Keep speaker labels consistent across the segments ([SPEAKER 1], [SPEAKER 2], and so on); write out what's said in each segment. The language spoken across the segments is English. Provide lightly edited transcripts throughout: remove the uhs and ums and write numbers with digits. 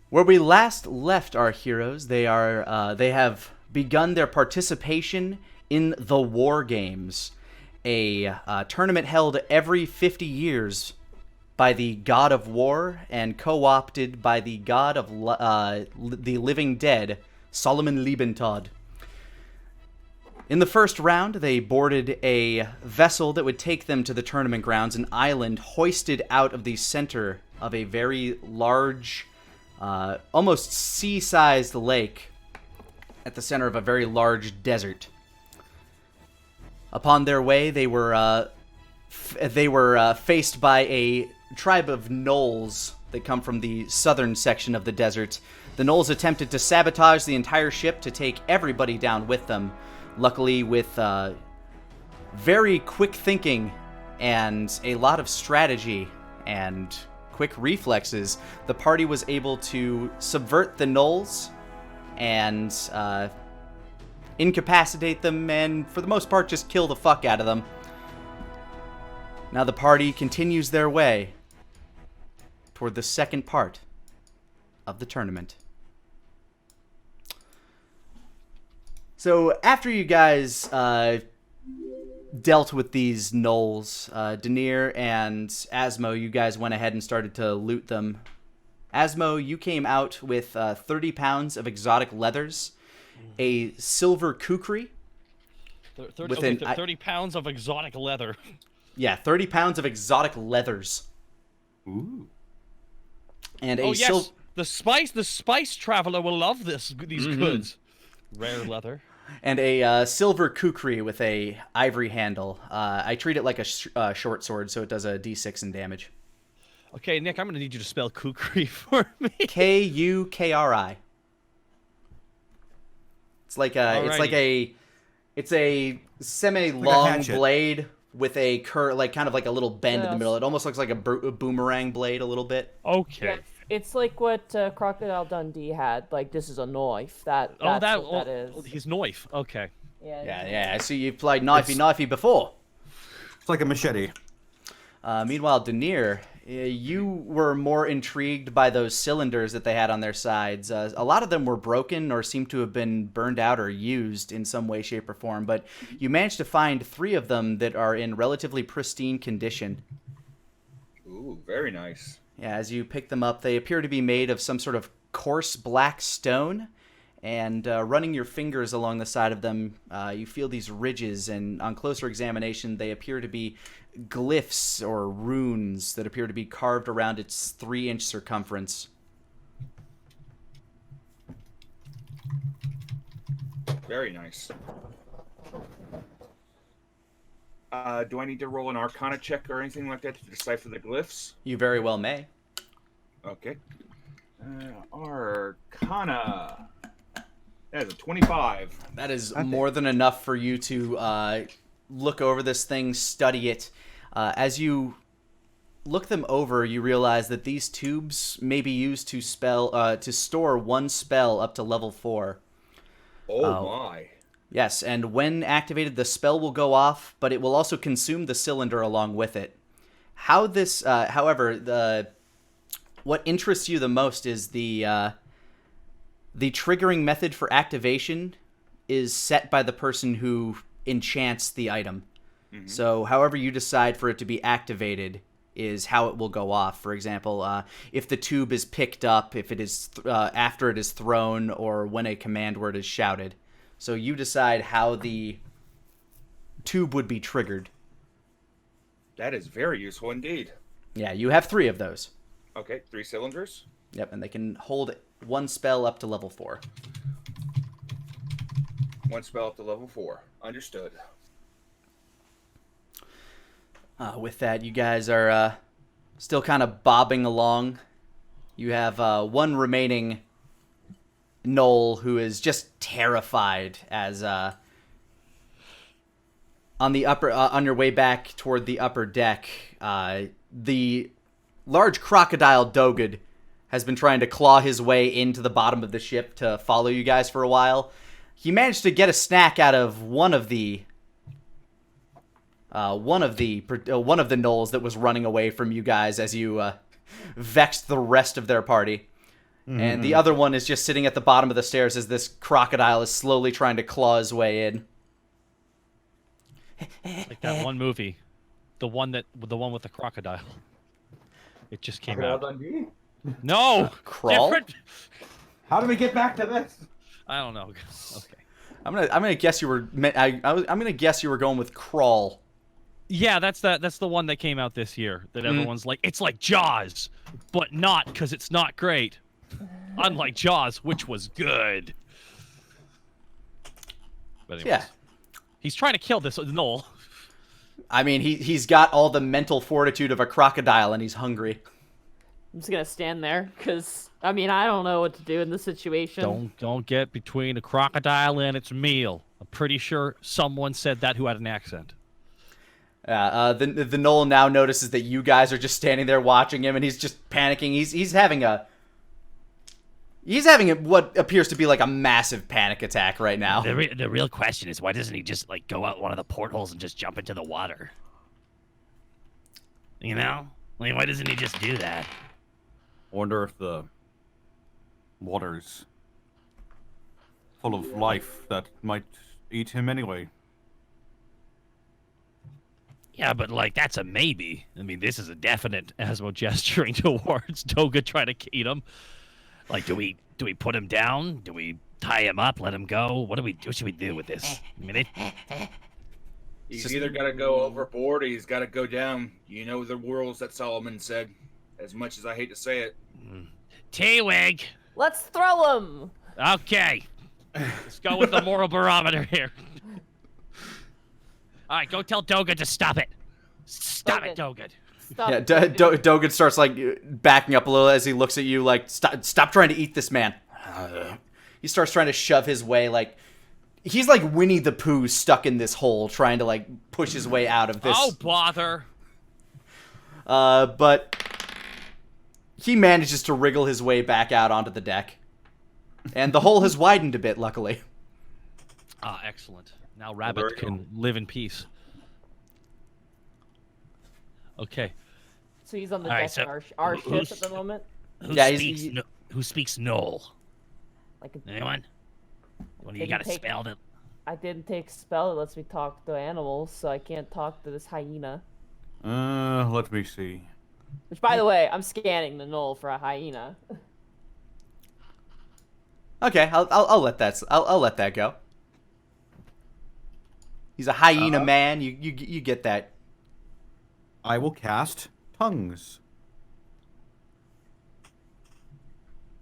[SPEAKER 1] Where we last left our heroes, they have begun their participation in the War Games, a tournament held every 50 years by the god of war and co-opted by the god of the living dead, Solomon Liebentod. In the first round, they boarded a vessel that would take them to the tournament grounds, an island hoisted out of the center of a very large, almost sea-sized lake at the center of a very large desert. Upon their way, they were faced by a tribe of gnolls that come from the southern section of the desert. The gnolls attempted to sabotage the entire ship to take everybody down with them. Luckily, with very quick thinking and a lot of strategy and quick reflexes, the party was able to subvert the gnolls and incapacitate them and, for the most part, just kill the fuck out of them. Now the party continues their way toward the second part of the tournament. So after you guys dealt with these gnolls, Denier and Asmo, you guys went ahead and started to loot them. Asmo, you came out with 30 pounds of exotic leathers, a silver kukri.
[SPEAKER 2] 30 pounds of exotic leather.
[SPEAKER 1] Yeah, 30 pounds of exotic leathers.
[SPEAKER 3] Ooh.
[SPEAKER 1] And
[SPEAKER 2] the spice traveler will love these goods. Rare leather.
[SPEAKER 1] And a silver kukri with a ivory handle. I treat it like a short sword, so it does a d6 in damage.
[SPEAKER 2] Okay, Nick, I'm going to need you to spell kukri for me.
[SPEAKER 1] Kukri. It's a semi-long blade with a kind of like a little bend in the middle. It almost looks like a boomerang blade a little bit.
[SPEAKER 2] Okay.
[SPEAKER 4] Yeah, it's like what Crocodile Dundee had. Like, this is a knife. That's what that is.
[SPEAKER 2] His knife. Okay.
[SPEAKER 4] Yeah.
[SPEAKER 1] I see you've played knifey before.
[SPEAKER 3] It's like a machete.
[SPEAKER 1] Meanwhile, Denier, you were more intrigued by those cylinders that they had on their sides. A lot of them were broken or seemed to have been burned out or used in some way, shape, or form, but you managed to find 3 of them that are in relatively pristine condition.
[SPEAKER 5] Ooh, very nice.
[SPEAKER 1] Yeah, as you pick them up, they appear to be made of some sort of coarse black stone, and running your fingers along the side of them, you feel these ridges, and on closer examination, they appear to be glyphs or runes that appear to be carved around its 3-inch circumference.
[SPEAKER 5] Very nice. Do I need to roll an Arcana check or anything like that to decipher the glyphs?
[SPEAKER 1] You very well may.
[SPEAKER 5] Okay. Arcana. That is a 25.
[SPEAKER 1] That is more than enough for you to look over this thing, study it. As you look them over, you realize that these tubes may be used to store one spell up to level 4.
[SPEAKER 5] Oh my.
[SPEAKER 1] Yes, and when activated, the spell will go off, but it will also consume the cylinder along with it. However, what interests you the most is the triggering method for activation is set by the person who enchants the item. Mm-hmm. So however you decide for it to be activated is how it will go off. For example, if the tube is picked up, if it is after it is thrown, or when a command word is shouted. So you decide how the tube would be triggered.
[SPEAKER 5] That is very useful indeed.
[SPEAKER 1] Yeah, you have 3 of those.
[SPEAKER 5] Okay, 3 cylinders.
[SPEAKER 1] Yep, and they can hold 1 spell up to level 4.
[SPEAKER 5] 1 spell up to level 4. Understood.
[SPEAKER 1] With that, you guys are still kind of bobbing along. You have 1 remaining gnoll who is just terrified as on your way back toward the upper deck, the large crocodile Dogud has been trying to claw his way into the bottom of the ship to follow you guys for a while. He managed to get a snack out of one of the gnolls that was running away from you guys as you vexed the rest of their party. And the other one is just sitting at the bottom of the stairs as this crocodile is slowly trying to claw his way in.
[SPEAKER 2] Like that one movie, the one with the crocodile. It just came out.
[SPEAKER 3] Dundee?
[SPEAKER 2] No,
[SPEAKER 1] Crawl?
[SPEAKER 2] different.
[SPEAKER 3] How do we get back to this?
[SPEAKER 2] I don't know. Okay.
[SPEAKER 1] I'm gonna guess you were. I'm gonna guess you were going with Crawl.
[SPEAKER 2] Yeah, that's the one that came out this year. That everyone's like, it's like Jaws, but not because it's not great. Unlike Jaws, which was good. But anyways,
[SPEAKER 1] Yeah.
[SPEAKER 2] He's trying to kill this Noel.
[SPEAKER 1] I mean, he's got all the mental fortitude of a crocodile, and he's hungry.
[SPEAKER 4] I'm just gonna stand there, cause I mean I don't know what to do in this situation.
[SPEAKER 2] Don't get between a crocodile and its meal. I'm pretty sure someone said that who had an accent.
[SPEAKER 1] The Knoll now notices that you guys are just standing there watching him, and he's just panicking. He's having what appears to be like a massive panic attack right now.
[SPEAKER 6] The real question is, why doesn't he just like go out one of the portholes and just jump into the water? You know, like why doesn't he just do that?
[SPEAKER 3] Wonder if the water's full of life that might eat him anyway.
[SPEAKER 6] Yeah, but like that's a maybe.
[SPEAKER 2] I mean, this is a definite Asmo gesturing towards Toga trying to eat him.
[SPEAKER 6] Like, do we put him down? Do we tie him up? Let him go? What should we do with this? I mean,
[SPEAKER 5] He's either got to go overboard or he's got to go down. You know the rules that Solomon said. As much as I hate to say it.
[SPEAKER 6] T-Wig.
[SPEAKER 4] Let's throw him.
[SPEAKER 2] Okay, let's go with the moral barometer here.
[SPEAKER 6] All right, go tell Doga to stop it. Stop it,
[SPEAKER 4] Doga.
[SPEAKER 6] Doga.
[SPEAKER 4] Stop.
[SPEAKER 1] Yeah, Dogen starts like backing up a little as he looks at you, like stop trying to eat this man. He starts trying to shove his way, like he's like Winnie the Pooh stuck in this hole, trying to like push his way out of this.
[SPEAKER 2] Oh bother!
[SPEAKER 1] But he manages to wriggle his way back out onto the deck, and the hole has widened a bit, luckily.
[SPEAKER 2] Ah, excellent. Now Rabbit can live in peace. Okay.
[SPEAKER 4] So he's on the
[SPEAKER 6] All right,
[SPEAKER 4] deck
[SPEAKER 6] so
[SPEAKER 4] of our ship at the moment.
[SPEAKER 6] Who speaks Knoll?
[SPEAKER 4] Like
[SPEAKER 6] Anyone? Well, you
[SPEAKER 4] Didn't
[SPEAKER 6] got a
[SPEAKER 4] take-
[SPEAKER 6] spell that...
[SPEAKER 4] I didn't take a spell that lets me talk to animals, so I can't talk to this hyena.
[SPEAKER 3] Let me see.
[SPEAKER 4] Which, by the way, I'm scanning the knoll for a hyena.
[SPEAKER 1] Okay, I'll let that go. He's a hyena man. You get that.
[SPEAKER 3] I will cast Tongues.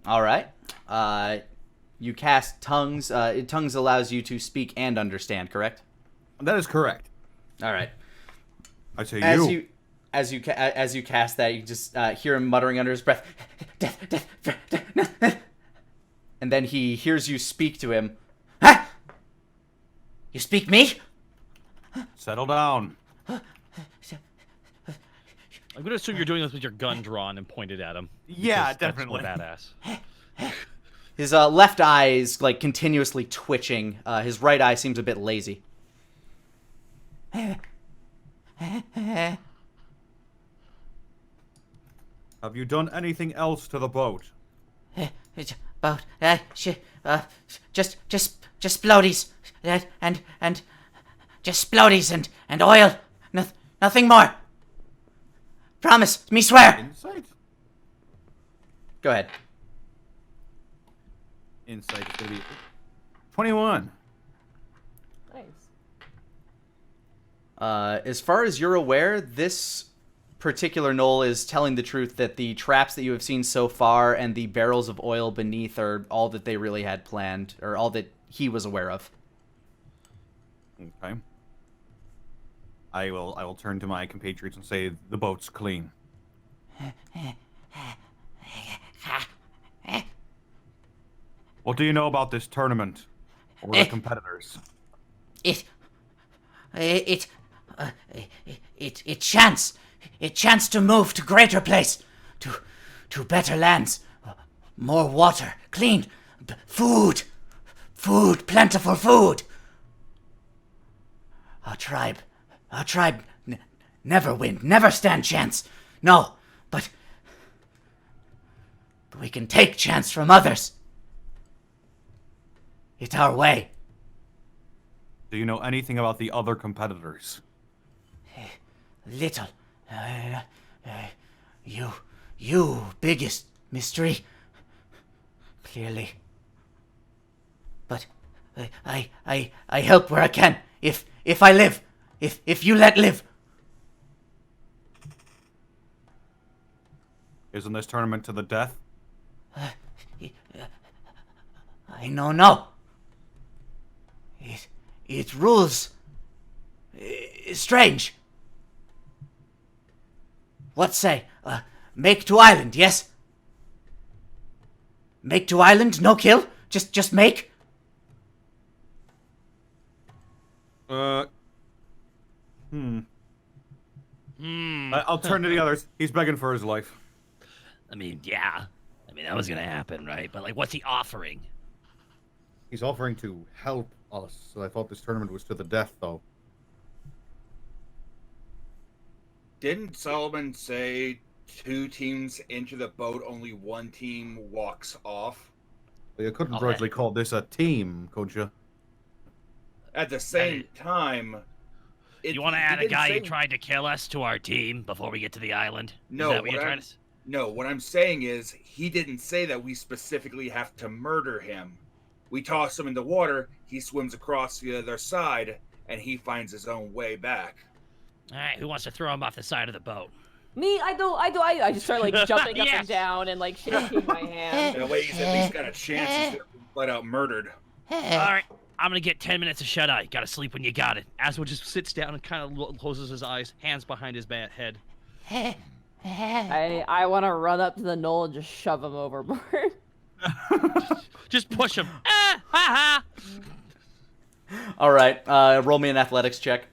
[SPEAKER 1] All right. You cast tongues. Tongues allows you to speak and understand. Correct.
[SPEAKER 3] That is correct.
[SPEAKER 1] All right.
[SPEAKER 3] I say
[SPEAKER 1] As you cast that, you just hear him muttering under his breath, "Death, death, death." And then he hears you speak to him. Huh? You speak me?
[SPEAKER 3] Settle down.
[SPEAKER 2] I'm gonna assume you're doing this with your gun drawn and pointed at him.
[SPEAKER 3] Yeah,
[SPEAKER 2] because
[SPEAKER 3] definitely.
[SPEAKER 2] That's badass.
[SPEAKER 1] His left eye is like continuously twitching. His right eye seems a bit lazy.
[SPEAKER 3] Have you done anything else to the boat?
[SPEAKER 7] About just splodies and just splodies and oil. Nothing more. Promise me, swear.
[SPEAKER 3] Insight?
[SPEAKER 1] Go ahead.
[SPEAKER 3] Insight is going to be 21.
[SPEAKER 4] Nice.
[SPEAKER 1] As far as you're aware, this particular knoll is telling the truth that the traps that you have seen so far and the barrels of oil beneath are all that they really had planned, or all that he was aware of.
[SPEAKER 3] Okay. I will turn to my compatriots and say the boat's clean. What do you know about this tournament or the competitors?
[SPEAKER 7] It chance to move to greater place, to better lands, more water, clean, food, plentiful food. Our tribe never win, never stand chance. No, but but we can take chance from others. It's our way.
[SPEAKER 3] Do you know anything about the other competitors?
[SPEAKER 7] Little. You biggest mystery. Clearly. But I help where I can. If I live. If you let live.
[SPEAKER 3] Isn't this tournament to the death?
[SPEAKER 7] I no. It rules. Strange. What say? Make to island, yes? Make to island, no kill? Just make?
[SPEAKER 3] I'll turn to the others. He's begging for his life.
[SPEAKER 6] I mean, yeah. I mean, that was gonna happen, right? But, like, what's he offering?
[SPEAKER 3] He's offering to help us. So I thought this tournament was to the death, though.
[SPEAKER 5] Didn't Solomon say 2 teams enter the boat, only 1 team walks off?
[SPEAKER 3] Well, you couldn't
[SPEAKER 6] Okay.
[SPEAKER 3] rightly call this a team, could you?
[SPEAKER 5] At the same time...
[SPEAKER 6] You want to add a guy who tried to kill us to our team before we get to the island?
[SPEAKER 5] No,
[SPEAKER 6] Is that what you're trying to say?
[SPEAKER 5] No, what I'm saying is, he didn't say that we specifically have to murder him. We toss him in the water, he swims across the other side, and he finds his own way back.
[SPEAKER 6] All right, who wants to throw him off the side of the boat?
[SPEAKER 4] Me, I do. I just start like jumping up
[SPEAKER 6] Yes.
[SPEAKER 4] and down and like shaking my hand.
[SPEAKER 5] That way he's at least got a chance instead of being flat out murdered.
[SPEAKER 6] All right, I'm gonna get 10 minutes of shut eye. Gotta sleep when you got it.
[SPEAKER 2] Aswo just sits down and kind of closes his eyes, hands behind his head.
[SPEAKER 4] I want to run up to the knoll and just shove him overboard.
[SPEAKER 2] Just push him. Ah, ha ha.
[SPEAKER 1] All right, roll me an athletics check.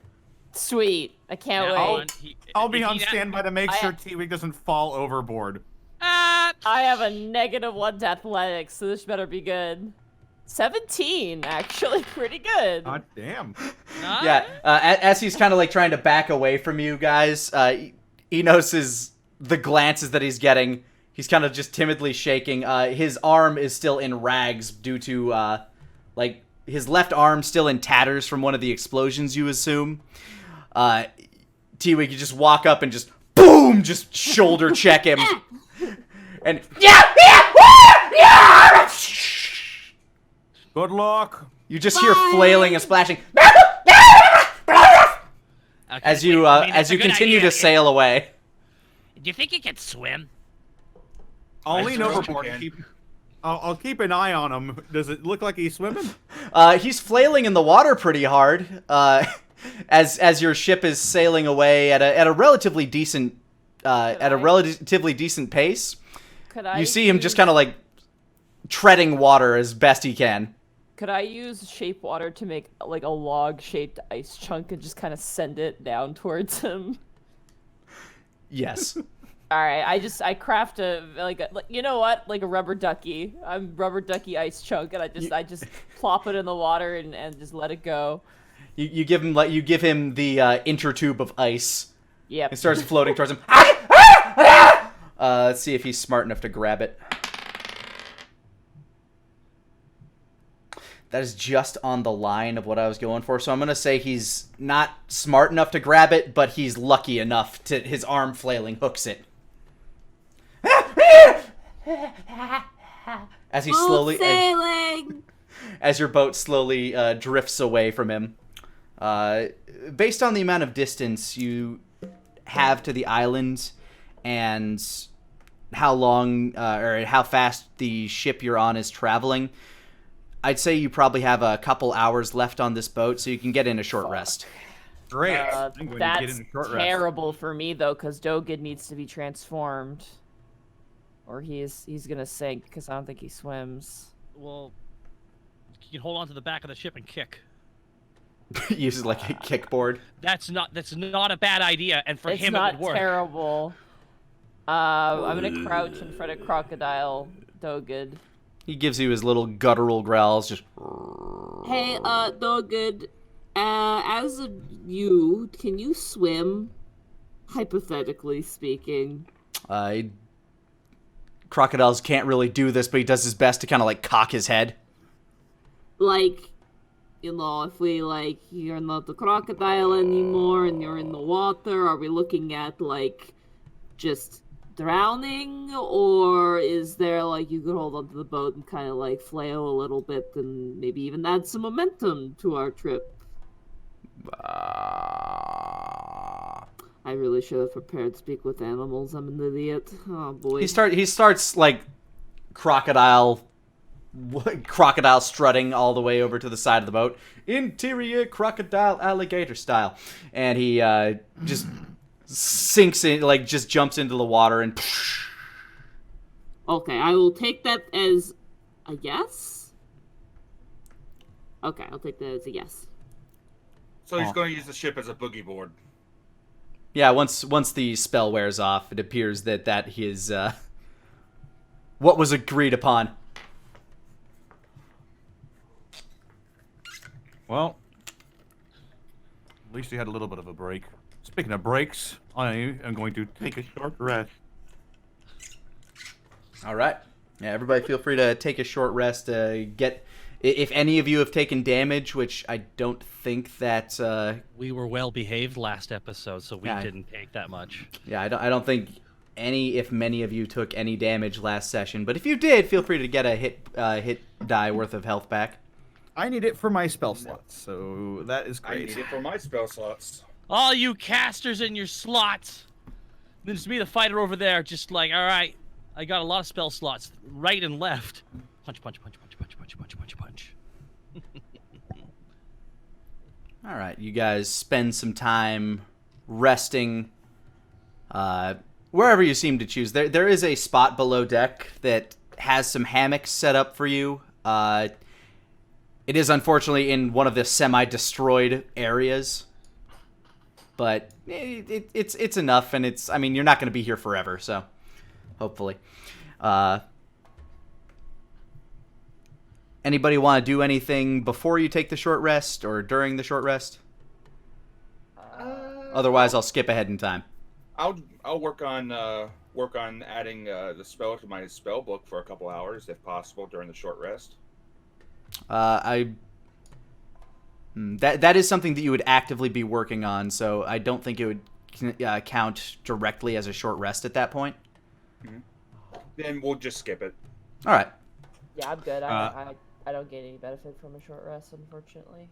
[SPEAKER 4] Sweet. I can't
[SPEAKER 2] Now,
[SPEAKER 4] wait.
[SPEAKER 3] I'll be
[SPEAKER 2] if
[SPEAKER 3] on
[SPEAKER 2] he-
[SPEAKER 3] standby to make sure T-Wig doesn't fall overboard.
[SPEAKER 2] Ah,
[SPEAKER 4] I have a -1 to athletics, so this better be good. 17, actually, pretty good.
[SPEAKER 3] God damn.
[SPEAKER 2] ah.
[SPEAKER 1] Yeah, as he's kind of like trying to back away from you guys, he notices the glances that he's getting. He's kind of just timidly shaking. His arm is still in rags due to, like, his left arm still in tatters from one of the explosions, you assume. T-Wig, you just walk up and just, boom, just shoulder check him. And,
[SPEAKER 3] Good luck.
[SPEAKER 1] you just hear flailing and splashing.
[SPEAKER 6] Okay,
[SPEAKER 1] As you,
[SPEAKER 6] wait, I mean, that's
[SPEAKER 1] as you
[SPEAKER 6] a good
[SPEAKER 1] continue
[SPEAKER 6] idea.
[SPEAKER 1] to sail away.
[SPEAKER 6] Do you think you can swim?
[SPEAKER 3] I'll lean
[SPEAKER 5] suppose you
[SPEAKER 3] overboard.
[SPEAKER 5] can.
[SPEAKER 3] And I'll keep an eye on him. Does it look like he's swimming?
[SPEAKER 1] He's flailing in the water pretty hard. As your ship is sailing away at a relatively decent pace.
[SPEAKER 4] Could I
[SPEAKER 1] You see him just kind of like treading water as best he can.
[SPEAKER 4] Could I use shape water to make like a log-shaped ice chunk and just kind of send it down towards him?
[SPEAKER 1] Yes.
[SPEAKER 4] All right, I craft a you know what, like a rubber ducky. I'm rubber ducky ice chunk, and I just plop it in the water and just let it go.
[SPEAKER 1] You give him the inter tube of ice.
[SPEAKER 4] Yep.
[SPEAKER 1] It starts floating towards him. Let's see if he's smart enough to grab it. That is just on the line of what I was going for. So I'm going to say he's not smart enough to grab it, but he's lucky enough to his arm flailing hooks it. As he slowly as your boat slowly drifts away from him. Based on the amount of distance you have to the island and how long or how fast the ship you're on is traveling, I'd say you probably have a couple hours left on this boat, so you can get in a short rest.
[SPEAKER 3] Great. I'm going to get
[SPEAKER 4] That's
[SPEAKER 3] in a short rest.
[SPEAKER 4] terrible for me though, because Dogid needs to be transformed, or he's gonna sink because I don't think he swims.
[SPEAKER 2] Well, you can hold on to the back of the ship and kick.
[SPEAKER 1] Uses like a kickboard.
[SPEAKER 2] That's not a bad idea, and for
[SPEAKER 4] It's
[SPEAKER 2] him
[SPEAKER 4] not
[SPEAKER 2] it would work.
[SPEAKER 4] terrible. I'm gonna crouch in front of Crocodile Dogid.
[SPEAKER 1] He gives you his little guttural growls, just...
[SPEAKER 8] Hey, Dogid, as a you, can you swim? Hypothetically speaking.
[SPEAKER 1] crocodiles can't really do this, but he does his best to kind of like cock his head.
[SPEAKER 8] Like, if we, like, you're not the crocodile anymore and you're in the water, are we looking at, like, just drowning? Or is there, like, you could hold onto the boat and kind of, like, flail a little bit and maybe even add some momentum to our trip? I really should have prepared to speak with animals. I'm an idiot. Oh, boy.
[SPEAKER 1] He starts, like, crocodile strutting all the way over to the side of the boat. Interior crocodile alligator style. And he just sinks in, like, just jumps into the water and...
[SPEAKER 8] Okay, I will take that as a yes. Okay, I'll take that as a yes.
[SPEAKER 5] So he's going to use the ship as a boogie board.
[SPEAKER 1] Yeah, once the spell wears off, it appears that is what was agreed upon.
[SPEAKER 3] Well, at least you had a little bit of a break. Speaking of breaks, I am going to take a short rest.
[SPEAKER 1] All right. Yeah, everybody feel free to take a short rest. If any of you have taken damage, which I don't think that...
[SPEAKER 2] We were well behaved last episode, so we
[SPEAKER 1] Yeah.
[SPEAKER 2] didn't take that much.
[SPEAKER 1] Yeah, I don't think if many of you took any damage last session. But if you did, feel free to get a hit die worth of health back.
[SPEAKER 3] I need it for my spell slots, so that is
[SPEAKER 5] I
[SPEAKER 3] great.
[SPEAKER 5] need it for my spell slots.
[SPEAKER 2] All you casters in your slots. Then it's me, the fighter over there, just like, all right, I got a lot of spell slots, right and left. Punch, punch, punch, punch, punch, punch, punch, punch, punch.
[SPEAKER 1] All right, you guys spend some time resting wherever you seem to choose. There is a spot below deck that has some hammocks set up for you. It is unfortunately in one of the semi-destroyed areas, but it's enough, and I mean, you're not going to be here forever, so hopefully. Anybody want to do anything before you take the short rest or during the short rest? Otherwise, I'll skip ahead in time.
[SPEAKER 5] I'll work on adding the spell to my spell book for a couple hours, if possible, during the short rest.
[SPEAKER 1] That is something that you would actively be working on, so I don't think it would count directly as a short rest at that point.
[SPEAKER 5] Mm-hmm. Then we'll just skip it.
[SPEAKER 1] All right.
[SPEAKER 4] Yeah, I'm good. I don't get any benefit from a short rest, unfortunately.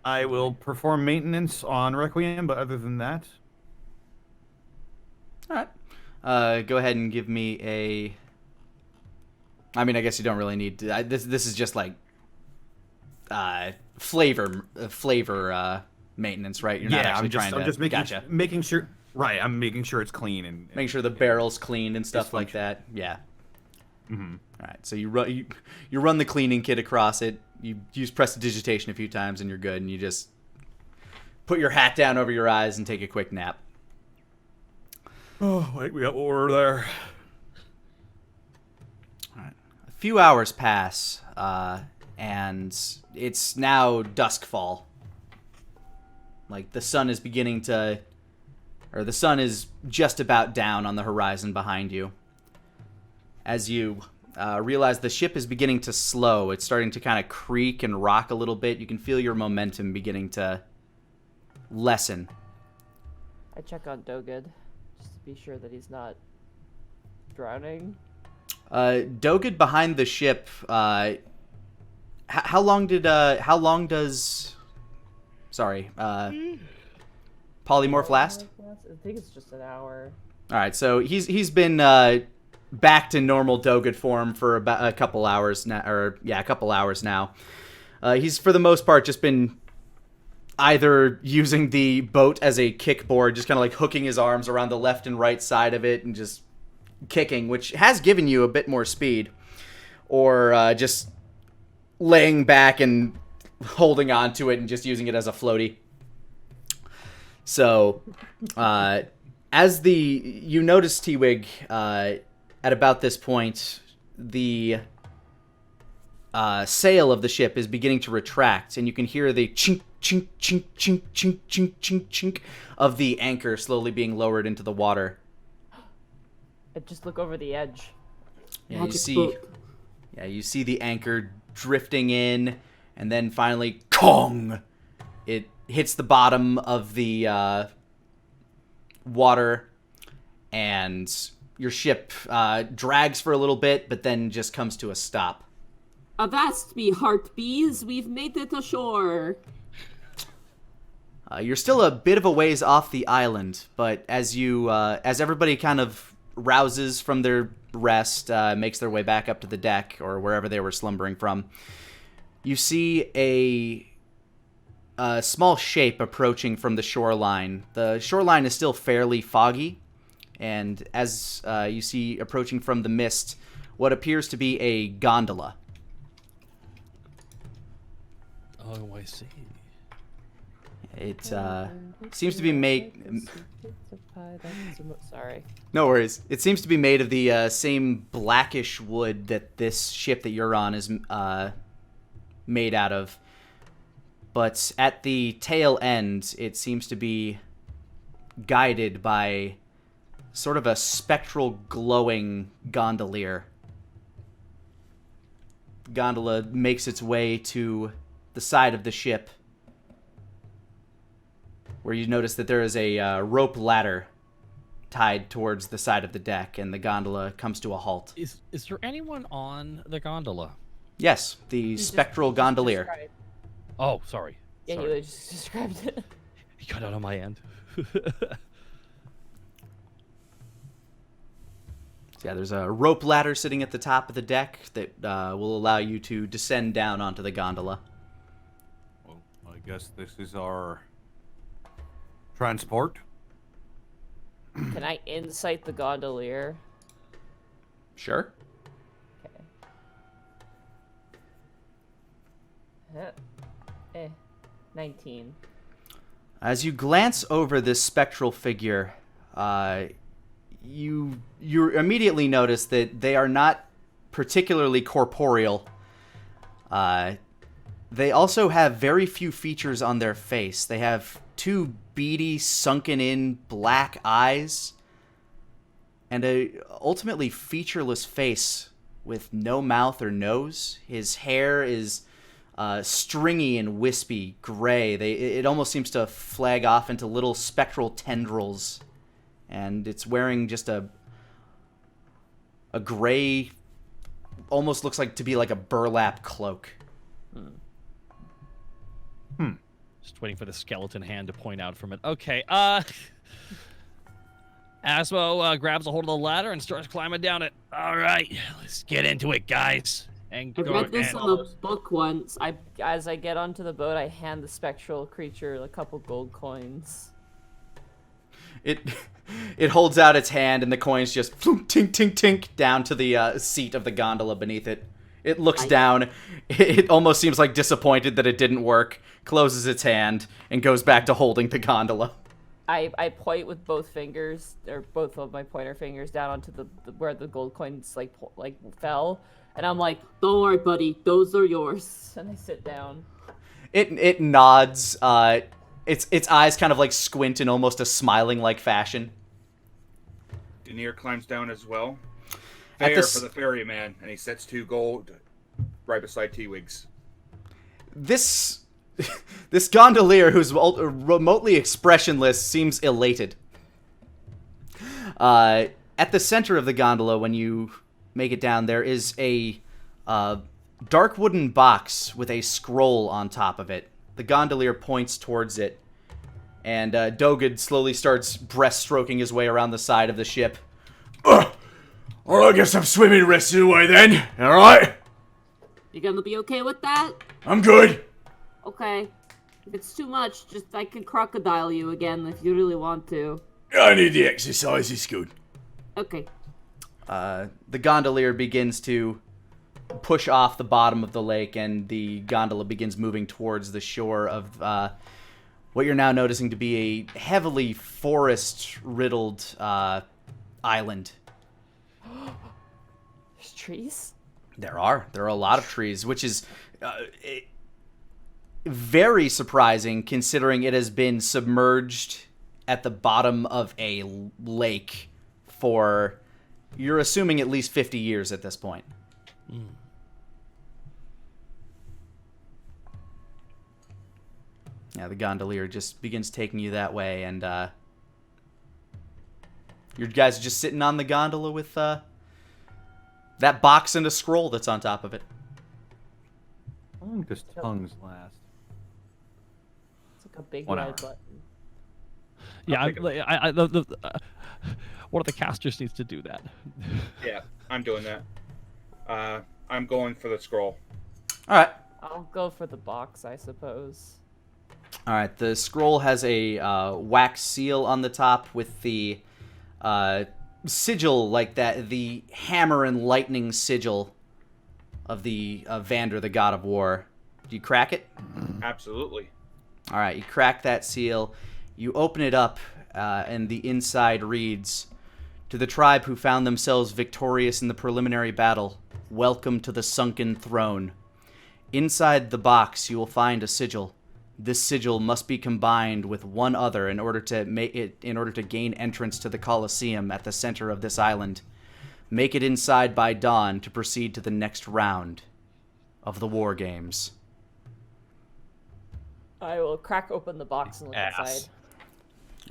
[SPEAKER 3] I will perform maintenance on Requiem, but other than that...
[SPEAKER 1] All right. Go ahead and give me a... I mean, I guess you don't really need to... This is just like flavor maintenance, right? You're not actually trying to...
[SPEAKER 3] I'm just
[SPEAKER 1] gotcha.
[SPEAKER 3] making sure... Right, I'm making sure it's clean and
[SPEAKER 1] Make sure the barrel's cleaned and stuff like that. Yeah.
[SPEAKER 3] Mm-hmm.
[SPEAKER 1] All right, so you run the cleaning kit across it. You use prestidigitation a few times, and you're good. And you just put your hat down over your eyes and take a quick nap.
[SPEAKER 3] Oh, wait, we got order there.
[SPEAKER 1] All right, a few hours pass, and it's now duskfall. Like the sun is beginning to, or the sun is just about down on the horizon behind you. As you realize the ship is beginning to slow. It's starting to kind of creak and rock a little bit. You can feel your momentum beginning to lessen.
[SPEAKER 4] I check on Dogud just to be sure that he's not drowning.
[SPEAKER 1] Dogud behind the ship. How long does? Sorry, polymorph last?
[SPEAKER 4] I think it's just an hour.
[SPEAKER 1] All right, so he's been back to normal Dogud form for about a couple hours now, a couple hours now. He's for the most part just been either using the boat as a kickboard, just kind of like hooking his arms around the left and right side of it and just kicking, which has given you a bit more speed, or just laying back and holding on to it and just using it as a floaty. So, as you notice, T-Wig, at about this point, the sail of the ship is beginning to retract, and you can hear the chink, chink, chink, chink, chink, chink, chink, chink of the anchor slowly being lowered into the water.
[SPEAKER 4] I just look over the edge.
[SPEAKER 1] Yeah, you
[SPEAKER 8] Magic
[SPEAKER 1] see.
[SPEAKER 8] boat.
[SPEAKER 1] Yeah, you see the anchor drifting in, and then finally, Kong! It hits the bottom of the water, and your ship drags for a little bit, but then just comes to a stop.
[SPEAKER 8] Avast me, heart bees, we've made it ashore.
[SPEAKER 1] You're still a bit of a ways off the island, but as everybody kind of rouses from their rest, makes their way back up to the deck or wherever they were slumbering from, you see a small shape approaching from the shoreline. The shoreline is still fairly foggy, and as you see approaching from the mist, what appears to be a gondola.
[SPEAKER 2] Oh, I see.
[SPEAKER 1] It seems to be made...
[SPEAKER 4] Sorry.
[SPEAKER 1] No worries. It seems to be made of the same blackish wood that this ship that you're on is made out of. But at the tail end, it seems to be guided by sort of a spectral glowing gondolier. The gondola makes its way to the side of the ship, where you notice that there is a rope ladder tied towards the side of the deck, and the gondola comes to a halt.
[SPEAKER 2] Is there anyone on the gondola?
[SPEAKER 1] Yes, the spectral gondolier.
[SPEAKER 2] Oh, sorry.
[SPEAKER 4] Yeah,
[SPEAKER 2] Sorry.
[SPEAKER 4] you just described it.
[SPEAKER 2] You got out on my end.
[SPEAKER 1] Yeah, there's a rope ladder sitting at the top of the deck that will allow you to descend down onto the gondola.
[SPEAKER 3] Well, I guess this is our transport.
[SPEAKER 4] Can I insight the gondolier?
[SPEAKER 1] Sure.
[SPEAKER 4] Okay. 19.
[SPEAKER 1] As you glance over this spectral figure, you immediately notice that they are not particularly corporeal. They also have very few features on their face. They have two beady, sunken-in black eyes, and a ultimately featureless face with no mouth or nose. His hair is stringy and wispy gray. It almost seems to flag off into little spectral tendrils, and it's wearing just a gray, almost looks like to be like a burlap cloak.
[SPEAKER 2] Just waiting for the skeleton hand to point out from it. Okay, Asmo grabs a hold of the ladder and starts climbing down it.
[SPEAKER 6] All right, let's get into it, guys. And
[SPEAKER 8] I
[SPEAKER 6] go
[SPEAKER 8] read this
[SPEAKER 6] and-
[SPEAKER 8] in a book once.
[SPEAKER 4] As I get onto the boat, I hand the spectral creature a couple gold coins.
[SPEAKER 1] It holds out its hand, and the coins just tink, tink, tink down to the seat of the gondola beneath it. It looks down. It almost seems like disappointed that it didn't work, closes its hand, and goes back to holding the gondola.
[SPEAKER 4] I point with both fingers, or both of my pointer fingers, down onto the where the gold coins like fell, and I'm like,
[SPEAKER 8] Don't worry, buddy. Those are yours.
[SPEAKER 4] and I sit down.
[SPEAKER 1] It nods. Its eyes kind of like squint in almost a smiling like fashion.
[SPEAKER 5] Denier climbs down as well.
[SPEAKER 1] At
[SPEAKER 5] Fair
[SPEAKER 1] this-
[SPEAKER 5] for the ferryman, and he sets 2 gold right beside T-Wigs.
[SPEAKER 1] This gondolier, who's remotely expressionless, seems elated. At the center of the gondola, when you make it down, there is a dark wooden box with a scroll on top of it. The gondolier points towards it, and Dogad slowly starts breaststroking his way around the side of the ship.
[SPEAKER 7] Well, I guess I'm swimming the rest of the way then. Alright?
[SPEAKER 8] You gonna be okay with that?
[SPEAKER 7] I'm good.
[SPEAKER 8] Okay. If it's too much, I can crocodile you again if you really want to.
[SPEAKER 7] I need the exercise, it's good.
[SPEAKER 8] Okay.
[SPEAKER 1] The gondolier begins to push off the bottom of the lake, and the gondola begins moving towards the shore of what you're now noticing to be a heavily forest-riddled island.
[SPEAKER 4] There's trees.
[SPEAKER 1] There are a lot of trees, which is very surprising considering it has been submerged at the bottom of a lake for You're assuming at least 50 years at this point. Yeah, the gondolier just begins taking you that way, and you guys are just sitting on the gondola with that box and a scroll that's on top of it.
[SPEAKER 3] I think this tongue's last.
[SPEAKER 4] It's like a big
[SPEAKER 3] One
[SPEAKER 4] red
[SPEAKER 3] hour.
[SPEAKER 4] button.
[SPEAKER 2] Yeah,
[SPEAKER 3] I'll take
[SPEAKER 2] one of the casters needs to do that.
[SPEAKER 5] Yeah, I'm doing that. I'm going for the scroll.
[SPEAKER 1] All right.
[SPEAKER 4] I'll go for the box, I suppose.
[SPEAKER 1] All right. The scroll has a wax seal on the top with the sigil like that, the hammer and lightning sigil of the Vander, the god of war. Do you crack it?
[SPEAKER 5] Absolutely.
[SPEAKER 1] All right. You crack that seal. You open it up, and the inside reads, "To the tribe who found themselves victorious in the preliminary battle, welcome to the sunken throne. Inside the box, you will find a sigil. This sigil must be combined with one other in order to gain entrance to the Colosseum at the center of this island. Make it inside by dawn to proceed to the next round of the war games."
[SPEAKER 4] I will crack open the box and look inside.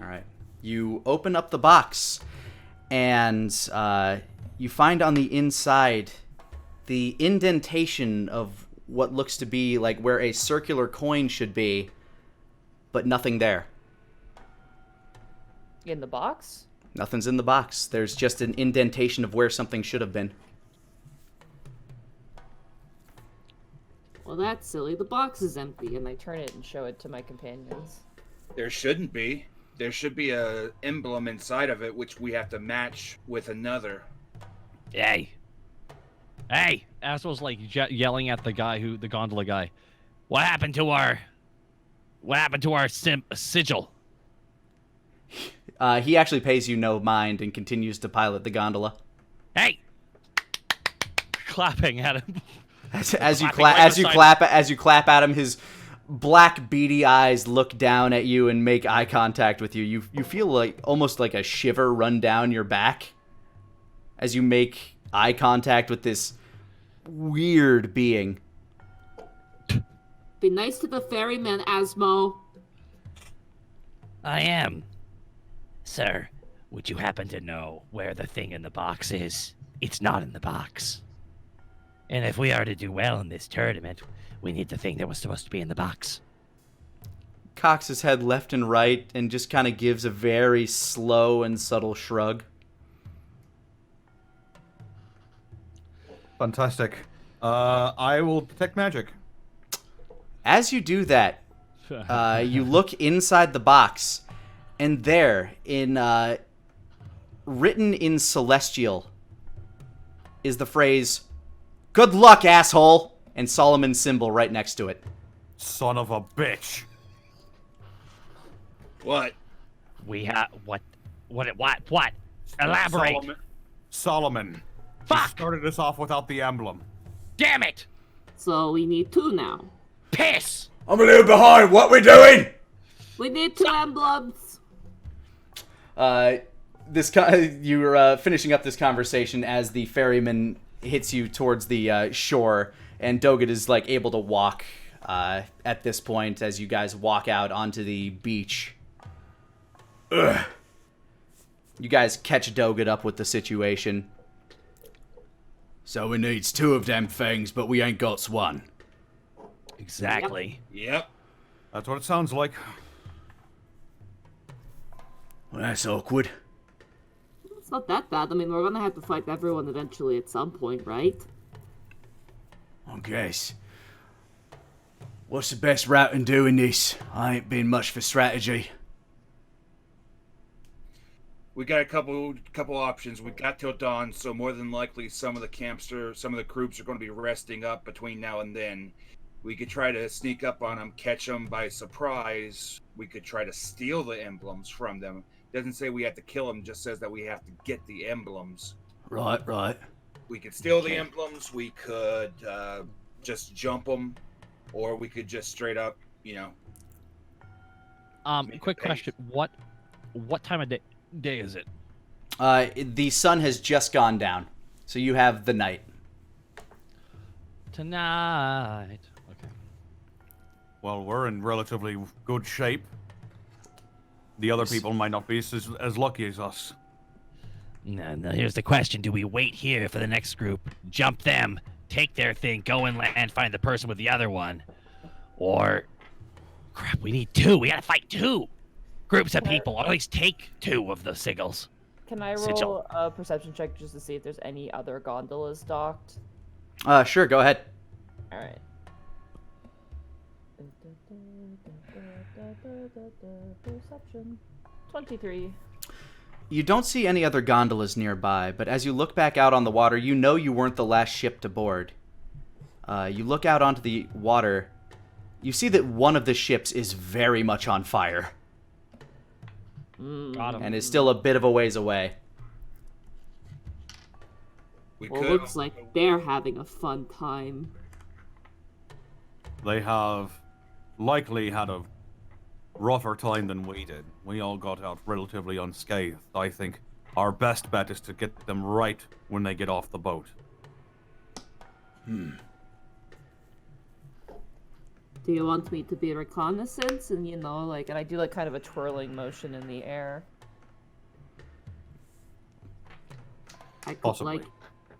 [SPEAKER 1] All right. You open up the box, and you find on the inside the indentation of what looks to be like where a circular coin should be, but nothing there.
[SPEAKER 4] In the box?
[SPEAKER 1] Nothing's in the box. There's just an indentation of where something should have been.
[SPEAKER 8] Well, that's silly. The box is empty.
[SPEAKER 4] And I turn it and show it to my companions.
[SPEAKER 5] There shouldn't be. There should be a emblem inside of it, which we have to match with another.
[SPEAKER 6] Hey.
[SPEAKER 2] Hey! Astro's like yelling at the gondola guy.
[SPEAKER 6] What happened to our sigil?
[SPEAKER 1] He actually pays you no mind and continues to pilot the gondola.
[SPEAKER 6] Hey.
[SPEAKER 2] Clapping at him.
[SPEAKER 1] As you clap at him, his black beady eyes look down at you and make eye contact with you. You feel like almost like a shiver run down your back as you make eye contact with this weird being.
[SPEAKER 8] Be nice to the ferryman, Asmo.
[SPEAKER 6] I am. Sir, would you happen to know where the thing in the box is? It's not in the box. And if we are to do well in this tournament, we need the thing that was supposed to be in the box.
[SPEAKER 1] Cocks his head left and right and just kind of gives a very slow and subtle shrug.
[SPEAKER 3] Fantastic. I will detect magic.
[SPEAKER 1] As you do that, you look inside the box, and there, written in Celestial, is the phrase, "Good luck, asshole!" and Solomon's symbol right next to it.
[SPEAKER 3] Son of a bitch.
[SPEAKER 5] What?
[SPEAKER 6] We have what? Elaborate.
[SPEAKER 3] Solomon. He
[SPEAKER 6] Fuck!
[SPEAKER 3] started us off without the emblem.
[SPEAKER 6] Damn it!
[SPEAKER 8] So we need two now.
[SPEAKER 6] Piss!
[SPEAKER 7] I'm a little behind. What we doing?
[SPEAKER 8] We need two emblems.
[SPEAKER 1] You're finishing up this conversation as the ferryman hits you towards the shore, and Doggett is like able to walk at this point as you guys walk out onto the beach. Ugh. You guys catch Doggett up with the situation.
[SPEAKER 7] So we needs two of them things, but we ain't got one.
[SPEAKER 6] Exactly.
[SPEAKER 5] Yep.
[SPEAKER 3] That's what it sounds like.
[SPEAKER 7] Well, that's awkward.
[SPEAKER 8] It's not that bad. I mean, we're gonna have to fight everyone eventually at some point, right?
[SPEAKER 7] I guess. What's the best route in doing this? I ain't been much for strategy.
[SPEAKER 5] We got a couple options. We got till dawn, so more than likely some of the groups are going to be resting up between now and then. We could try to sneak up on them, catch them by surprise. We could try to steal the emblems from them. Doesn't say we have to kill them, just says that we have to get the emblems.
[SPEAKER 7] Right.
[SPEAKER 5] We could steal the emblems, we could just jump them, or we could just straight up,
[SPEAKER 2] Quick question. What time of day is it?
[SPEAKER 1] The sun has just gone down, so you have the night.
[SPEAKER 2] Tonight. Okay.
[SPEAKER 3] Well, we're in relatively good shape. The other people might not be as lucky as us.
[SPEAKER 6] No, here's the question. Do we wait here for the next group, jump them, take their thing, go and land, find the person with the other one? Or, crap, we need two. We gotta fight two groups of people. Or at least take two of the sigils.
[SPEAKER 4] Can I
[SPEAKER 6] Sigil.
[SPEAKER 4] roll a perception check just to see if there's any other gondolas docked?
[SPEAKER 1] Sure, go ahead.
[SPEAKER 4] All right. Perception. 23.
[SPEAKER 1] You don't see any other gondolas nearby, but as you look back out on the water, you know you weren't the last ship to board. You look out onto the water. You see that one of the ships is very much on fire.
[SPEAKER 2] Got him.
[SPEAKER 1] And is still a bit of a ways away.
[SPEAKER 8] Well, looks like they're having a fun time.
[SPEAKER 3] They have likely had a rougher time than we did. We all got out relatively unscathed. I think our best bet is to get them right when they get off the boat.
[SPEAKER 8] Do you want me to be reconnaissance and,
[SPEAKER 4] And I do like kind of a twirling motion in the air.
[SPEAKER 8] I could
[SPEAKER 3] Possibly.
[SPEAKER 8] like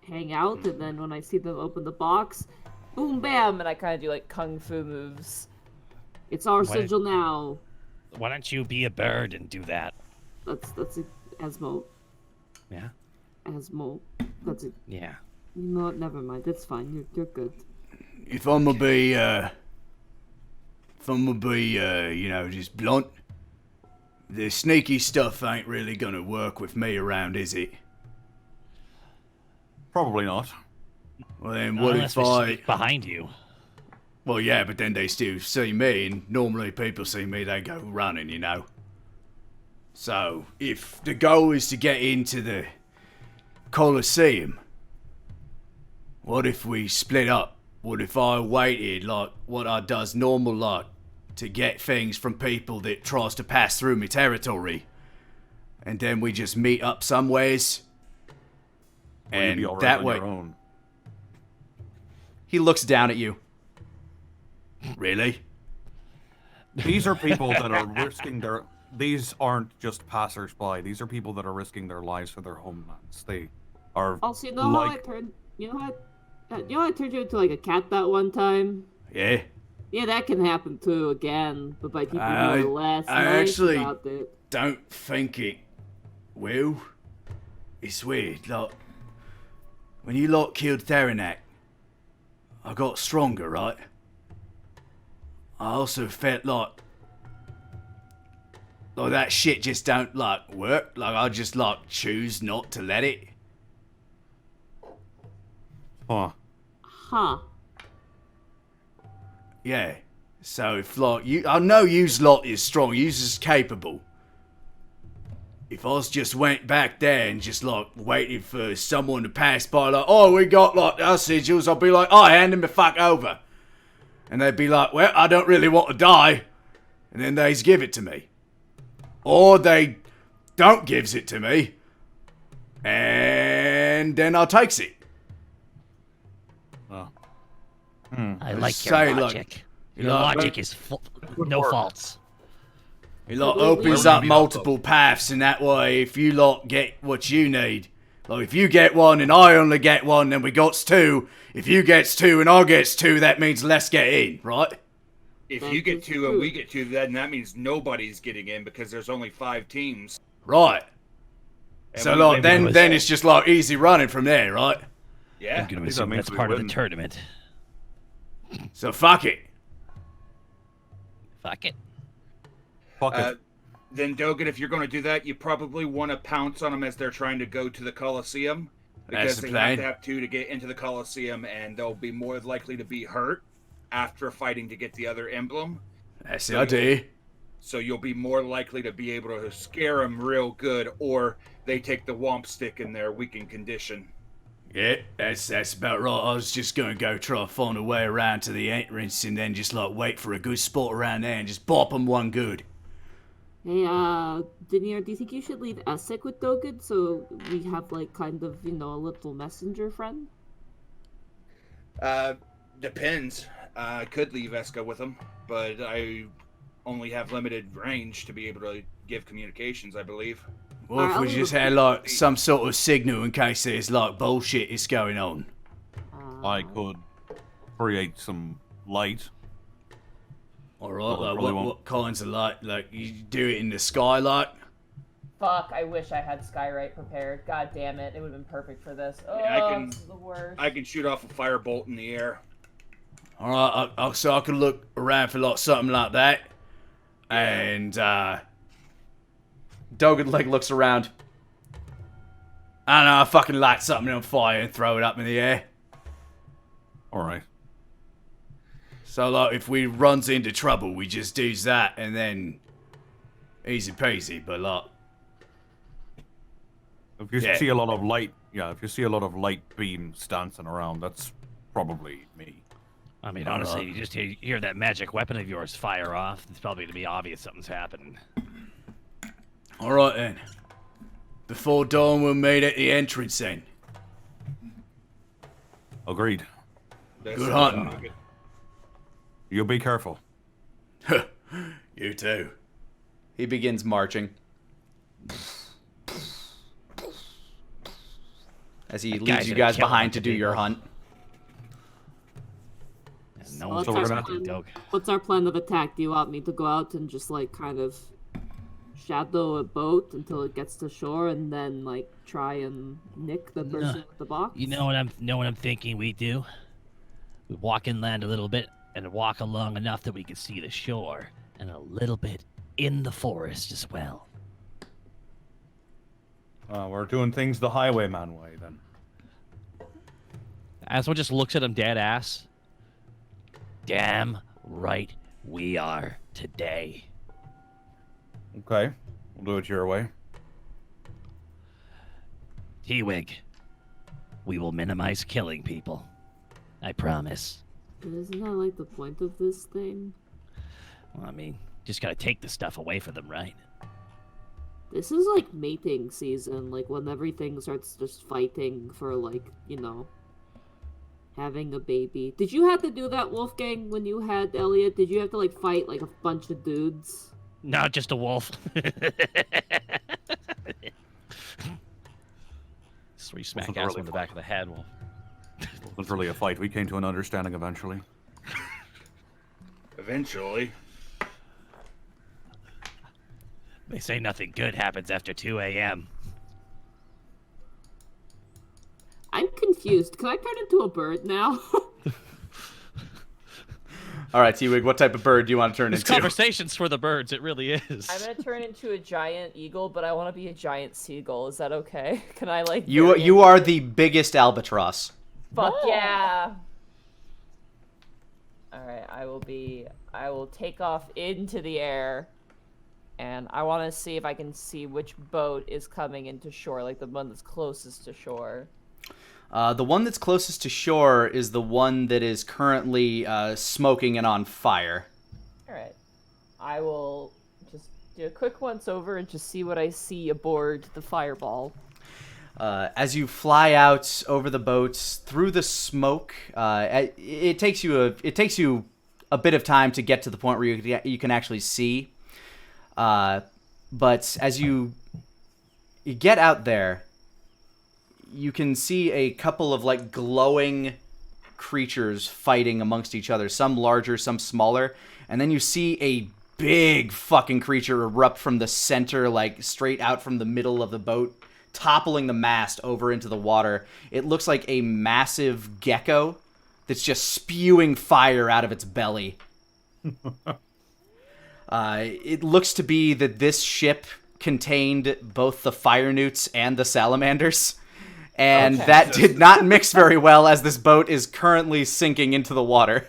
[SPEAKER 8] hang out and then when I see them open the box,
[SPEAKER 4] Boom, bam, and I kind of do like kung fu moves.
[SPEAKER 8] it's our
[SPEAKER 6] Why-
[SPEAKER 8] sigil now.
[SPEAKER 6] Why don't you be a bird and do that?
[SPEAKER 8] That's a Asmo.
[SPEAKER 6] Yeah?
[SPEAKER 8] Asmo. That's it.
[SPEAKER 6] Yeah.
[SPEAKER 8] You know what? Never mind. It's fine. You're good.
[SPEAKER 7] If I'm gonna be, just blunt, the sneaky stuff ain't really gonna work with me around, is it?
[SPEAKER 3] Probably not.
[SPEAKER 7] Well then, what
[SPEAKER 6] Unless
[SPEAKER 7] if
[SPEAKER 6] we
[SPEAKER 7] I...
[SPEAKER 6] sneak behind you.
[SPEAKER 7] Well, yeah, but then they still see me, and normally people see me, they go running, you know? So, if the goal is to get into the Colosseum, what if we split up? What if I waited, like what I does normal, like, to get things from people that tries to pass through my territory, and then we just meet up somewheres?
[SPEAKER 3] Will you
[SPEAKER 7] And
[SPEAKER 3] be all right
[SPEAKER 7] that
[SPEAKER 3] on
[SPEAKER 7] way...
[SPEAKER 3] your own?
[SPEAKER 1] He looks down at you.
[SPEAKER 7] Really?
[SPEAKER 3] These are people that are risking their... These aren't just passers-by. These are people that are risking their lives for their homelands. They are
[SPEAKER 8] Also, you know how I turned you into like a cat that one time?
[SPEAKER 7] Yeah?
[SPEAKER 8] Yeah, that can happen too again, but by people who
[SPEAKER 7] I-
[SPEAKER 8] are less
[SPEAKER 7] I
[SPEAKER 8] nice
[SPEAKER 7] actually-
[SPEAKER 8] about it.
[SPEAKER 7] Don't think it will. It's weird, like, when you lot killed Theranak, I got stronger, right? I also felt like that shit just don't, like, work. Like, I just, like, choose not to let it.
[SPEAKER 3] Huh.
[SPEAKER 8] Huh.
[SPEAKER 7] Yeah. So if, like, I know yous lot is strong, yous is capable. If I just went back there and just, like, waited for someone to pass by, like, oh, we got, like, our sigils, I'll be like, oh, hand them the fuck over. And they'd be like, well, I don't really want to die. And then they's give it to me. Or they don't gives it to me. And then I takes it.
[SPEAKER 3] Well,
[SPEAKER 6] I like
[SPEAKER 7] Say,
[SPEAKER 6] your
[SPEAKER 7] like,
[SPEAKER 6] logic. Your
[SPEAKER 7] like,
[SPEAKER 6] logic is no faults.
[SPEAKER 7] It, like,
[SPEAKER 8] we-
[SPEAKER 7] opens
[SPEAKER 8] we-
[SPEAKER 7] up multiple paths, and that way, if you lot get what you need, like, if you get one and I only get one, then we got two. If you gets two and I gets two, that means let's get in, right?
[SPEAKER 5] If
[SPEAKER 8] That
[SPEAKER 5] you get
[SPEAKER 8] is
[SPEAKER 5] two and
[SPEAKER 8] true.
[SPEAKER 5] we get two, then that means nobody's getting in because there's only 5 teams.
[SPEAKER 7] Right.
[SPEAKER 5] And
[SPEAKER 7] So,
[SPEAKER 5] we
[SPEAKER 7] like,
[SPEAKER 5] live
[SPEAKER 7] then
[SPEAKER 5] with-
[SPEAKER 7] then it's just, like, easy running from there, right?
[SPEAKER 5] yeah.
[SPEAKER 6] I'm gonna
[SPEAKER 3] That
[SPEAKER 6] assume
[SPEAKER 3] means
[SPEAKER 6] that's
[SPEAKER 3] we
[SPEAKER 6] part of the
[SPEAKER 3] win.
[SPEAKER 6] tournament.
[SPEAKER 7] So, fuck it.
[SPEAKER 6] Fuck it.
[SPEAKER 3] fuck it.
[SPEAKER 5] Then Dogan, if you're going to do that, you probably want to pounce on them as they're trying to go to the Colosseum.
[SPEAKER 7] That's
[SPEAKER 5] Because
[SPEAKER 7] the
[SPEAKER 5] they
[SPEAKER 7] plan.
[SPEAKER 5] have to have 2 to get into the Colosseum, and they'll be more likely to be hurt after fighting to get the other emblem.
[SPEAKER 7] That's the idea.
[SPEAKER 5] So you'll be more likely to be able to scare them real good, or they take the womp stick in their weakened condition.
[SPEAKER 7] Yeah, that's about right. I was just gonna go try to find a way around to the entrance and then just, like, wait for a good spot around there and just bop them one good.
[SPEAKER 8] Hey, Denier, do you think you should leave Essek with Dogen so we have, like, kind of, you know, a little messenger friend?
[SPEAKER 5] Depends. I could leave Eska with him, but I only have limited range to be able to give communications, I believe.
[SPEAKER 7] Well, if we just had, like, some sort of signal in case there's, like, bullshit is going on.
[SPEAKER 3] I could create some light.
[SPEAKER 7] Alright,
[SPEAKER 3] Well,
[SPEAKER 7] like,
[SPEAKER 3] probably
[SPEAKER 7] what kinds of light? Like, you do it in the skylight?
[SPEAKER 4] Fuck, I wish I had Skyrite prepared. God damn it, it would have been perfect for this. Oh,
[SPEAKER 5] Yeah,
[SPEAKER 4] this is the worst.
[SPEAKER 5] I can shoot off a firebolt in the air.
[SPEAKER 7] Alright, so I can look around for, like, something like that. And,
[SPEAKER 1] Dogen, like, looks around.
[SPEAKER 7] I don't know, I fucking light something on fire and throw it up in the air.
[SPEAKER 3] Alright.
[SPEAKER 7] So, like, if we runs into trouble, we just do that, and then easy peasy, but, like...
[SPEAKER 3] If you see a lot of light, if you see a lot of light beams dancing around, that's probably me.
[SPEAKER 6] I mean, honestly, you just hear that magic weapon of yours fire off. It's probably going to be obvious something's happening.
[SPEAKER 7] Alright, then. Before dawn, we'll meet at the entrance, then.
[SPEAKER 3] Agreed.
[SPEAKER 7] Good hunting.
[SPEAKER 3] You be careful.
[SPEAKER 7] You too.
[SPEAKER 1] He begins marching. As he leaves you guys behind to do your hunt.
[SPEAKER 6] No
[SPEAKER 8] What's
[SPEAKER 6] one's
[SPEAKER 8] our
[SPEAKER 6] talking about
[SPEAKER 8] plan?
[SPEAKER 6] dog.
[SPEAKER 8] What's our plan of attack? Do you want me to go out and just, like, kind of shadow a boat until it gets to shore and then, like, try and nick the person with the box?
[SPEAKER 6] You know what I'm thinking we do? We walk inland a little bit and walk along enough that we can see the shore and a little bit in the forest as well.
[SPEAKER 3] We're doing things the highwayman way, then.
[SPEAKER 2] Asmo just looks at him dead ass.
[SPEAKER 6] Damn right we are today.
[SPEAKER 3] Okay, we'll do it your way.
[SPEAKER 6] T-Wig, we will minimize killing people. I promise.
[SPEAKER 8] But isn't that, like, the point of this thing?
[SPEAKER 6] Well, I mean, just gotta take the stuff away from them, right?
[SPEAKER 8] This is, like, mating season, like, when everything starts just fighting for, like, you know, having a baby. Did you have to do that, Wolfgang, when you had Elliot? Did you have to, like, fight, like, a bunch of dudes?
[SPEAKER 6] Not just a wolf.
[SPEAKER 2] Three smack
[SPEAKER 3] Wasn't
[SPEAKER 2] Asmo
[SPEAKER 3] really
[SPEAKER 2] in the back of the head. Well,
[SPEAKER 3] It was really a fight. We came to an understanding eventually.
[SPEAKER 5] Eventually.
[SPEAKER 6] They say nothing good happens after 2 a.m.
[SPEAKER 8] I'm confused. Can I turn into a bird now?
[SPEAKER 1] All right, T-Wig, what type of bird do you want to turn
[SPEAKER 2] this
[SPEAKER 1] into?
[SPEAKER 2] conversation's for the birds. It really is.
[SPEAKER 4] I'm gonna turn into a giant eagle, but I want to be a giant seagull. Is that okay? Can I, like...
[SPEAKER 1] You are the biggest albatross.
[SPEAKER 4] Fuck yeah! Alright, I will take off into the air, and I want to see if I can see which boat is coming into shore, like the one that's closest to shore.
[SPEAKER 1] The one that's closest to shore is the one that is currently smoking and on fire.
[SPEAKER 4] Alright. I will just do a quick once over and just see what I see aboard the fireball.
[SPEAKER 1] As you fly out over the boats through the smoke, it takes you a bit of time to get to the point where you can actually see. But as you get out there, you can see a couple of like glowing creatures fighting amongst each other, some larger, some smaller, and then you see a big fucking creature erupt from the center, like straight out from the middle of the boat, toppling the mast over into the water. It looks like a massive gecko that's just spewing fire out of its belly. It looks to be that this ship contained both the fire newts and the salamanders. And that did not mix very well as this boat is currently sinking into the water.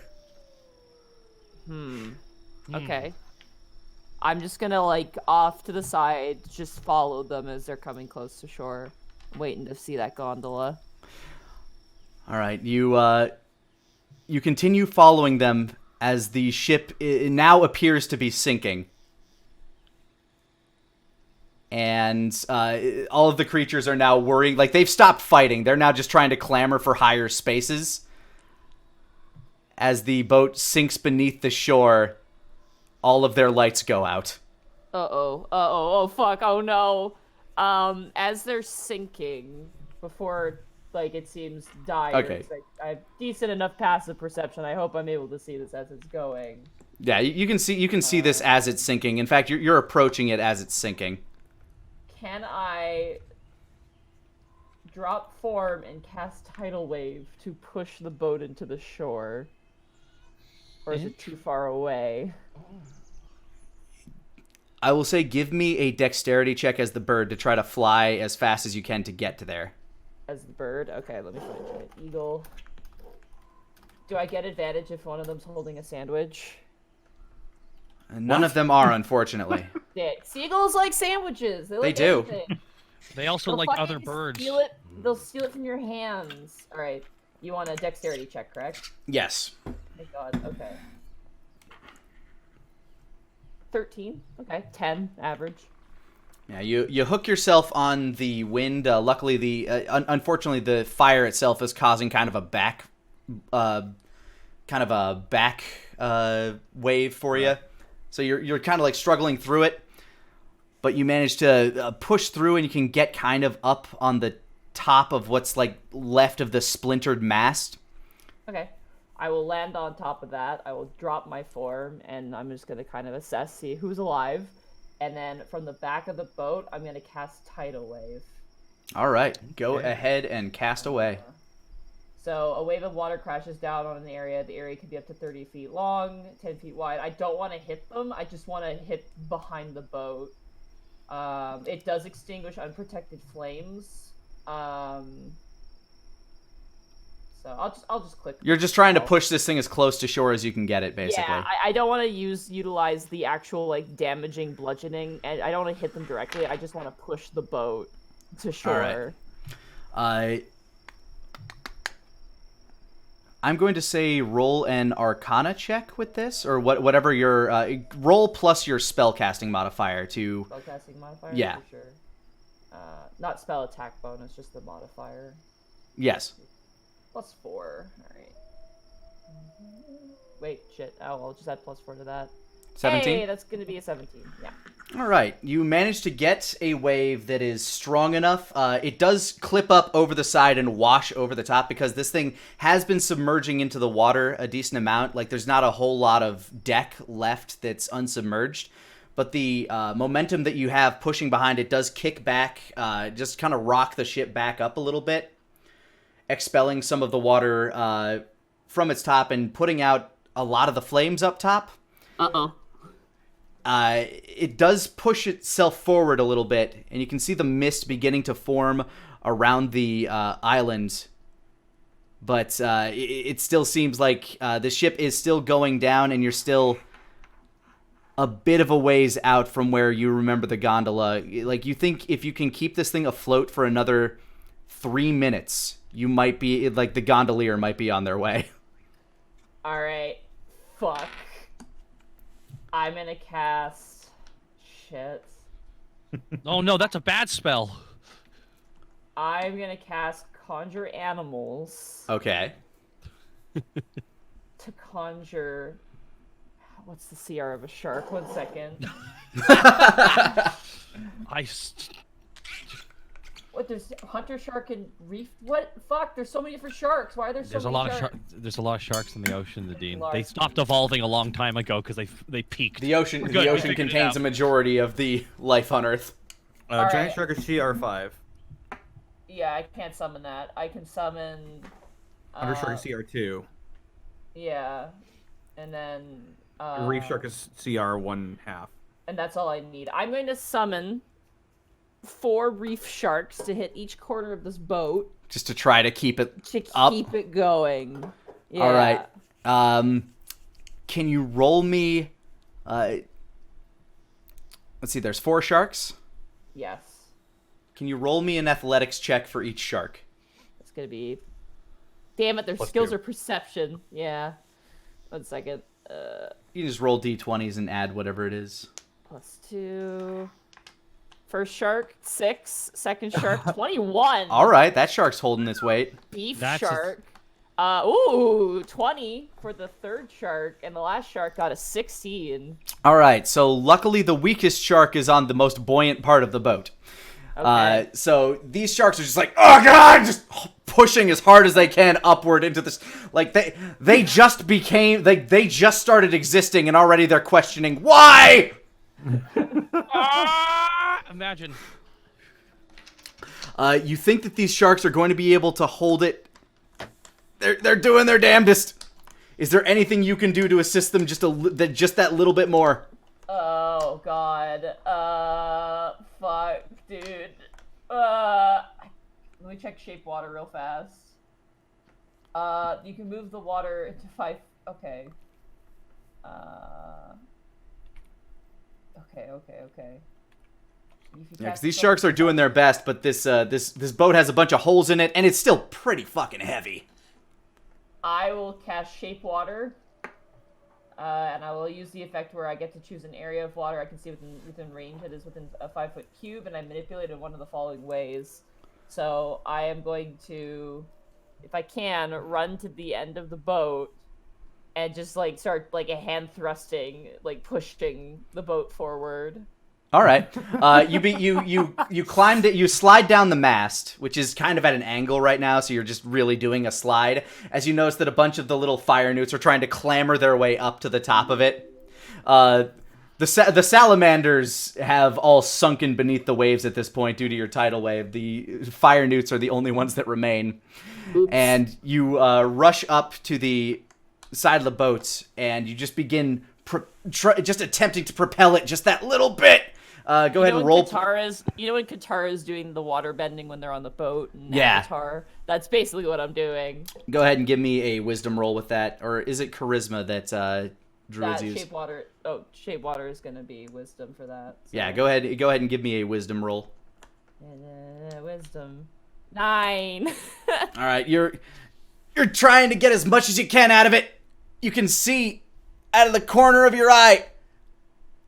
[SPEAKER 4] Okay. I'm just gonna, like, off to the side, just follow them as they're coming close to shore. Waiting to see that gondola.
[SPEAKER 1] All right, you continue following them as the ship now appears to be sinking. and all of the creatures are now worrying. Like, they've stopped fighting. They're now just trying to clamor for higher spaces. As the boat sinks beneath the shore, all of their lights go out.
[SPEAKER 4] Oh fuck, oh no. As they're sinking, before, like, it seems dire,
[SPEAKER 1] Okay.
[SPEAKER 4] like, I have decent enough passive perception. I hope I'm able to see this as it's going.
[SPEAKER 1] Yeah, you can see this as it's sinking. In fact, you're approaching it as it's sinking.
[SPEAKER 4] Can I drop form and cast Tidal Wave to push the boat into the shore? Or is it too far away?
[SPEAKER 1] I will say give me a dexterity check as the bird to try to fly as fast as you can to get to there.
[SPEAKER 4] As the bird? Okay, let me find it. Eagle. Do I get advantage if one of them's holding a sandwich?
[SPEAKER 1] None of them are, unfortunately.
[SPEAKER 4] Dick. Seagulls like sandwiches. They like
[SPEAKER 1] do.
[SPEAKER 4] anything.
[SPEAKER 2] They also
[SPEAKER 4] They'll
[SPEAKER 2] like
[SPEAKER 4] fucking
[SPEAKER 2] other birds.
[SPEAKER 4] They'll steal it from your hands. All right. You want a dexterity check, correct?
[SPEAKER 1] Yes.
[SPEAKER 4] Thank God. Okay. 13. Okay. 10 average.
[SPEAKER 1] Yeah, you hook yourself on the wind. Luckily, unfortunately, the fire itself is causing kind of a back wave for you. So you're kind of like struggling through it, but you manage to push through, and you can get kind of up on the top of what's like left of the splintered mast.
[SPEAKER 4] Okay. I will land on top of that. I will drop my form, and I'm just gonna kind of assess, see who's alive. And then from the back of the boat, I'm going to cast Tidal Wave.
[SPEAKER 1] All right. Go ahead and cast away.
[SPEAKER 4] So a wave of water crashes down on an area. The area can be up to 30 feet long, 10 feet wide. I don't want to hit them. I just want to hit behind the boat. It does extinguish unprotected flames. So I'll just click.
[SPEAKER 1] You're just trying to push this thing as close to shore as you can get it, basically.
[SPEAKER 4] Yeah, I don't want to utilize the actual, like, damaging bludgeoning, and I don't want to hit them directly. I just want to push the boat to shore.
[SPEAKER 1] All right. I'm going to say roll an Arcana check with this, or whatever your roll plus your spellcasting modifier to.
[SPEAKER 4] Spellcasting modifier.
[SPEAKER 1] Yeah.
[SPEAKER 4] For sure. Not spell attack bonus, just the modifier.
[SPEAKER 1] Yes.
[SPEAKER 4] +4. Alright. Wait, shit. Oh, I'll just add +4 to that.
[SPEAKER 1] 17?
[SPEAKER 4] Hey, that's gonna be a 17. Yeah.
[SPEAKER 1] All right. You managed to get a wave that is strong enough. It does clip up over the side and wash over the top because this thing has been submerging into the water a decent amount. Like, there's not a whole lot of deck left that's unsubmerged. But the momentum that you have pushing behind it does kick back, just kind of rock the ship back up a little bit, expelling some of the water from its top and putting out a lot of the flames up top.
[SPEAKER 8] Uh-oh.
[SPEAKER 1] It does push itself forward a little bit, and you can see the mist beginning to form around the island. But it still seems like the ship is still going down, and you're still a bit of a ways out from where you remember the gondola. Like, you think if you can keep this thing afloat for another 3 minutes, you might be, like, the gondolier might be on their way.
[SPEAKER 4] Alright. Fuck. I'm gonna cast... Shit.
[SPEAKER 2] Oh no, that's a bad spell.
[SPEAKER 4] I'm gonna cast Conjure Animals
[SPEAKER 1] Okay.
[SPEAKER 4] to conjure... What's the CR of a shark? 1 second. What, there's hunter shark and reef? What? Fuck, there's so many different sharks. Why are there so
[SPEAKER 2] There's a
[SPEAKER 4] many
[SPEAKER 2] lot
[SPEAKER 4] sharks?
[SPEAKER 2] of there's a lot of sharks in the ocean, Nadine. They
[SPEAKER 4] Large.
[SPEAKER 2] stopped evolving a long time ago because they peaked.
[SPEAKER 1] The ocean,
[SPEAKER 2] We're good,
[SPEAKER 1] the
[SPEAKER 2] we
[SPEAKER 1] ocean
[SPEAKER 2] figured it
[SPEAKER 1] contains
[SPEAKER 2] out.
[SPEAKER 1] a majority of the life on Earth.
[SPEAKER 3] Giant
[SPEAKER 4] Alright.
[SPEAKER 3] Shark is CR5.
[SPEAKER 4] Yeah, I can't summon that. I can summon...
[SPEAKER 3] Hunter Shark is CR2.
[SPEAKER 4] Yeah. And then...
[SPEAKER 3] Reef Shark is CR1/2.
[SPEAKER 4] And that's all I need. I'm going to summon 4 reef sharks to hit each corner of this boat
[SPEAKER 1] Just to try to keep it
[SPEAKER 4] to
[SPEAKER 1] up.
[SPEAKER 4] keep it going. Yeah.
[SPEAKER 1] All right. Can you roll me... let's see, there's 4 sharks.
[SPEAKER 4] Yes.
[SPEAKER 1] Can you roll me an athletics check for each shark?
[SPEAKER 4] It's going to be... Damn it, their
[SPEAKER 3] Plus
[SPEAKER 4] skills
[SPEAKER 3] 2.
[SPEAKER 4] are perception. Yeah. 1 second.
[SPEAKER 1] You can just roll d20s and add whatever it is.
[SPEAKER 4] +2... First shark, 6. Second shark, 21.
[SPEAKER 1] All right, that shark's holding its weight.
[SPEAKER 4] Beef
[SPEAKER 2] That's
[SPEAKER 4] shark. Ooh, 20 for the third shark, and the last shark got a 16.
[SPEAKER 1] All right, so luckily the weakest shark is on the most buoyant part of the boat.
[SPEAKER 4] Okay.
[SPEAKER 1] So these sharks are just like, oh god, just pushing as hard as they can upward into this. Like they just became, they just started existing, and already they're questioning why.
[SPEAKER 2] Imagine.
[SPEAKER 1] You think that these sharks are going to be able to hold it? They're doing their damnedest. Is there anything you can do to assist them just that little bit more?
[SPEAKER 4] Oh god. Fuck, dude. Let me check shape water real fast. You can move the water into 5. Okay. Okay.
[SPEAKER 1] Yeah, because these sharks are doing their best, but this boat has a bunch of holes in it, and it's still pretty fucking heavy.
[SPEAKER 4] I will cast shape water, and I will use the effect where I get to choose an area of water I can see within range that is within a 5-foot cube, and I manipulate it one of the following ways. So I am going to, if I can, run to the end of the boat and just like start like a hand thrusting, like pushing the boat forward.
[SPEAKER 1] All right. You climbed it. You slide down the mast, which is kind of at an angle right now, so you're just really doing a slide. As you notice that a bunch of the little fire newts are trying to clamber their way up to the top of it. The salamanders have all sunken beneath the waves at this point due to your tidal wave. The fire newts are the only ones that remain.
[SPEAKER 8] Oops.
[SPEAKER 1] And you rush up to the side of the boat, and you just begin just attempting to propel it just that little bit. Go ahead and roll.
[SPEAKER 4] You know when Katara's doing the water bending when they're on the boat? In
[SPEAKER 1] Yeah.
[SPEAKER 4] Avatar? That's basically what I'm doing.
[SPEAKER 1] Go ahead and give me a wisdom roll with that. Or is it charisma that druids use?
[SPEAKER 4] Shape water is going to be wisdom for that. So.
[SPEAKER 1] Yeah, go ahead and give me a wisdom roll.
[SPEAKER 4] Wisdom. 9.
[SPEAKER 1] All right, you're trying to get as much as you can out of it. You can see out of the corner of your eye.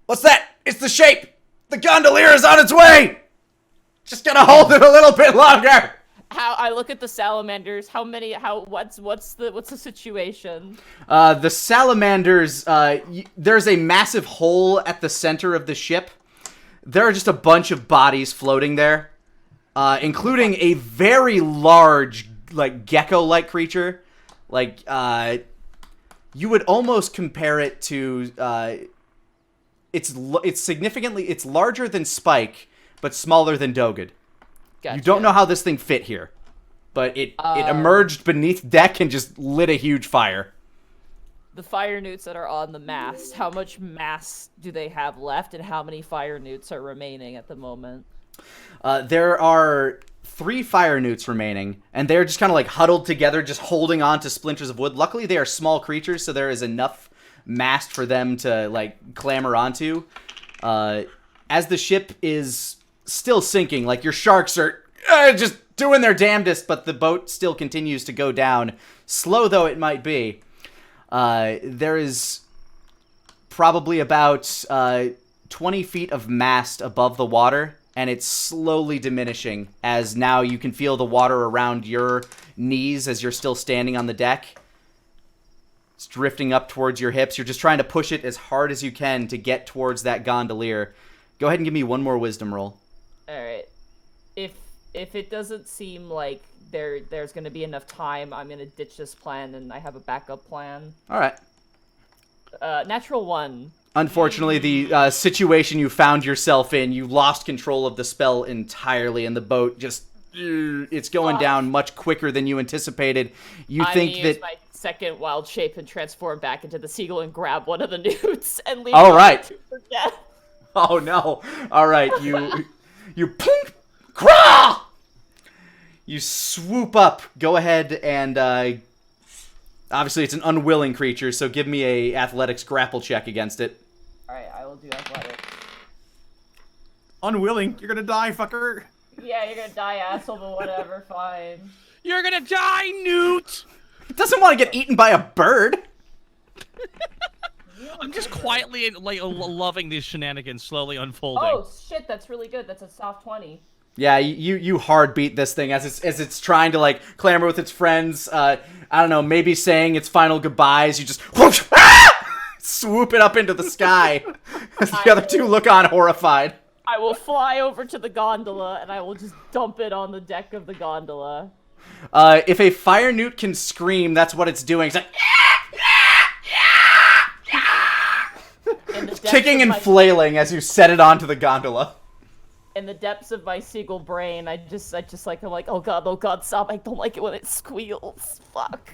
[SPEAKER 1] What's that? It's the shape. The gondolier is on its way. Just gotta hold it a little bit longer.
[SPEAKER 4] How I look at the salamanders. What's the situation?
[SPEAKER 1] The salamanders. There's a massive hole at the center of the ship. There are just a bunch of bodies floating there, including a very large, like gecko-like creature. Like you would almost compare it to. It's larger than Spike, but smaller than Doged.
[SPEAKER 4] Gotcha.
[SPEAKER 1] You don't know how this thing fit here, but it emerged beneath deck and just lit a huge fire.
[SPEAKER 4] The fire newts that are on the mast, how much mass do they have left, and how many fire newts are remaining at the moment?
[SPEAKER 1] There are 3 fire newts remaining, and they're just kind of like huddled together, just holding on to splinters of wood. Luckily, they are small creatures, so there is enough mast for them to like clamber onto. As the ship is still sinking, like your sharks are just doing their damnedest, but the boat still continues to go down, slow though it might be. There is probably about 20 feet of mast above the water, and it's slowly diminishing as now you can feel the water around your knees as you're still standing on the deck. It's drifting up towards your hips. You're just trying to push it as hard as you can to get towards that gondolier. Go ahead and give me one more wisdom roll.
[SPEAKER 4] All right. If it doesn't seem like there's going to be enough time, I'm going to ditch this plan, and I have a backup plan.
[SPEAKER 1] All right.
[SPEAKER 4] Natural 1.
[SPEAKER 1] Unfortunately, the situation you found yourself in, you lost control of the spell entirely, and the boat just it's going down much quicker than you anticipated. You think that
[SPEAKER 4] my second wild shape and transform back into the seagull and grab one of the newts and leave.
[SPEAKER 1] All right.
[SPEAKER 4] For death.
[SPEAKER 1] Oh no! All right, you pink crawl. You swoop up. Go ahead and obviously it's an unwilling creature, so give me a athletics grapple check against it.
[SPEAKER 4] All right, I will do athletics.
[SPEAKER 3] Unwilling? You're gonna die, fucker.
[SPEAKER 4] Yeah, you're gonna die, asshole, but whatever, fine.
[SPEAKER 2] You're gonna die, Newt!
[SPEAKER 1] It doesn't want to get eaten by a bird.
[SPEAKER 2] I'm just quietly like loving these shenanigans slowly unfolding.
[SPEAKER 4] Oh shit, that's really good. That's a soft 20.
[SPEAKER 1] Yeah, you hard beat this thing as it's trying to like clamor with its friends. I don't know, maybe saying its final goodbyes. You just whoosh, swoop it up into the sky as the other two look on horrified.
[SPEAKER 4] I will fly over to the gondola and I will just dump it on the deck of the gondola.
[SPEAKER 1] If a fire newt can scream, that's what it's doing. It's like kicking and flailing as you set it onto the gondola.
[SPEAKER 4] In the depths of my seagull brain, I'm like, oh god, stop! I don't like it when it squeals. Fuck.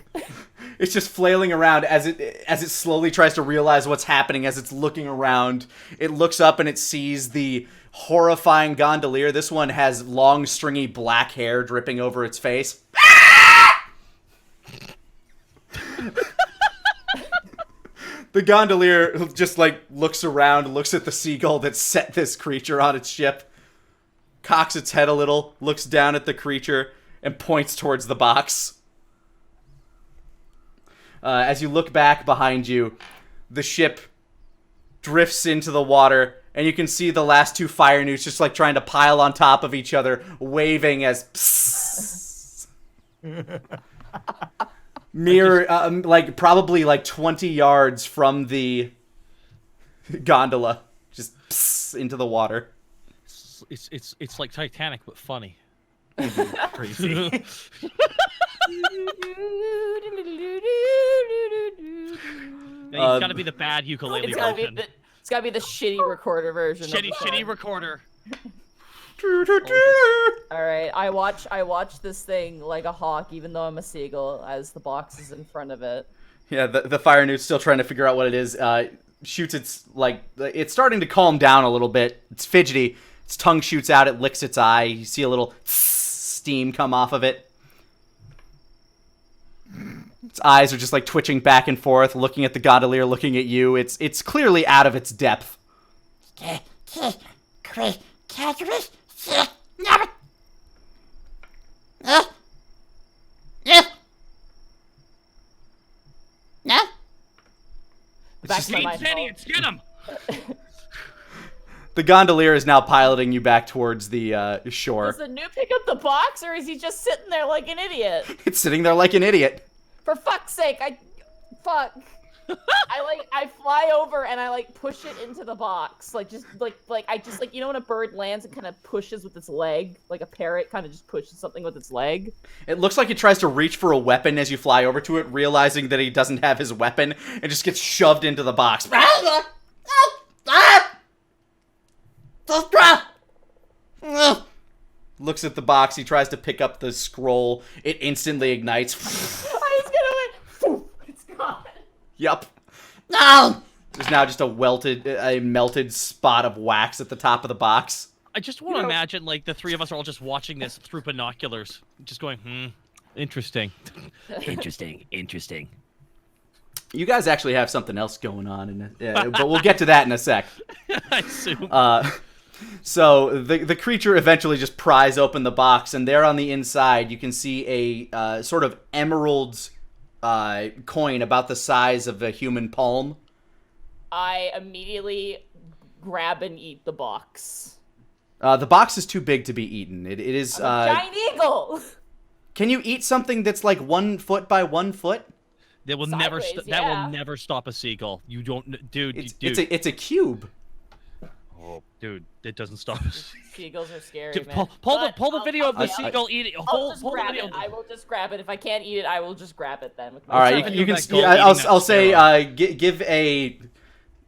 [SPEAKER 1] It's just flailing around as it slowly tries to realize what's happening. As it's looking around, it looks up and it sees the horrifying gondolier. This one has long, stringy black hair dripping over its face. The gondolier just like looks around, looks at the seagull that set this creature on its ship. Cocks its head a little, looks down at the creature, and points towards the box. As you look back behind you, the ship drifts into the water, and you can see the last two fire newts just like trying to pile on top of each other, waving as near, like probably like 20 yards from the gondola, just into the water.
[SPEAKER 2] It's like Titanic, but funny.
[SPEAKER 3] Crazy.
[SPEAKER 2] No, you've got to be the bad ukulele version.
[SPEAKER 4] It's gotta be the shitty recorder version.
[SPEAKER 2] Shitty recorder.
[SPEAKER 4] All right, I watch this thing like a hawk, even though I'm a seagull, as the box is in front of it.
[SPEAKER 1] Yeah, the fire newt's still trying to figure out what it is. Shoots its it's starting to calm down a little bit. It's fidgety. Its tongue shoots out. It licks its eye. You see a little steam come off of it. Its eyes are just like twitching back and forth, looking at the gondolier, looking at you. It's clearly out of its depth.
[SPEAKER 4] Back to my
[SPEAKER 2] idiots, get him!
[SPEAKER 1] The gondolier is now piloting you back towards the shore.
[SPEAKER 4] Does the newt pick up the box, or is he just sitting there like an idiot?
[SPEAKER 1] It's sitting there like an idiot.
[SPEAKER 4] For fuck's sake, fuck. I fly over and I like push it into the box, like you know when a bird lands and kind of pushes with its leg, like a parrot kind of just pushes something with its leg.
[SPEAKER 1] It looks like it tries to reach for a weapon as you fly over to it, realizing that he doesn't have his weapon, and just gets shoved into the box. Looks at the box. He tries to pick up the scroll. It instantly ignites.
[SPEAKER 4] I was gonna it's gone.
[SPEAKER 1] Yup. No! There's now just a melted spot of wax at the top of the box.
[SPEAKER 2] I just want to imagine, like, the three of us are all just watching this through binoculars. Just going, interesting.
[SPEAKER 6] Interesting.
[SPEAKER 1] You guys actually have something else going on, but we'll get to that in a sec.
[SPEAKER 2] I assume.
[SPEAKER 1] So the creature eventually just pries open the box, and there on the inside you can see a sort of emerald coin about the size of a human palm.
[SPEAKER 4] I immediately grab and eat the box.
[SPEAKER 1] The box is too big to be eaten. It is
[SPEAKER 4] I'm a giant eagle.
[SPEAKER 1] Can you eat something that's like 1 foot by 1 foot?
[SPEAKER 2] That will never stop a seagull. You don't, dude.
[SPEAKER 1] It's a cube.
[SPEAKER 2] Oh, dude, it doesn't stop.
[SPEAKER 4] Seagulls are scary,
[SPEAKER 2] Dude,
[SPEAKER 4] man.
[SPEAKER 2] pull the video of the seagull eating.
[SPEAKER 4] Pull the video. I will just grab it. If I can't eat it, I will just grab it then. With my
[SPEAKER 1] All right, you can. Yeah, I'll say give a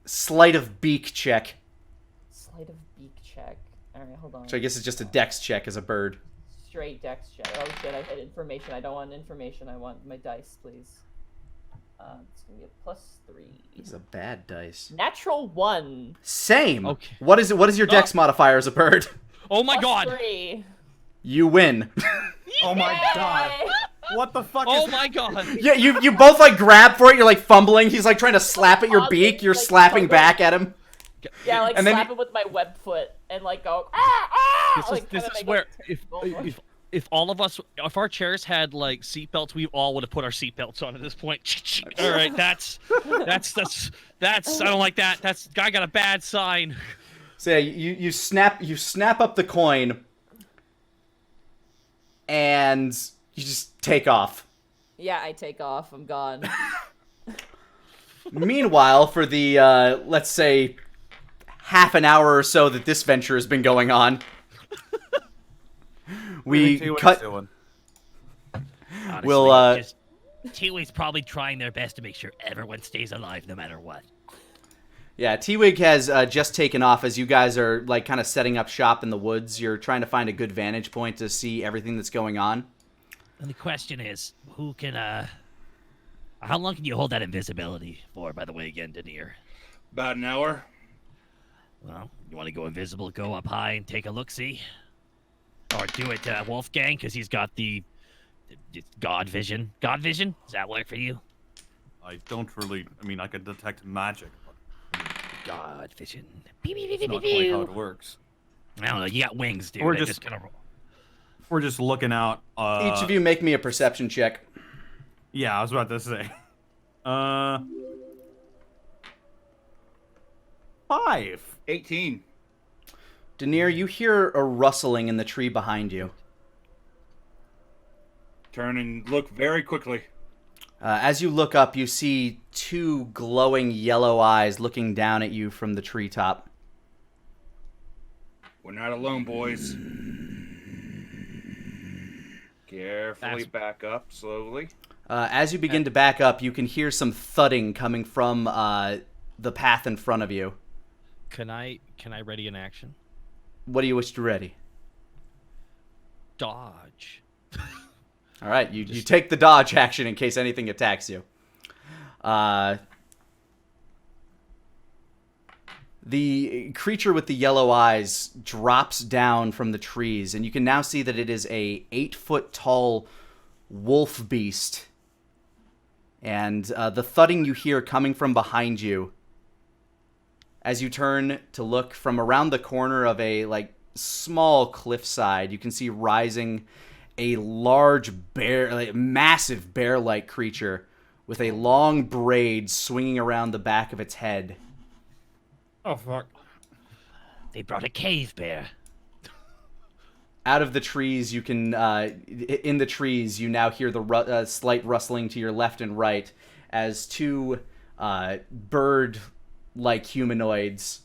[SPEAKER 1] sleight of beak check.
[SPEAKER 4] Sleight of beak check. All right, hold on.
[SPEAKER 1] So I guess it's just a dex check as a bird.
[SPEAKER 4] Straight dex check. Oh shit! I hit information. I don't want information. I want my dice, please. It's gonna be a +3.
[SPEAKER 1] It's a bad dice.
[SPEAKER 4] Natural 1.
[SPEAKER 1] Same.
[SPEAKER 2] Okay.
[SPEAKER 1] What is it? What is your dex modifier as a bird?
[SPEAKER 2] Oh my god.
[SPEAKER 4] +3.
[SPEAKER 1] You win.
[SPEAKER 3] Oh my god. What the fuck
[SPEAKER 2] Oh
[SPEAKER 3] is
[SPEAKER 2] my god.
[SPEAKER 1] Yeah, you both like grab for it. You're like fumbling. He's like trying to slap at your beak. You're
[SPEAKER 4] like,
[SPEAKER 1] slapping back at him.
[SPEAKER 4] Yeah, like
[SPEAKER 1] and then
[SPEAKER 4] slap it with my web foot and like go ah.
[SPEAKER 2] This is where if all of us, if our chairs had like seatbelts, we all would have put our seatbelts on at this point. All right, that's I don't like that. That's guy got a bad sign.
[SPEAKER 1] So yeah, you snap up the coin, and you just take off.
[SPEAKER 4] Yeah, I take off. I'm gone.
[SPEAKER 1] Meanwhile, for the let's say half an hour or so that this venture has been going on, we cut.
[SPEAKER 6] Honestly,
[SPEAKER 1] We'll
[SPEAKER 6] just T-Way's probably trying their best to make sure everyone stays alive no matter what.
[SPEAKER 1] Yeah, T-Wig has just taken off as you guys are like kind of setting up shop in the woods. You're trying to find a good vantage point to see everything that's going on.
[SPEAKER 6] And the question is, who can how long can you hold that invisibility for, by the way, again, Denier?
[SPEAKER 5] About an hour.
[SPEAKER 6] Well, you want to go invisible, go up high and take a look-see? Or do it Wolfgang, because he's got the God vision. God vision? Does that work for you?
[SPEAKER 3] I don't really... I mean, I can detect magic, but
[SPEAKER 6] God vision.
[SPEAKER 3] it's not quite how it works.
[SPEAKER 6] I don't know, you got wings, dude.
[SPEAKER 3] We're
[SPEAKER 6] They
[SPEAKER 3] just
[SPEAKER 6] kind of roll.
[SPEAKER 3] We're just looking out.
[SPEAKER 1] Each of you make me a perception check.
[SPEAKER 3] Yeah, I was about to say. 5.
[SPEAKER 5] 18.
[SPEAKER 1] Denier, you hear a rustling in the tree behind you.
[SPEAKER 5] Turn and look very quickly.
[SPEAKER 1] As you look up, you see 2 glowing yellow eyes looking down at you from the treetop.
[SPEAKER 5] We're not alone, boys. Carefully back up, slowly.
[SPEAKER 1] As you begin to back up, you can hear some thudding coming from the path in front of you.
[SPEAKER 2] Can I ready an action?
[SPEAKER 1] What do you wish to ready?
[SPEAKER 2] Dodge.
[SPEAKER 1] All right, you take the dodge action in case anything attacks you. The creature with the yellow eyes drops down from the trees, and you can now see that it is a 8-foot tall wolf beast. And the thudding you hear coming from behind you as you turn to look from around the corner of a small cliffside, you can see rising a large bear, massive bear-like creature with a long braid swinging around the back of its head.
[SPEAKER 3] Oh, fuck.
[SPEAKER 6] They brought a cave bear.
[SPEAKER 1] Out of the trees, you can, in the trees, you now hear the slight rustling to your left and right as 2 bird-like humanoids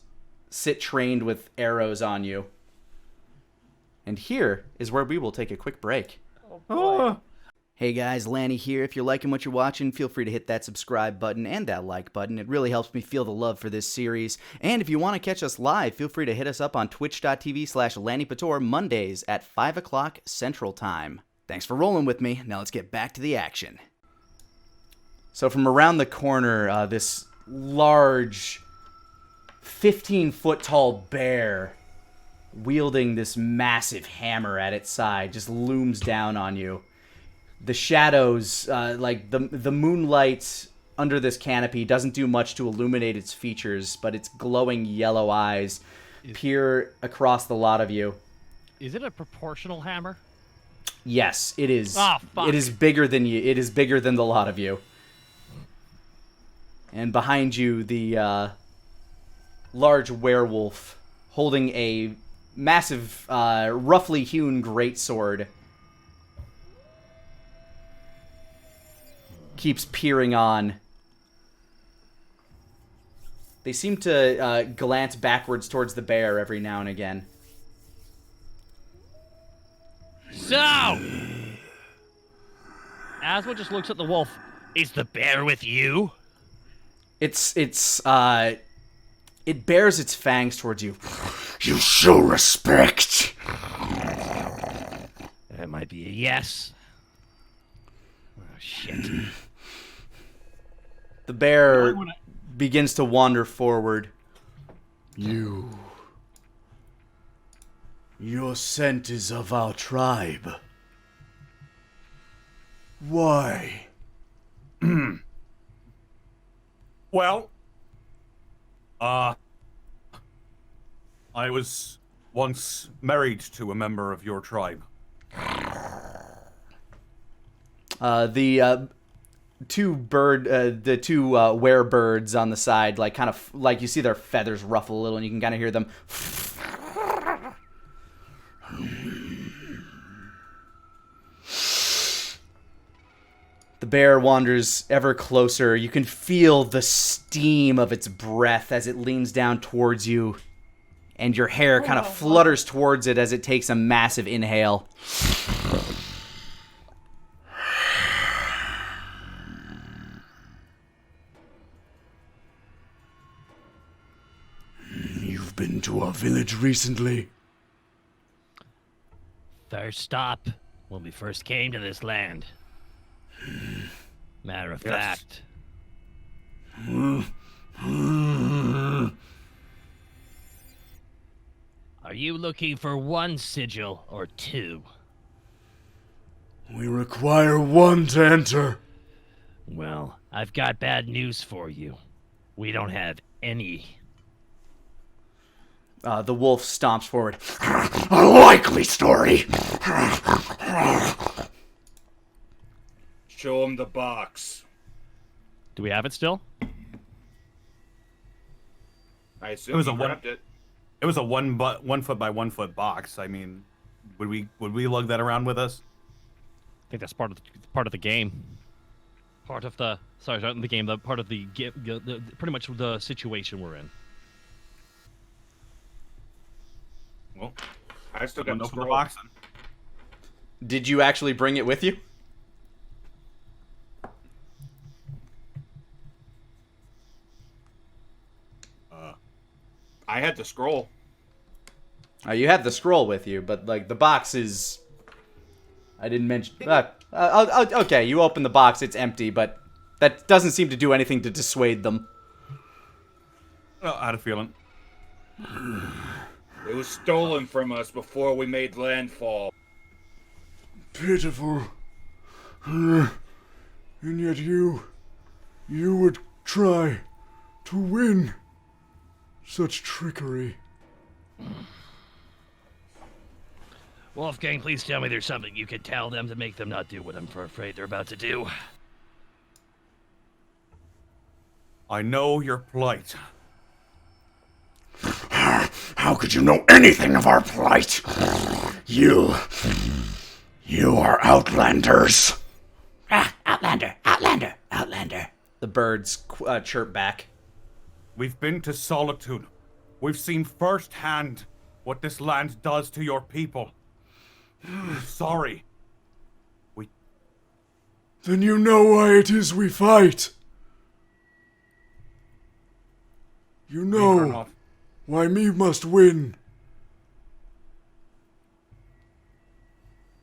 [SPEAKER 1] sit trained with arrows on you. And here is where we will take a quick break.
[SPEAKER 4] Oh, boy.
[SPEAKER 1] Hey guys, Lani here. If you're liking what you're watching, feel free to hit that subscribe button and that like button. It really helps me feel the love for this series. And if you want to catch us live, feel free to hit us up on twitch.tv/Lanipator Mondays at 5 o'clock Central Time. Thanks for rolling with me. Now let's get back to the action. So from around the corner, this large 15-foot tall bear wielding this massive hammer at its side just looms down on you. The shadows, the moonlight under this canopy doesn't do much to illuminate its features, but its glowing yellow eyes peer across the lot of you.
[SPEAKER 2] Is it a proportional hammer?
[SPEAKER 1] Yes, it is.
[SPEAKER 2] Oh, fuck.
[SPEAKER 1] It is bigger than you. It is bigger than the lot of you. And behind you, the large werewolf holding a massive, roughly hewn greatsword keeps peering on. They seem to glance backwards towards the bear every now and again.
[SPEAKER 2] So, Asma just looks at the wolf.
[SPEAKER 6] Is the bear with you?
[SPEAKER 1] It bears its fangs towards you.
[SPEAKER 7] You show respect.
[SPEAKER 6] That might be a yes. Oh, shit.
[SPEAKER 1] The bear begins to wander forward.
[SPEAKER 7] Your scent is of our tribe. Why?
[SPEAKER 3] Well, I was once married to a member of your tribe.
[SPEAKER 1] the two werebirds on the side, like kind of like you see their feathers ruffle a little, and you can kind of hear them. The bear wanders ever closer. You can feel the steam of its breath as it leans down towards you, and your hair kind of flutters towards it as it takes a massive inhale.
[SPEAKER 7] You've been to our village recently?
[SPEAKER 6] First stop when we first came to this land. Matter of fact. Are you looking for one sigil or two?
[SPEAKER 7] We require one to enter.
[SPEAKER 6] Well, I've got bad news for you. We don't have any.
[SPEAKER 1] The wolf stomps forward.
[SPEAKER 7] A likely story.
[SPEAKER 5] Show him the box.
[SPEAKER 2] Do we have it still?
[SPEAKER 5] I assume
[SPEAKER 3] It was
[SPEAKER 5] he
[SPEAKER 3] a one-
[SPEAKER 5] grabbed it.
[SPEAKER 3] It was a 1 foot by 1 foot box. I mean, would we lug that around with us?
[SPEAKER 2] I think that's part of the game. Part of the not the game. The part of the pretty much the situation we're in.
[SPEAKER 5] Well, I still got
[SPEAKER 3] Open
[SPEAKER 5] the
[SPEAKER 3] the
[SPEAKER 5] scroll.
[SPEAKER 3] box. Then.
[SPEAKER 1] Did you actually bring it with you?
[SPEAKER 5] I had the scroll.
[SPEAKER 1] You had the scroll with you, but like the box is. I didn't mention. Okay, you open the box; it's empty, but that doesn't seem to do anything to dissuade them.
[SPEAKER 3] Oh, I had a feeling.
[SPEAKER 5] It was stolen from us before we made landfall.
[SPEAKER 7] Pitiful. And yet you would try to win. Such trickery.
[SPEAKER 6] Wolfgang, please tell me there's something you could tell them to make them not do what I'm afraid they're about to do.
[SPEAKER 3] I know your plight.
[SPEAKER 7] How could you know anything of our plight? You are outlanders.
[SPEAKER 6] Outlander!
[SPEAKER 1] The birds chirp back.
[SPEAKER 3] We've been to Solitude. We've seen firsthand what this land does to your people. Sorry.
[SPEAKER 7] Then you know why it is we fight. You
[SPEAKER 3] We are
[SPEAKER 7] know
[SPEAKER 3] not.
[SPEAKER 7] why me must win.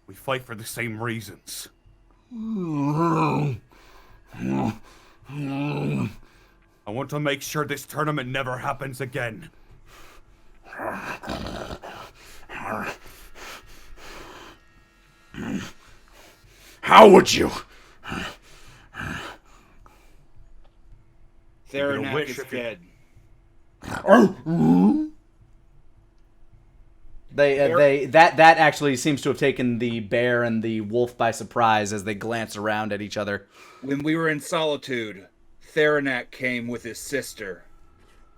[SPEAKER 3] We fight for the same reasons. I want to make sure this tournament never happens again.
[SPEAKER 7] How would you?
[SPEAKER 5] Theranak
[SPEAKER 3] wish
[SPEAKER 5] is
[SPEAKER 3] if you-
[SPEAKER 5] dead.
[SPEAKER 1] That actually seems to have taken the bear and the wolf by surprise as they glance around at each other.
[SPEAKER 5] When we were in Solitude, Theranak came with his sister.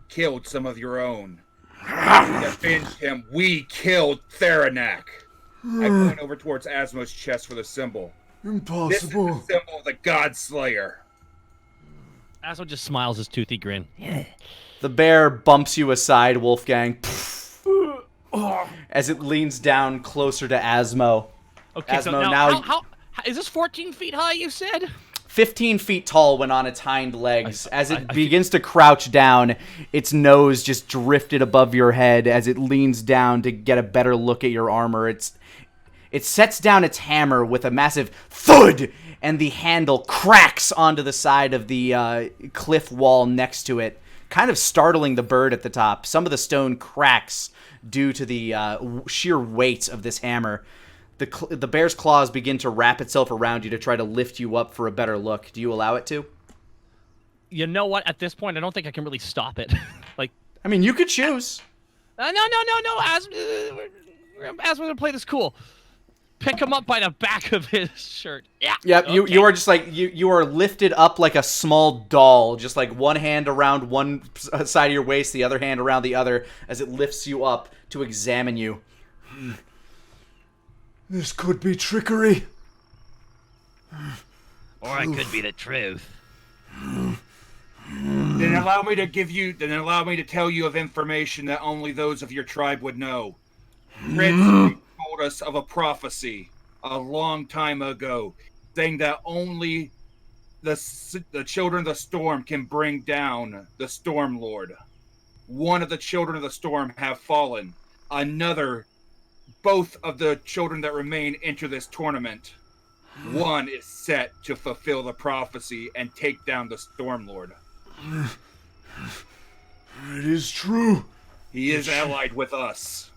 [SPEAKER 5] Killed some of your own. To avenge him, we killed Theranak. I point over towards Asmo's chest for the symbol. This is the
[SPEAKER 7] Impossible.
[SPEAKER 5] symbol of the God Slayer.
[SPEAKER 2] Asmo just smiles his toothy grin.
[SPEAKER 1] The bear bumps you aside, Wolfgang, as it leans down closer to Asmo.
[SPEAKER 2] Okay, so
[SPEAKER 1] Asmo,
[SPEAKER 2] now
[SPEAKER 1] now-
[SPEAKER 2] how is this 14 feet high? You said.
[SPEAKER 1] 15 feet tall when on its hind legs. As it
[SPEAKER 2] I
[SPEAKER 1] begins to crouch down, its nose just drifted above your head as it leans down to get a better look at your armor. It sets down its hammer with a massive thud, and the handle cracks onto the side of the cliff wall next to it, kind of startling the bird at the top. Some of the stone cracks due to the sheer weight of this hammer. The bear's claws begin to wrap itself around you to try to lift you up for a better look. Do you allow it to?
[SPEAKER 2] You know what? At this point, I don't think I can really stop it. Like,
[SPEAKER 1] I mean, you could choose.
[SPEAKER 2] no. As we're gonna play this cool. pick him up by the back of his shirt. Yeah.
[SPEAKER 1] Yep,
[SPEAKER 2] Okay.
[SPEAKER 1] you are just like you are lifted up like a small doll, just like one hand around one side of your waist, the other hand around the other, as it lifts you up to examine you.
[SPEAKER 7] This could be trickery.
[SPEAKER 6] Or it could be the truth.
[SPEAKER 5] Then allow me to tell you of information that only those of your tribe would know. Red Street told us of a prophecy a long time ago, saying that only the children of the storm can bring down the Storm Lord. One of the children of the storm have fallen. Both of the children that remain enter this tournament. One is set to fulfill the prophecy and take down the Storm Lord.
[SPEAKER 7] It is true.
[SPEAKER 5] He is allied with us.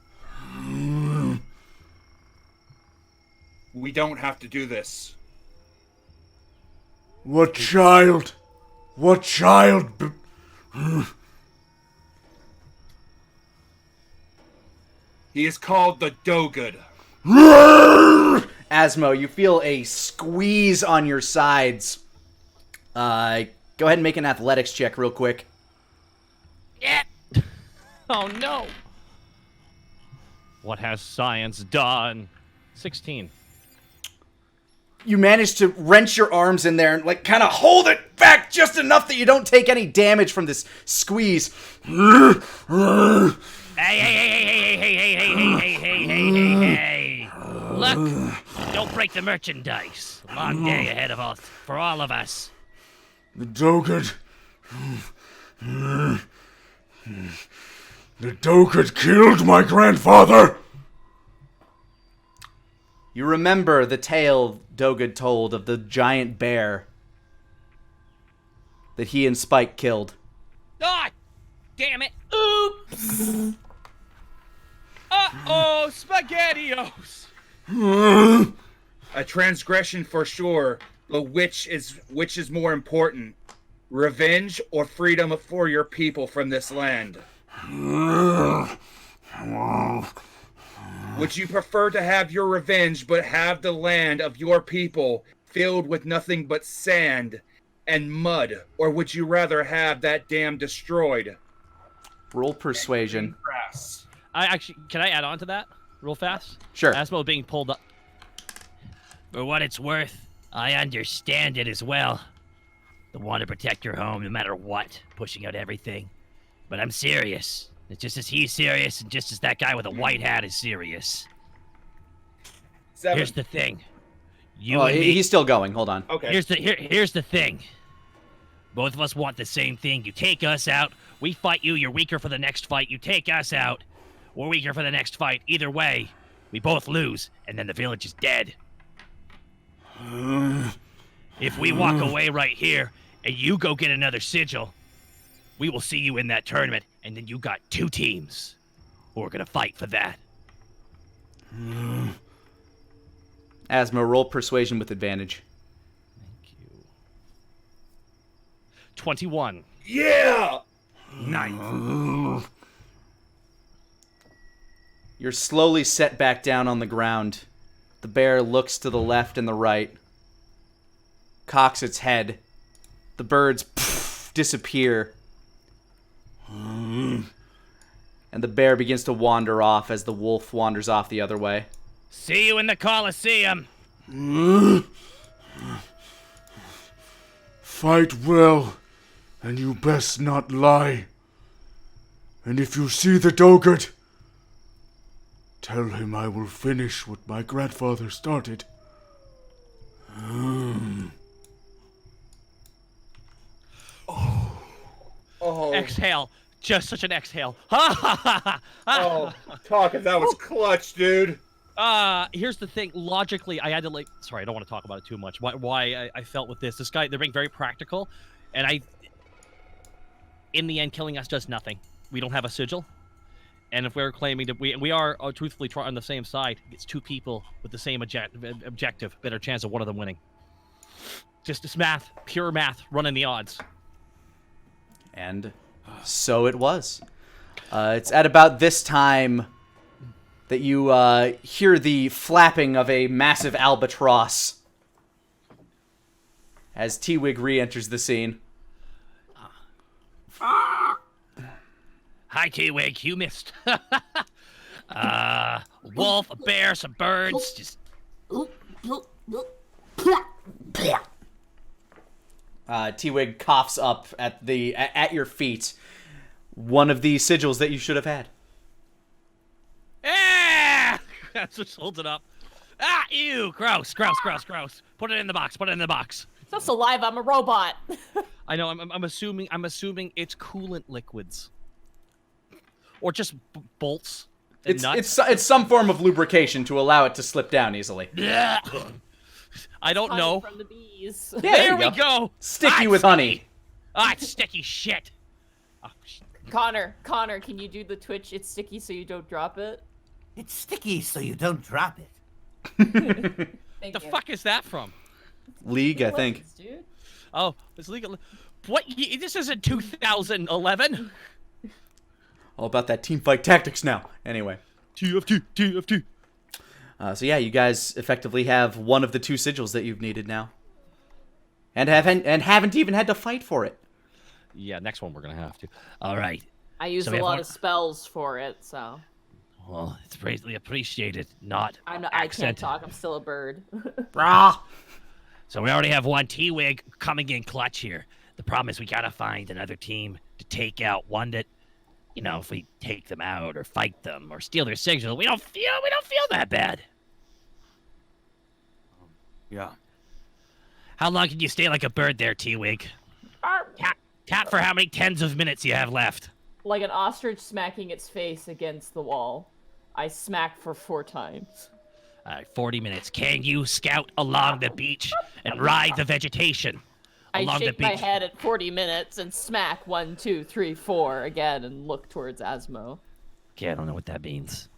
[SPEAKER 5] We don't have to do this.
[SPEAKER 7] What child? What child?
[SPEAKER 5] He is called the Dogud.
[SPEAKER 1] Asmo, you feel a squeeze on your sides. Go ahead and make an athletics check real quick.
[SPEAKER 2] Yeah. Oh no. What has science done? 16.
[SPEAKER 1] You manage to wrench your arms in there and like kind of hold it back just enough that you don't take any damage from this squeeze.
[SPEAKER 6] Hey, hey. Look, don't break the merchandise. Long day ahead of us, for all of us.
[SPEAKER 7] The Dogud. The Dogud killed my grandfather.
[SPEAKER 1] You remember the tale Dogud told of the giant bear that he and Spike killed.
[SPEAKER 2] Ah! Damn it. Oops. Uh-oh, SpaghettiOs.
[SPEAKER 5] A transgression for sure, but which is more important? Revenge or freedom for your people from this land? Would you prefer to have your revenge but have the land of your people filled with nothing but sand and mud? Or would you rather have that dam destroyed?
[SPEAKER 1] Roll persuasion.
[SPEAKER 5] Grass.
[SPEAKER 2] Can I add on to that real fast?
[SPEAKER 1] Sure.
[SPEAKER 2] Asmo being pulled up.
[SPEAKER 6] For what it's worth, I understand it as well. The want to protect your home no matter what, pushing out everything. But I'm serious. It's just as he's serious, and just as that guy with a white hat is serious.
[SPEAKER 5] 7.
[SPEAKER 6] Here's the thing. You
[SPEAKER 1] Oh,
[SPEAKER 6] and me.
[SPEAKER 1] he's still going. Hold on.
[SPEAKER 5] Okay.
[SPEAKER 6] Here's the thing. Both of us want the same thing. You take us out, we fight you, you're weaker for the next fight. You take us out, we're weaker for the next fight. Either way, we both lose, and then the village is dead. If we walk away right here, and you go get another sigil, we will see you in that tournament, and then you got 2 teams who are gonna fight for that.
[SPEAKER 1] Asmo, roll persuasion with advantage.
[SPEAKER 2] Thank you. 21.
[SPEAKER 5] Yeah!
[SPEAKER 3] Nice.
[SPEAKER 1] You're slowly set back down on the ground. The bear looks to the left and the right, cocks its head. The birds disappear. And the bear begins to wander off as the wolf wanders off the other way.
[SPEAKER 6] See you in the Colosseum.
[SPEAKER 7] Fight well, and you best not lie. And if you see the Dogud, tell him I will finish what my grandfather started.
[SPEAKER 5] Oh,
[SPEAKER 2] Exhale. Just such an exhale. Ha ha ha ha.
[SPEAKER 5] oh, talk if that was clutch, dude.
[SPEAKER 2] Here's the thing. Logically, I had to sorry, I don't want to talk about it too much. Why I felt with this guy, they're being very practical, and in the end, killing us does nothing. We don't have a sigil, and if we're claiming that we are truthfully on the same side, it's 2 people with the same objective, better chance of one of them winning. Just math, pure math, running the odds.
[SPEAKER 1] And so it was. It's at about this time that you hear the flapping of a massive albatross as T-Wig re-enters the scene.
[SPEAKER 6] Hi, T-Wig. You missed. Wolf, a bear, some birds. Just
[SPEAKER 1] T-Wig coughs up at your feet one of the sigils that you should have had.
[SPEAKER 2] Ah! Just holds it up. Ah, ew, gross. Put it in the box.
[SPEAKER 4] It's not saliva. I'm a robot.
[SPEAKER 2] I know. I'm assuming it's coolant liquids, or just bolts. And nuts.
[SPEAKER 1] It's some form of lubrication to allow it to slip down easily.
[SPEAKER 2] I don't
[SPEAKER 4] Honey
[SPEAKER 2] know.
[SPEAKER 4] from the bees.
[SPEAKER 1] Yeah,
[SPEAKER 2] There we go.
[SPEAKER 1] Sticky with honey.
[SPEAKER 2] Ah, it's sticky shit. Oh,
[SPEAKER 4] Connor, can you do the Twitch? It's sticky, so you don't drop it.
[SPEAKER 9] It's sticky, so you don't drop it.
[SPEAKER 4] Thank
[SPEAKER 2] the
[SPEAKER 4] you.
[SPEAKER 2] fuck is that from?
[SPEAKER 1] League, I think.
[SPEAKER 4] Legends, dude.
[SPEAKER 2] Oh, it's legal. What? This isn't 2011.
[SPEAKER 1] All about that teamfight tactics now. Anyway.
[SPEAKER 2] TFT.
[SPEAKER 1] So yeah, you guys effectively have one of the two sigils that you've needed now. And haven't even had to fight for it.
[SPEAKER 2] Yeah, next one we're gonna have to.
[SPEAKER 6] all right.
[SPEAKER 4] I used
[SPEAKER 6] So we
[SPEAKER 4] a
[SPEAKER 6] have
[SPEAKER 4] lot
[SPEAKER 6] one-
[SPEAKER 4] of spells for it, so
[SPEAKER 6] Well, it's greatly appreciated. Not
[SPEAKER 4] I can't
[SPEAKER 6] accented.
[SPEAKER 4] talk. I'm still a bird.
[SPEAKER 1] Brah!
[SPEAKER 6] So we already have one T-Wig coming in clutch here. The problem is we gotta find another team to take out. One that, if we take them out or fight them or steal their sigil, we don't feel that bad.
[SPEAKER 3] Yeah.
[SPEAKER 6] How long can you stay like a bird there, T-Wig? Tap for how many tens of minutes you have left.
[SPEAKER 4] Like an ostrich smacking its face against the wall. I smack for 4 times.
[SPEAKER 6] 40 minutes. Can you scout along the beach and ride the vegetation
[SPEAKER 4] I
[SPEAKER 6] along the
[SPEAKER 4] shake my
[SPEAKER 6] beach?
[SPEAKER 4] head at 40 minutes and smack 1, 2, 3, 4 again and look towards Asmo.
[SPEAKER 6] Okay, I don't know what that means.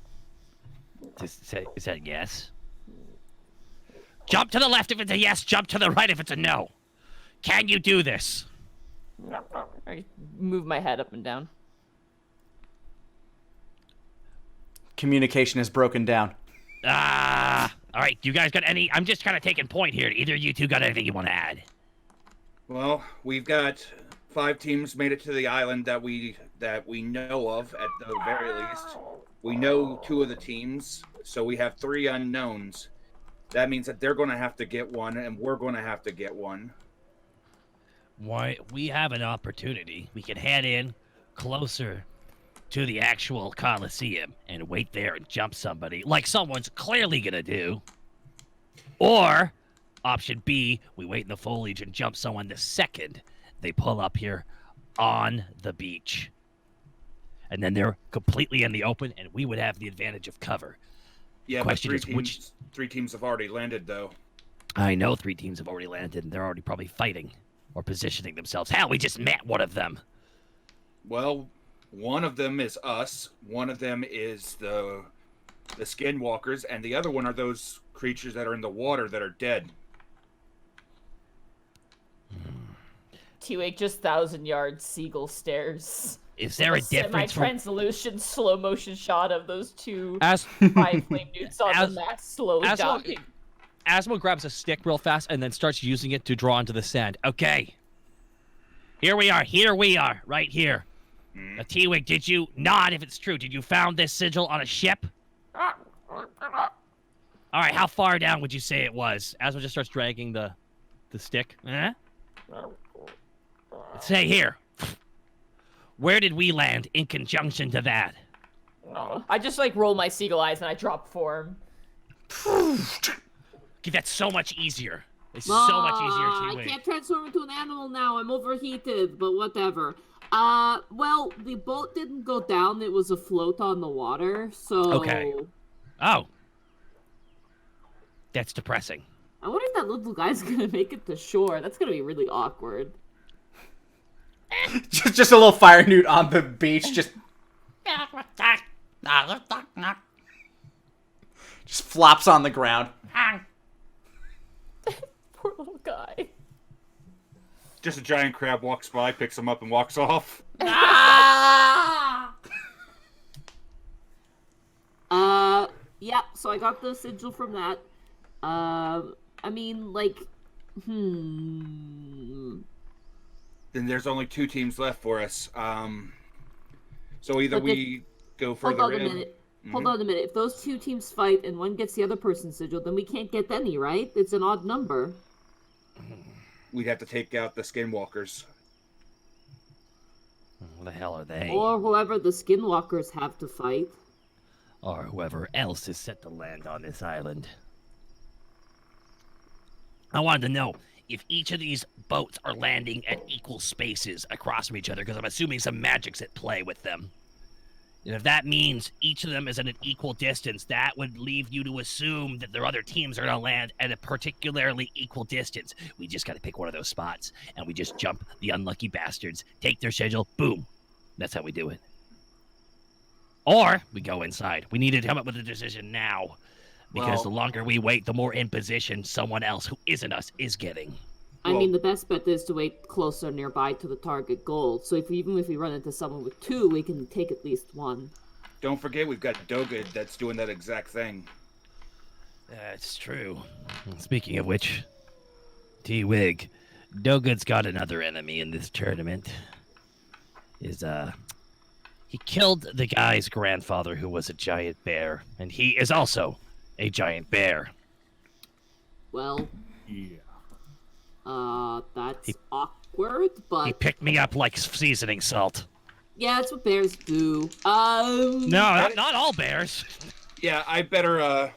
[SPEAKER 6] Is that a yes? Jump to the left if it's a yes. Jump to the right if it's a no. Can you do this?
[SPEAKER 4] I move my head up and down.
[SPEAKER 1] Communication is broken down.
[SPEAKER 6] All right. You guys got any? I'm just kind of taking point here. Either you two got anything you want to add?
[SPEAKER 5] Well, we've got 5 teams made it to the island that we know of at the very least. We know 2 of the teams, so we have 3 unknowns. That means that they're going to have to get one, and we're going to have to get one.
[SPEAKER 6] Why? We have an opportunity. We can head in closer to the actual Coliseum and wait there and jump somebody, like someone's clearly gonna do. Or, option B, we wait in the foliage and jump someone the second they pull up here on the beach. And then they're completely in the open, and we would have the advantage of cover.
[SPEAKER 5] Yeah,
[SPEAKER 6] Question
[SPEAKER 5] but
[SPEAKER 6] is,
[SPEAKER 5] 3 teams have already landed, though.
[SPEAKER 6] I know 3 teams have already landed, and they're already probably fighting or positioning themselves. Hell, we just met one of them.
[SPEAKER 5] Well, one of them is us, one of them is the skinwalkers, and the other one are those creatures that are in the water that are dead.
[SPEAKER 4] T-Wig just 1,000-yard seagull stares.
[SPEAKER 6] Is there a difference from...
[SPEAKER 4] Semi-translucent slow motion shot of those 2
[SPEAKER 2] As
[SPEAKER 4] 5 flame newts on the mast slowly docking.
[SPEAKER 2] Asmo grabs a stick real fast and then starts using it to draw into the sand.
[SPEAKER 6] Okay. Here we are, right here. T-Wig, did you nod if it's true? Did you found this sigil on a ship? All right, how far down would you say it was?
[SPEAKER 2] Asmo just starts dragging the stick.
[SPEAKER 6] Huh? Say here. Where did we land in conjunction to that?
[SPEAKER 4] I just roll my seagull eyes and I drop form.
[SPEAKER 6] Okay, that's so much easier. It's so much easier,
[SPEAKER 8] I
[SPEAKER 6] T-Wig.
[SPEAKER 8] can't transform into an animal now. I'm overheated, but whatever. Well, the boat didn't go down. It was afloat on the water, so...
[SPEAKER 6] Okay. Oh. That's depressing.
[SPEAKER 8] I wonder if that little guy's gonna make it to shore. That's gonna be really awkward.
[SPEAKER 1] just a little fire newt on the beach, just flops on the ground.
[SPEAKER 4] Poor little guy.
[SPEAKER 5] Just a giant crab walks by, picks him up, and walks off.
[SPEAKER 8] Yeah, so I got the sigil from that. I mean, like,
[SPEAKER 5] Then there's only 2 teams left for us. So either
[SPEAKER 8] But
[SPEAKER 5] we go
[SPEAKER 8] Hold
[SPEAKER 5] further
[SPEAKER 8] on a
[SPEAKER 5] in.
[SPEAKER 8] minute. Hold on a minute. If those 2 teams fight and one gets the other person's sigil, then we can't get any, right? It's an odd number.
[SPEAKER 5] We'd have to take out the skinwalkers.
[SPEAKER 6] What the hell are they?
[SPEAKER 8] Or whoever the skinwalkers have to fight.
[SPEAKER 6] Or whoever else is set to land on this island. I wanted to know if each of these boats are landing at equal spaces across from each other, because I'm assuming some magic's at play with them. And if that means each of them is at an equal distance, that would leave you to assume that their other teams are going to land at a particularly equal distance. We just got to pick one of those spots, and we just jump the unlucky bastards, take their schedule, boom. That's how we do it. Or we go inside. We need to come up with a decision now. Because the longer we wait, the more in position someone else who isn't us is getting.
[SPEAKER 8] I mean, the best bet is to wait closer nearby to the target goal. So even if we run into someone with 2, we can take at least 1.
[SPEAKER 5] Don't forget we've got Dogud that's doing that exact thing.
[SPEAKER 6] That's true. Speaking of which, T-Wig, Dogud's got another enemy in this tournament. He killed the guy's grandfather who was a giant bear, and he is also a giant bear.
[SPEAKER 8] Well,
[SPEAKER 3] Yeah.
[SPEAKER 8] that's awkward, but...
[SPEAKER 6] He picked me up like seasoning salt.
[SPEAKER 8] Yeah, that's what bears do.
[SPEAKER 6] No, not all bears.
[SPEAKER 5] Yeah, I better,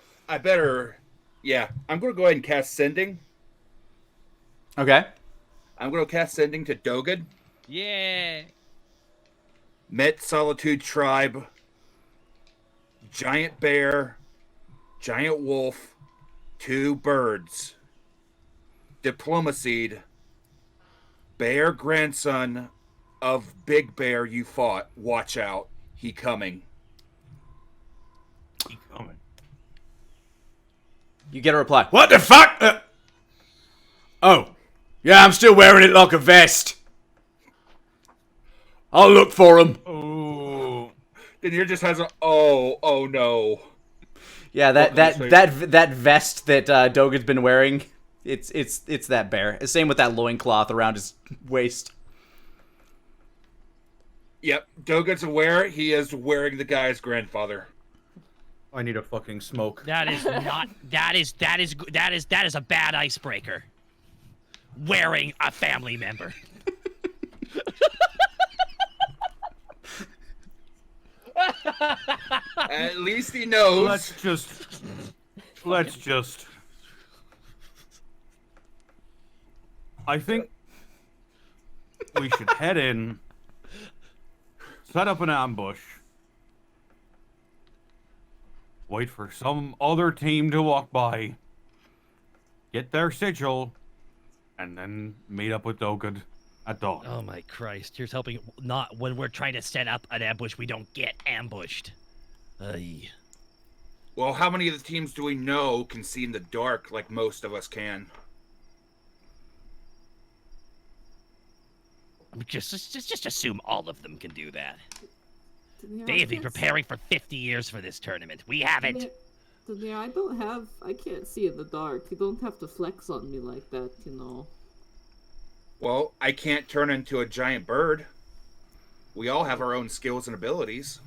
[SPEAKER 5] yeah. I'm gonna go ahead and cast Sending.
[SPEAKER 1] Okay.
[SPEAKER 5] I'm gonna cast Sending to Dogud.
[SPEAKER 2] Yeah.
[SPEAKER 5] Met Solitude Tribe. Giant bear. Giant wolf. 2 birds. Diplomacy. Bear grandson of Big Bear you fought. Watch out. He coming.
[SPEAKER 3] Keep coming.
[SPEAKER 1] You get a reply.
[SPEAKER 7] What the fuck? Oh. Yeah, I'm still wearing it like a vest. I'll look for him.
[SPEAKER 3] Oh.
[SPEAKER 5] Then here just has a oh no.
[SPEAKER 1] Yeah, that vest that Dogud's been wearing, it's that bear. Same with that loincloth around his waist.
[SPEAKER 5] Yep, Dogud's aware he is wearing the guy's grandfather.
[SPEAKER 3] I need a fucking smoke.
[SPEAKER 6] That is not. That is a bad icebreaker. Wearing a family member.
[SPEAKER 5] At least he knows.
[SPEAKER 3] Let's just. I think we should head in, set up an ambush, wait for some other team to walk by, get their sigil, and then meet up with Dogud at dawn.
[SPEAKER 6] Oh my Christ! Here's hoping not when we're trying to set up an ambush, we don't get ambushed.
[SPEAKER 5] Well, how many of the teams do we know can see in the dark like most of us can?
[SPEAKER 6] Just assume all of them can do that.
[SPEAKER 8] Demir,
[SPEAKER 6] They have been preparing for 50 years for this tournament. We haven't.
[SPEAKER 8] Demir, I can't see in the dark. You don't have to flex on me like that, you know.
[SPEAKER 5] Well, I can't turn into a giant bird. We all have our own skills and abilities.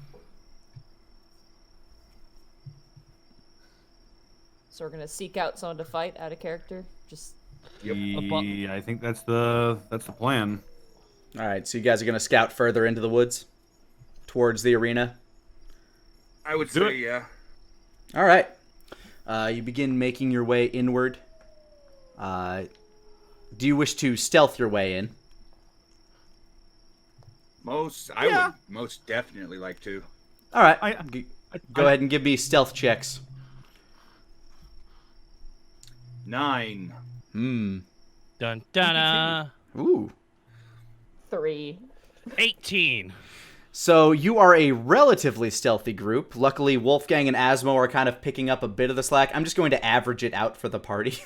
[SPEAKER 4] So we're gonna seek out someone to fight out of character. Just
[SPEAKER 3] Yeah, I think that's the plan.
[SPEAKER 1] All right, so you guys are gonna scout further into the woods, towards the arena.
[SPEAKER 5] I would
[SPEAKER 3] Do
[SPEAKER 5] say,
[SPEAKER 3] it.
[SPEAKER 5] yeah.
[SPEAKER 1] All right. You begin making your way inward. Do you wish to stealth your way in?
[SPEAKER 5] I would most definitely like to.
[SPEAKER 1] All right.
[SPEAKER 3] I-
[SPEAKER 1] Go ahead and give me stealth checks.
[SPEAKER 5] 9.
[SPEAKER 1] Hmm.
[SPEAKER 6] Dun dun.
[SPEAKER 1] Ooh.
[SPEAKER 4] 3.
[SPEAKER 6] 18.
[SPEAKER 1] So you are a relatively stealthy group. Luckily, Wolfgang and Asmo are kind of picking up a bit of the slack. I'm just going to average it out for the party.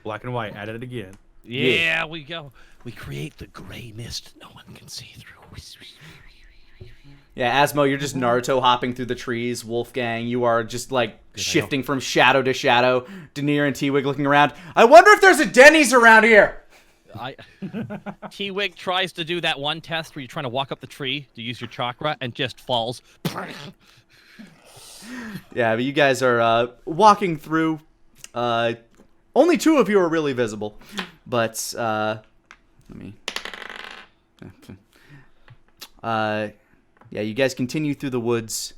[SPEAKER 3] Black and white, add it again.
[SPEAKER 6] Yeah, we go. We create the gray mist no one can see through.
[SPEAKER 1] Yeah, Asmo, you're just Naruto hopping through the trees. Wolfgang, you are just like shifting from shadow to shadow. Denier and T-Wig looking around. I wonder if there's a Denny's around here.
[SPEAKER 2] T-Wig tries to do that one test where you're trying to walk up the tree to use your chakra and just falls.
[SPEAKER 1] Yeah, but you guys are walking through. Only 2 of you are really visible, but let me. Yeah, you guys continue through the woods.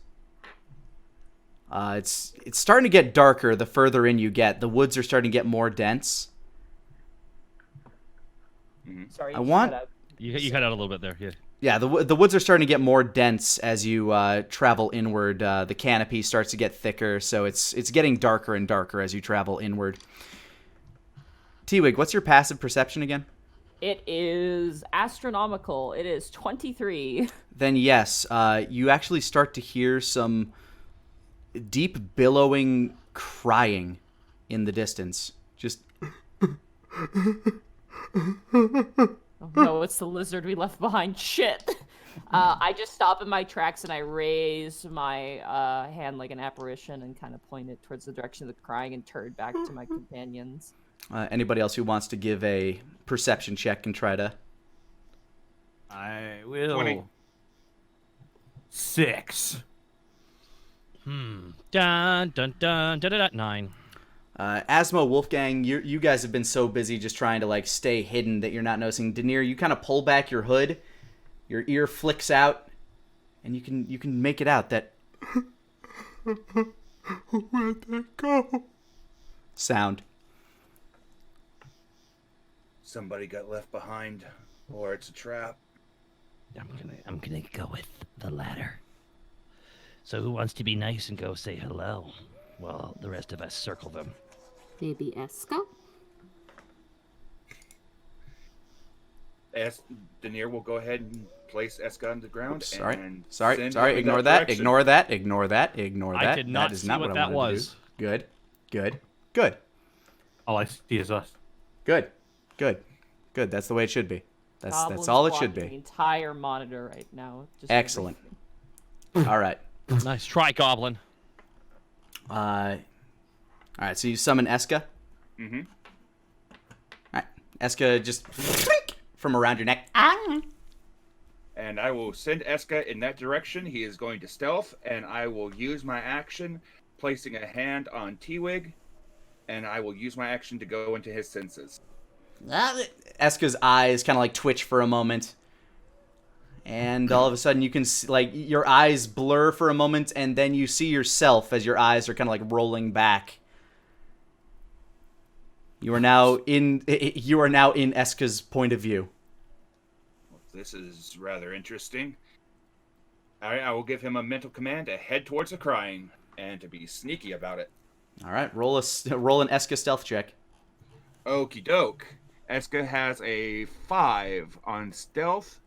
[SPEAKER 1] It's starting to get darker the further in you get. The woods are starting to get more dense.
[SPEAKER 4] Sorry,
[SPEAKER 1] I want.
[SPEAKER 2] You cut out a little bit there. Yeah.
[SPEAKER 1] Yeah, the woods are starting to get more dense as you travel inward. The canopy starts to get thicker, so it's getting darker and darker as you travel inward. T-Wig, what's your passive perception again?
[SPEAKER 4] It is astronomical. It is 23.
[SPEAKER 1] Then yes, you actually start to hear some deep billowing crying in the distance. Just
[SPEAKER 4] Oh no, it's the lizard we left behind. Shit. I just stop in my tracks and I raise my hand like an apparition and kind of point it towards the direction of the crying and turn back to my companions.
[SPEAKER 1] Anybody else who wants to give a perception check can try to.
[SPEAKER 3] I will.
[SPEAKER 5] 20.
[SPEAKER 3] 6.
[SPEAKER 2] Dun dun dun dun dun dun. 9.
[SPEAKER 1] Asmo, Wolfgang, you guys have been so busy just trying to like stay hidden that you're not noticing. Denier, you kind of pull back your hood, your ear flicks out, and you can make it out that where'd that go? Sound.
[SPEAKER 5] Somebody got left behind, or it's a trap.
[SPEAKER 6] I'm gonna go with the latter. So who wants to be nice and go say hello? Well, the rest of us circle them.
[SPEAKER 8] Maybe Eska?
[SPEAKER 5] Denier will go ahead and place Eska on the ground.
[SPEAKER 1] Oops,
[SPEAKER 5] and
[SPEAKER 1] sorry.
[SPEAKER 5] send him in
[SPEAKER 1] Ignore
[SPEAKER 5] that
[SPEAKER 1] that.
[SPEAKER 5] direction.
[SPEAKER 1] Ignore that.
[SPEAKER 2] I did not
[SPEAKER 1] That is
[SPEAKER 2] see
[SPEAKER 1] not
[SPEAKER 2] what
[SPEAKER 1] I
[SPEAKER 2] that
[SPEAKER 1] wanted to
[SPEAKER 2] was.
[SPEAKER 1] do. Good.
[SPEAKER 3] All I see is us.
[SPEAKER 1] Good. That's the way it should be. That's
[SPEAKER 4] Goblin's
[SPEAKER 1] all it should
[SPEAKER 4] blocking The
[SPEAKER 1] be.
[SPEAKER 4] entire monitor right now. Just
[SPEAKER 1] Excellent. All right.
[SPEAKER 2] Nice try, Goblin.
[SPEAKER 1] All right. So you summon Eska.
[SPEAKER 5] Mm-hmm.
[SPEAKER 1] All right. Eska just from around your neck.
[SPEAKER 5] And I will send Eska in that direction. He is going to stealth, and I will use my action, placing a hand on T-Wig, and I will use my action to go into his senses.
[SPEAKER 1] Eska's eyes kind of like twitch for a moment. And all of a sudden you can see, like, your eyes blur for a moment, and then you see yourself as your eyes are kind of like rolling back. You are now in Eska's point of view.
[SPEAKER 5] This is rather interesting. I will give him a mental command to head towards the crying and to be sneaky about it.
[SPEAKER 1] All right, roll an Eska stealth check.
[SPEAKER 5] Okie doke. Eska has a 5 on stealth.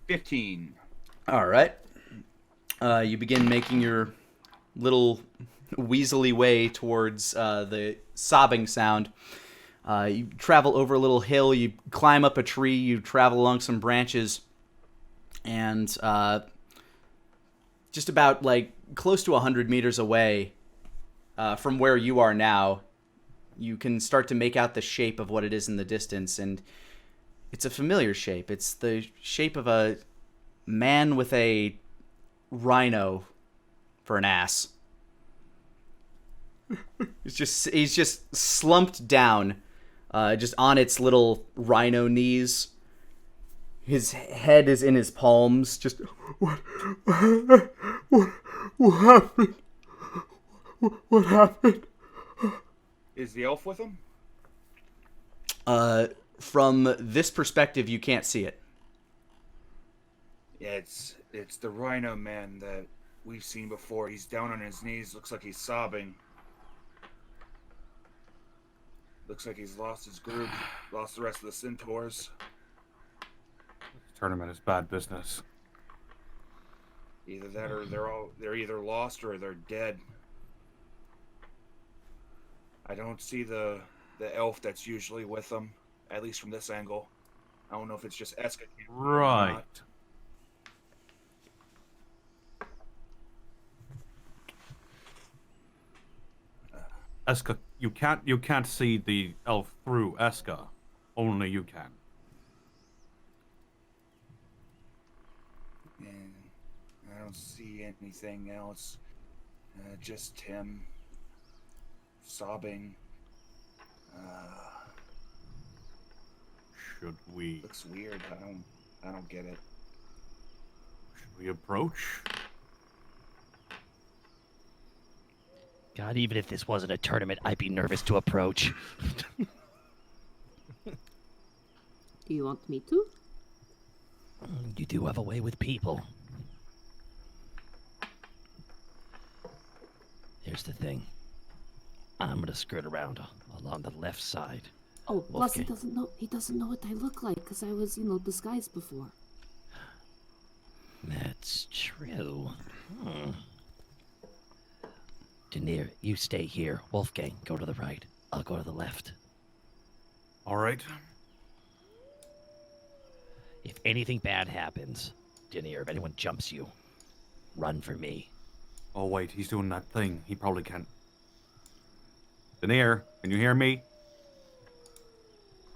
[SPEAKER 5] 15.
[SPEAKER 1] All right. You begin making your little weaselly way towards the sobbing sound. You travel over a little hill, you climb up a tree, you travel along some branches, and just about like close to 100 meters away from where you are now, you can start to make out the shape of what it is in the distance, and it's a familiar shape. It's the shape of a man with a rhino for an ass. He's just slumped down, just on its little rhino knees. His head is in his palms. Just what happened? What happened?
[SPEAKER 5] Is the elf with him?
[SPEAKER 1] From this perspective, you can't see it.
[SPEAKER 5] Yeah, it's the rhino man that we've seen before. He's down on his knees. Looks like he's sobbing. Looks like he's lost his group, lost the rest of the centaurs.
[SPEAKER 3] This tournament is bad business.
[SPEAKER 5] Either that or they're either lost or they're dead. I don't see the elf that's usually with them, at least from this angle. I don't know if it's just Eska.
[SPEAKER 3] Right. Eska, you can't see the elf through Eska. Only you can.
[SPEAKER 5] And I don't see anything else. Just him sobbing.
[SPEAKER 3] Should we?
[SPEAKER 5] Looks weird. I don't get it.
[SPEAKER 3] Should we approach?
[SPEAKER 6] God, even if this wasn't a tournament, I'd be nervous to approach.
[SPEAKER 8] Do you want me to?
[SPEAKER 6] You do have a way with people. Here's the thing. I'm gonna skirt around along the left side.
[SPEAKER 8] Oh, plus he
[SPEAKER 6] Okay.
[SPEAKER 8] doesn't know. He doesn't know what I look like because I was, disguised before.
[SPEAKER 6] That's true. Denier, you stay here. Wolfgang, go to the right. I'll go to the left.
[SPEAKER 3] All right.
[SPEAKER 6] If anything bad happens, Denier, if anyone jumps you, run for me.
[SPEAKER 3] Oh wait, he's doing that thing. He probably can't. Denier, can you hear me?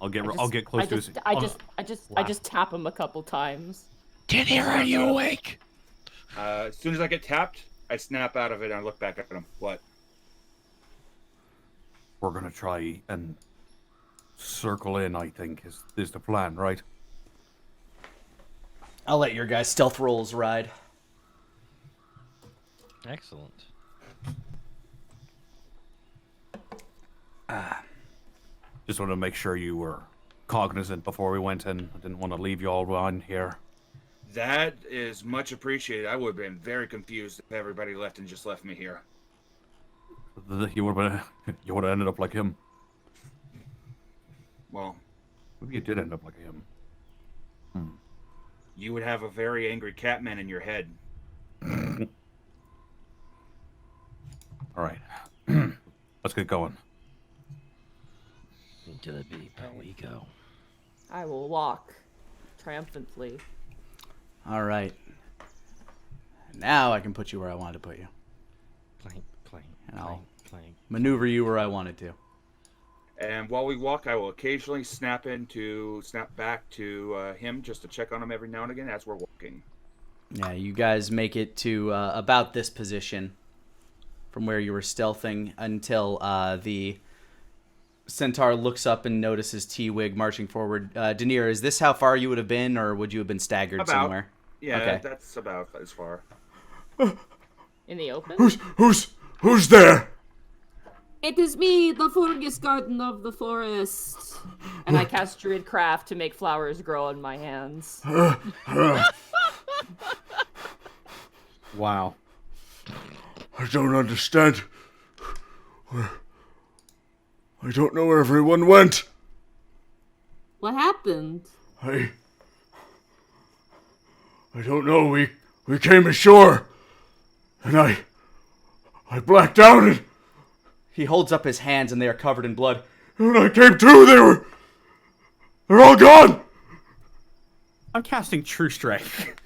[SPEAKER 3] I'll get close to his.
[SPEAKER 4] I just tap him a couple times.
[SPEAKER 6] Denier, are you awake?
[SPEAKER 5] As soon as I get tapped, I snap out of it and I look back at him. What?
[SPEAKER 3] We're gonna try and circle in. I think is the plan, right?
[SPEAKER 1] I'll let your guys' stealth rolls ride.
[SPEAKER 2] Excellent.
[SPEAKER 3] Just wanted to make sure you were cognizant before we went in. I didn't want to leave you all on here.
[SPEAKER 5] That is much appreciated. I would have been very confused if everybody left and just left me here.
[SPEAKER 3] You would have ended up like him.
[SPEAKER 5] Well,
[SPEAKER 3] Maybe you did end up like him.
[SPEAKER 5] you would have a very angry Catman in your head.
[SPEAKER 3] All right, let's get going.
[SPEAKER 6] Into the deep we go.
[SPEAKER 4] I will walk triumphantly.
[SPEAKER 1] All right. Now I can put you where I wanted to put you.
[SPEAKER 2] Clank, clank,
[SPEAKER 1] And I'll
[SPEAKER 2] clank, clank.
[SPEAKER 1] maneuver you where I wanted to.
[SPEAKER 5] And while we walk, I will occasionally snap back to him just to check on him every now and again as we're walking.
[SPEAKER 1] Yeah, you guys make it to about this position from where you were stealthing until the centaur looks up and notices T-Wig marching forward. Denier, is this how far you would have been, or would you have been staggered somewhere?
[SPEAKER 5] Yeah,
[SPEAKER 1] Okay.
[SPEAKER 5] that's about as far.
[SPEAKER 4] In the open?
[SPEAKER 7] Who's there?
[SPEAKER 8] It is me, the Forgus Garden of the Forest.
[SPEAKER 4] And I cast Druidcraft to make flowers grow on my hands.
[SPEAKER 3] Wow.
[SPEAKER 7] I don't understand. I don't know where everyone went.
[SPEAKER 8] What happened?
[SPEAKER 7] I don't know. We came ashore, and I blacked out, and
[SPEAKER 1] He holds up his hands, and they are covered in blood.
[SPEAKER 7] when I came to, they're all gone.
[SPEAKER 3] I'm casting True Strike.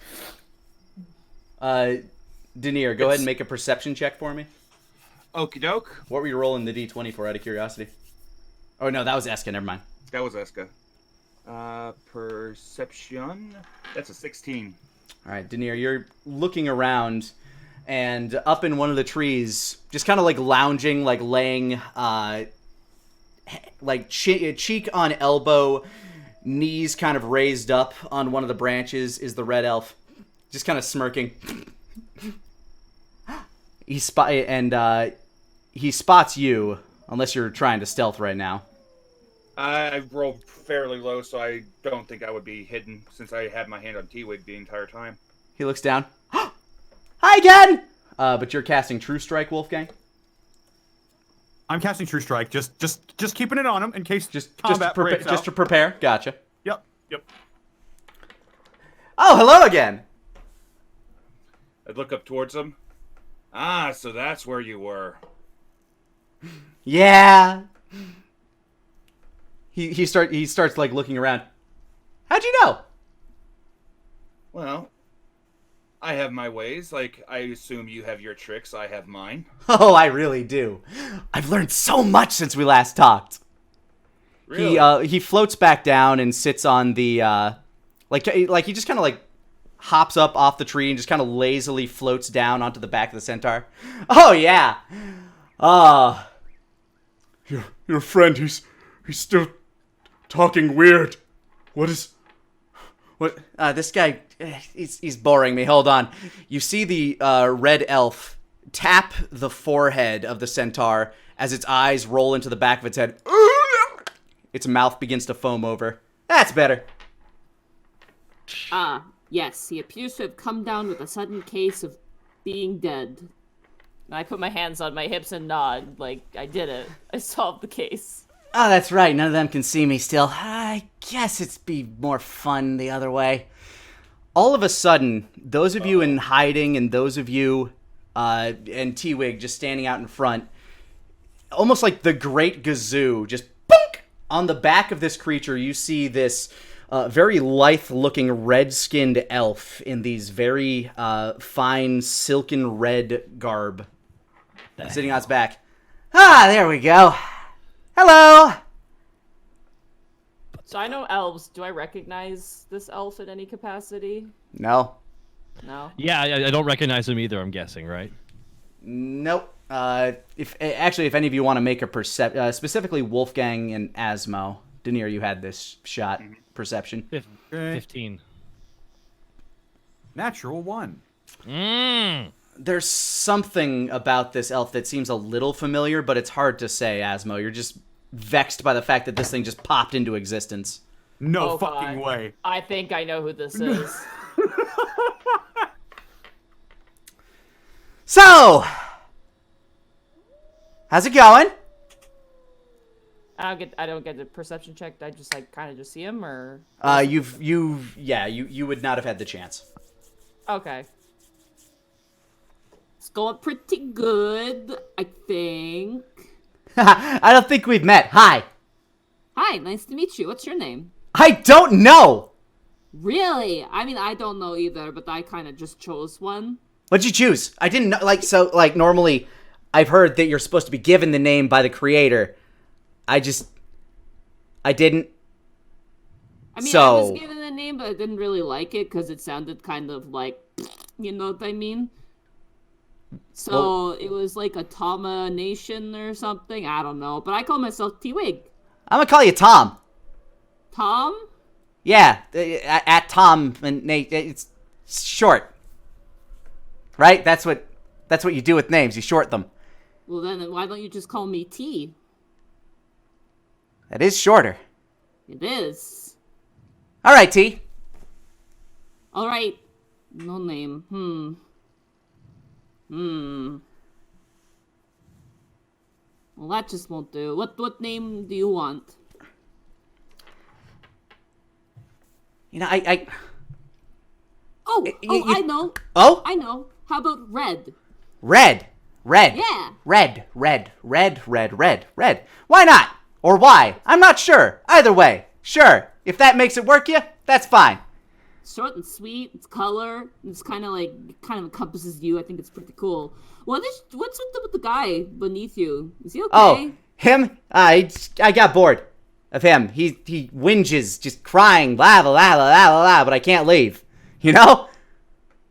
[SPEAKER 1] Denier, go ahead and make a perception check for me.
[SPEAKER 5] Okie doke.
[SPEAKER 1] What were you rolling the D20 for, out of curiosity? Oh, no, that was Eska. Never mind.
[SPEAKER 5] That was Eska. Perception. That's a 16.
[SPEAKER 1] All right, Denier, you're looking around, and up in one of the trees, just kind of like lounging, like laying, like cheek on elbow, knees kind of raised up on one of the branches, is the red elf, just kind of smirking. He spots you, unless you're trying to stealth right now.
[SPEAKER 5] I rolled fairly low, so I don't think I would be hidden since I had my hand on T-Wig the entire time.
[SPEAKER 1] He looks down. Hi again! But you're casting True Strike, Wolfgang?
[SPEAKER 3] I'm casting True Strike. Just keeping it on him in case
[SPEAKER 1] Just
[SPEAKER 3] combat breaks out.
[SPEAKER 1] to prepare. Gotcha.
[SPEAKER 3] Yep.
[SPEAKER 1] Oh, hello again!
[SPEAKER 5] I'd look up towards him. Ah, so that's where you were.
[SPEAKER 1] Yeah. He starts like looking around. How'd you know?
[SPEAKER 5] Well, I have my ways. Like, I assume you have your tricks. I have mine.
[SPEAKER 1] Oh, I really do. I've learned so much since we last talked.
[SPEAKER 5] Really?
[SPEAKER 1] He floats back down and sits on the like he just kind of like hops up off the tree and just kind of lazily floats down onto the back of the centaur. Oh yeah.
[SPEAKER 7] Your friend, he's still talking weird. What?
[SPEAKER 1] This guy, he's boring me. Hold on. You see the red elf tap the forehead of the centaur as its eyes roll into the back of its head. Its mouth begins to foam over. That's better.
[SPEAKER 8] Yes, he appears to have come down with a sudden case of being dead.
[SPEAKER 4] I put my hands on my hips and nod, like, I did it. I solved the case.
[SPEAKER 1] Oh, that's right. None of them can see me still. I guess it'd be more fun the other way. All of a sudden, those of you in hiding and those of you and T-Wig just standing out in front, almost like the Great Gazoo, just bonk! On the back of this creature, you see this very lithe-looking red-skinned elf in these very fine silken red garb, sitting on its back. Ah, there we go. Hello!
[SPEAKER 4] So I know elves. Do I recognize this elf in any capacity?
[SPEAKER 1] No.
[SPEAKER 4] No?
[SPEAKER 2] Yeah, I don't recognize him either, I'm guessing, right?
[SPEAKER 1] Nope. If any of you want to make a specifically Wolfgang and Asmo, Denier, you had this shot. Perception.
[SPEAKER 2] 15.
[SPEAKER 3] Natural 1.
[SPEAKER 1] There's something about this elf that seems a little familiar, but it's hard to say, Asmo. You're just vexed by the fact that this thing just popped into existence.
[SPEAKER 3] No
[SPEAKER 4] Oh,
[SPEAKER 3] fucking
[SPEAKER 4] God.
[SPEAKER 3] way.
[SPEAKER 4] I think I know who this is.
[SPEAKER 1] So, how's it going?
[SPEAKER 4] I don't get the perception check. I just like kind of just see him, or
[SPEAKER 1] You would not have had the chance.
[SPEAKER 4] okay.
[SPEAKER 8] It's going pretty good, I think.
[SPEAKER 1] I don't think we've met. Hi.
[SPEAKER 8] Hi, nice to meet you. What's your name?
[SPEAKER 1] I don't know.
[SPEAKER 8] Really? I mean, I don't know either, but I kind of just chose one.
[SPEAKER 1] What'd you choose? I didn't know. Normally, I've heard that you're supposed to be given the name by the creator. I didn't.
[SPEAKER 8] I mean,
[SPEAKER 1] So-
[SPEAKER 8] I was given a name, but I didn't really like it because it sounded kind of like, you know what I mean? So it was like a Tama Nation or something. I don't know, but I call myself T-Wig.
[SPEAKER 1] I'm gonna call you Tom.
[SPEAKER 8] Tom?
[SPEAKER 1] Yeah, at Tom and Nate. It's short, right? That's what you do with names. You short them.
[SPEAKER 8] Well, then why don't you just call me T?
[SPEAKER 1] That is shorter.
[SPEAKER 8] It is.
[SPEAKER 1] All right, T.
[SPEAKER 8] All right. No name. Well, that just won't do. What name do you want?
[SPEAKER 1] You know, I
[SPEAKER 8] I know.
[SPEAKER 1] Oh?
[SPEAKER 8] I know. How about Red?
[SPEAKER 1] Red.
[SPEAKER 8] Yeah.
[SPEAKER 1] Red. Why not? Or why? I'm not sure. Either way. Sure. If that makes it work you, that's fine.
[SPEAKER 8] Short and sweet. It's color. It's kind of encompasses you. I think it's pretty cool. What's with the guy beneath you? Is he okay?
[SPEAKER 1] Oh, him? I got bored of him. He whinges, just crying, blah, blah, blah, blah, blah, blah, but I can't leave. You know?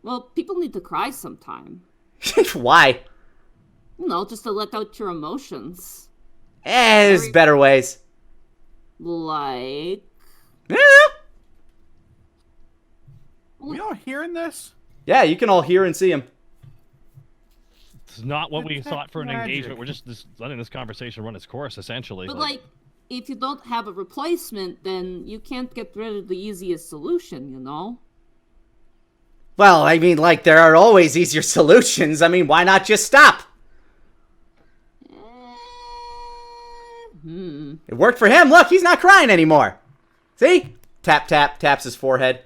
[SPEAKER 8] Well, people need to cry sometime.
[SPEAKER 1] Why?
[SPEAKER 8] You know, just to let out your emotions.
[SPEAKER 1] There's better ways.
[SPEAKER 8] Like...
[SPEAKER 3] We all hearing this?
[SPEAKER 1] Yeah, you can all hear and see him.
[SPEAKER 2] It's not what we thought for an
[SPEAKER 3] Magic.
[SPEAKER 2] engagement. We're just letting this conversation run its course, essentially.
[SPEAKER 8] But, like, if you don't have a replacement, then you can't get rid of the easiest solution, you know?
[SPEAKER 1] Well, I mean, like, there are always easier solutions. I mean, why not just stop? It worked for him. Look, he's not crying anymore. See? Tap, tap, taps his forehead.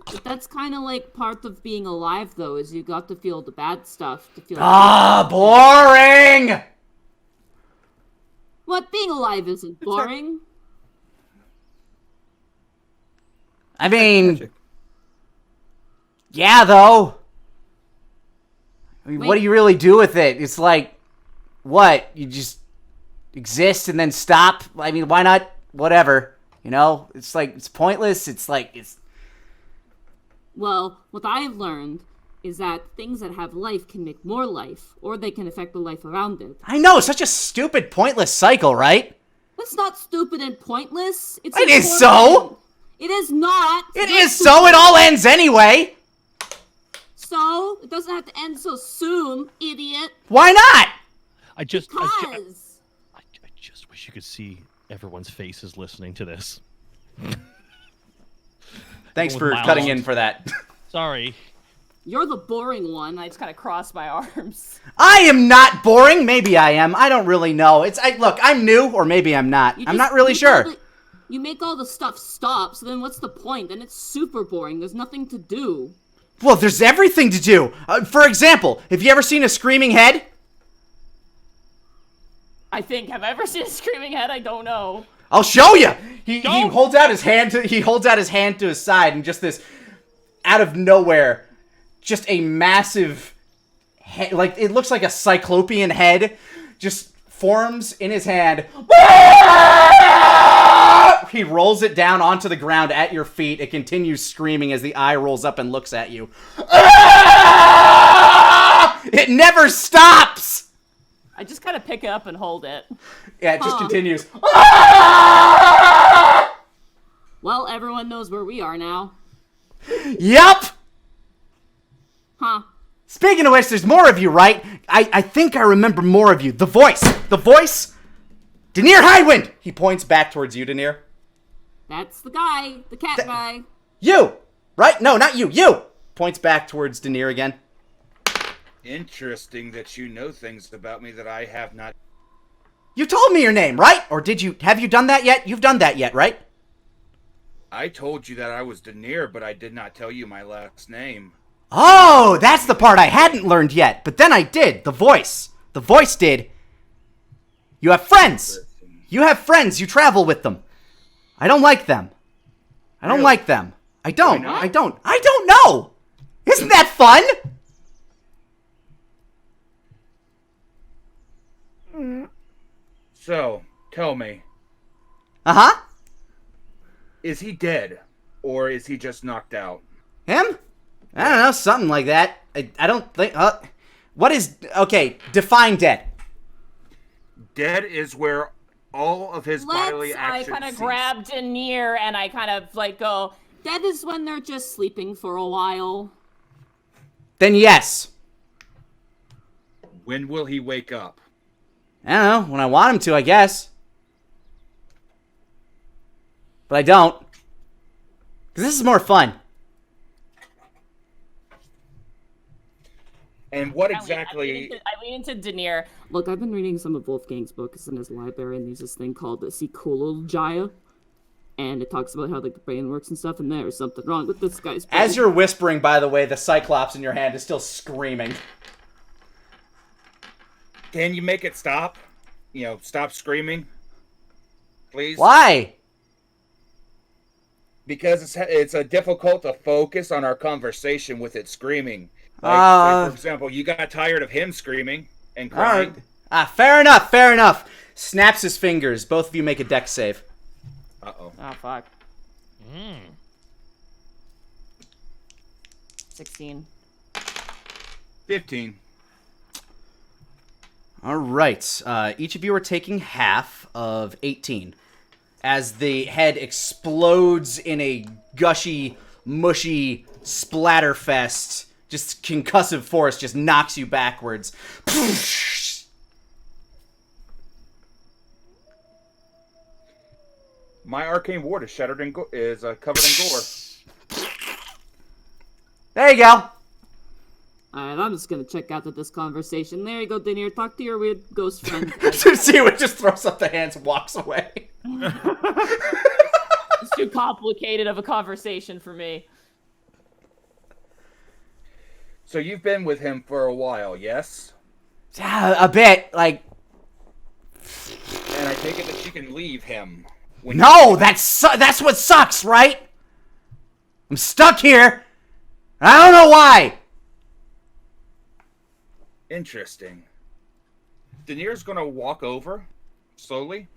[SPEAKER 8] But that's kind of like part of being alive, though, is you got to feel the bad stuff to feel...
[SPEAKER 1] Boring!
[SPEAKER 8] What? Being alive isn't boring?
[SPEAKER 1] I mean... Yeah, though. I mean, what do you really do with it? It's like, what? You just exist and then stop? I mean, why not? Whatever. You know? It's like, it's pointless. It's like, it's...
[SPEAKER 8] Well, what I've learned is that things that have life can make more life, or they can affect the life around it.
[SPEAKER 1] I know, such a stupid, pointless cycle, right?
[SPEAKER 8] That's not stupid and pointless. It's
[SPEAKER 1] It is
[SPEAKER 8] important.
[SPEAKER 1] so!
[SPEAKER 8] It is not.
[SPEAKER 1] It is so! It all ends anyway!
[SPEAKER 8] So? It doesn't have to end so soon, idiot.
[SPEAKER 1] Why not?
[SPEAKER 2] I just wish you could see everyone's faces listening to this.
[SPEAKER 1] Thanks for
[SPEAKER 2] With
[SPEAKER 1] cutting
[SPEAKER 2] miles.
[SPEAKER 1] in for that.
[SPEAKER 2] Sorry.
[SPEAKER 8] You're the boring one.
[SPEAKER 4] I just kind of cross my arms.
[SPEAKER 1] I am not boring. Maybe I am. I don't really know. Look, I'm new, or maybe I'm not. I'm not really sure.
[SPEAKER 8] You make all the stuff stop, so then what's the point? Then it's super boring. There's nothing to do.
[SPEAKER 1] Well, there's everything to do. For example, have you ever seen a screaming head?
[SPEAKER 4] I think. Have I ever seen a screaming head? I don't know.
[SPEAKER 1] I'll show you. He holds out his hand to his side, and just this, out of nowhere, just a massive head, like it looks like a cyclopean head, just forms in his hand. He rolls it down onto the ground at your feet. It continues screaming as the eye rolls up and looks at you. It never stops!
[SPEAKER 4] I just kind of pick it up and hold it.
[SPEAKER 1] Yeah, it just continues.
[SPEAKER 8] Well, everyone knows where we are now.
[SPEAKER 1] Yup!
[SPEAKER 8] Huh.
[SPEAKER 1] Speaking of which, there's more of you, right? I think I remember more of you. The voice! Denier Highwind! He points back towards you, Denier.
[SPEAKER 8] That's the guy. The cat guy.
[SPEAKER 1] You! Right? No, not you. You! Points back towards Denier again.
[SPEAKER 5] Interesting that you know things about me that I have not.
[SPEAKER 1] You told me your name, right? Or have you done that yet? You've done that yet, right?
[SPEAKER 5] I told you that I was Denier, but I did not tell you my last name.
[SPEAKER 1] Oh, that's the part I hadn't learned yet. But then I did. The voice. The voice did. You have friends. You have friends. You travel with them. I don't like them. I don't like them. I don't. I don't know. Isn't that fun?
[SPEAKER 5] So, tell me,
[SPEAKER 1] Uh-huh.
[SPEAKER 5] is he dead? Or is he just knocked out?
[SPEAKER 1] Him? I don't know, something like that. I don't think... what is... Okay, define dead.
[SPEAKER 5] Dead is where all of his bodily actions
[SPEAKER 4] I kind of
[SPEAKER 5] cease.
[SPEAKER 4] grab Denier and I kind of like go,
[SPEAKER 8] Dead is when they're just sleeping for a while.
[SPEAKER 1] Then yes.
[SPEAKER 5] When will he wake up?
[SPEAKER 1] I don't know, when I want him to, I guess. But I don't. Because this is more fun.
[SPEAKER 5] And what
[SPEAKER 4] I
[SPEAKER 5] exactly...
[SPEAKER 4] lean into Denier.
[SPEAKER 8] Look, I've been reading some of Wolfgang's books in his library, and there's this thing called the Psychologia. And it talks about how like the brain works and stuff, and there's something wrong with this guy's brain.
[SPEAKER 1] As you're whispering, by the way, the Cyclops in your hand is still screaming.
[SPEAKER 5] Can you make it stop? You know, stop screaming? Please?
[SPEAKER 1] Why?
[SPEAKER 5] Because it's difficult to focus on our conversation with it screaming. Like, for example, you got tired of him screaming and crying.
[SPEAKER 1] Right. Fair enough, fair enough. Snaps his fingers. Both of you make a dex save.
[SPEAKER 5] Uh-oh.
[SPEAKER 4] Oh, fuck. 16.
[SPEAKER 5] 15.
[SPEAKER 1] All right. Each of you are taking half of 18. As the head explodes in a gushy, mushy splatterfest, just concussive force just knocks you backwards.
[SPEAKER 5] My arcane ward is shattered and covered in gore.
[SPEAKER 1] There you go.
[SPEAKER 8] Alright, I'm just gonna check out this conversation. There you go, Denier. Talk to your weird ghost friend.
[SPEAKER 1] Siwa just throws up the hands and walks away.
[SPEAKER 4] It's too complicated of a conversation for me.
[SPEAKER 5] So you've been with him for a while, yes?
[SPEAKER 1] A bit, like...
[SPEAKER 5] And I take it that you can leave him.
[SPEAKER 1] No, that's what sucks, right? I'm stuck here. I don't know why.
[SPEAKER 5] Interesting. Daenerys gonna walk over slowly.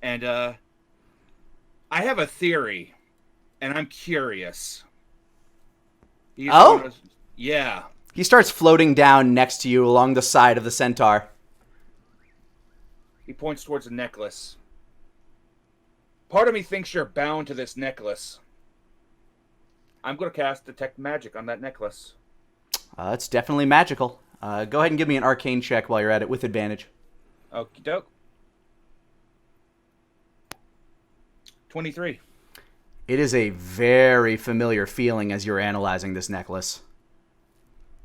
[SPEAKER 5] And I have a theory, and I'm curious. Yeah.
[SPEAKER 1] He starts floating down next to you along the side of the centaur.
[SPEAKER 5] He points towards a necklace. Part of me thinks you're bound to this necklace. I'm going to cast Detect Magic on that necklace.
[SPEAKER 1] It's definitely magical. Go ahead and give me an arcane check while you're at it with advantage.
[SPEAKER 5] Okie doke. 23.
[SPEAKER 1] It is a very familiar feeling as you're analyzing this necklace.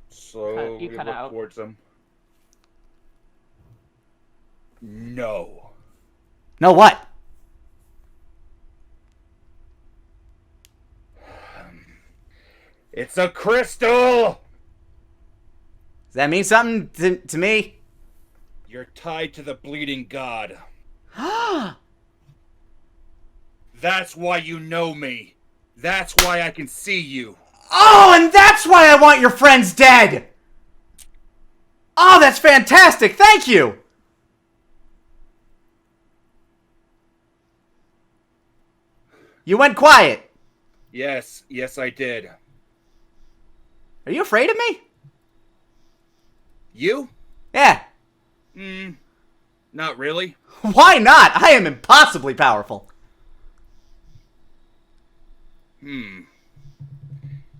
[SPEAKER 5] Slowly
[SPEAKER 4] You cut
[SPEAKER 5] look
[SPEAKER 4] out.
[SPEAKER 5] towards them. No.
[SPEAKER 1] No, what?
[SPEAKER 5] It's a crystal!
[SPEAKER 1] Does that mean something to me?
[SPEAKER 5] You're tied to the bleeding god. That's why you know me. That's why I can see you.
[SPEAKER 1] Oh, and that's why I want your friends dead! Oh, that's fantastic! Thank you! You went quiet.
[SPEAKER 5] Yes, I did.
[SPEAKER 1] Are you afraid of me?
[SPEAKER 5] You?
[SPEAKER 1] Yeah.
[SPEAKER 5] Not really.
[SPEAKER 1] Why not? I am impossibly powerful.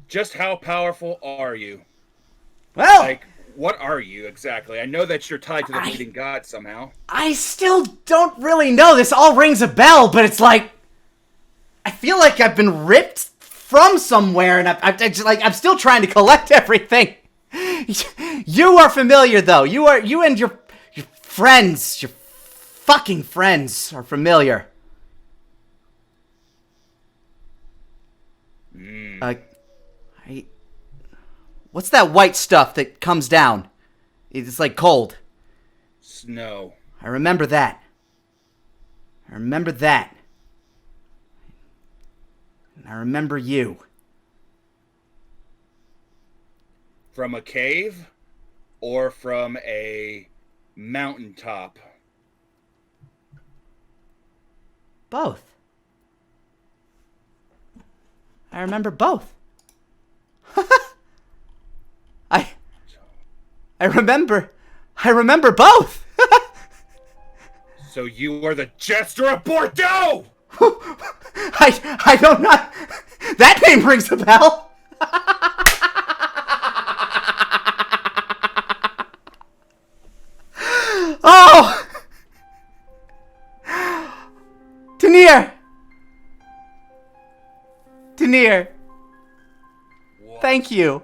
[SPEAKER 5] Just how powerful are you?
[SPEAKER 1] Well,
[SPEAKER 5] Like, what are you exactly? I know that you're tied to the bleeding god somehow.
[SPEAKER 1] I still don't really know. This all rings a bell, but it's like I feel like I've been ripped from somewhere, and I'm still trying to collect everything. You are familiar, though. You and your friends, your fucking friends, are familiar. What's that white stuff that comes down? It's like cold.
[SPEAKER 5] Snow.
[SPEAKER 1] I remember that. I remember that. And I remember you.
[SPEAKER 5] From a cave or from a mountaintop?
[SPEAKER 1] Both. I remember both. I remember both.
[SPEAKER 5] So you are the Jester of Bordeaux!
[SPEAKER 1] I don't know. That name rings a bell. Oh! Denier.
[SPEAKER 5] What?
[SPEAKER 1] Thank you.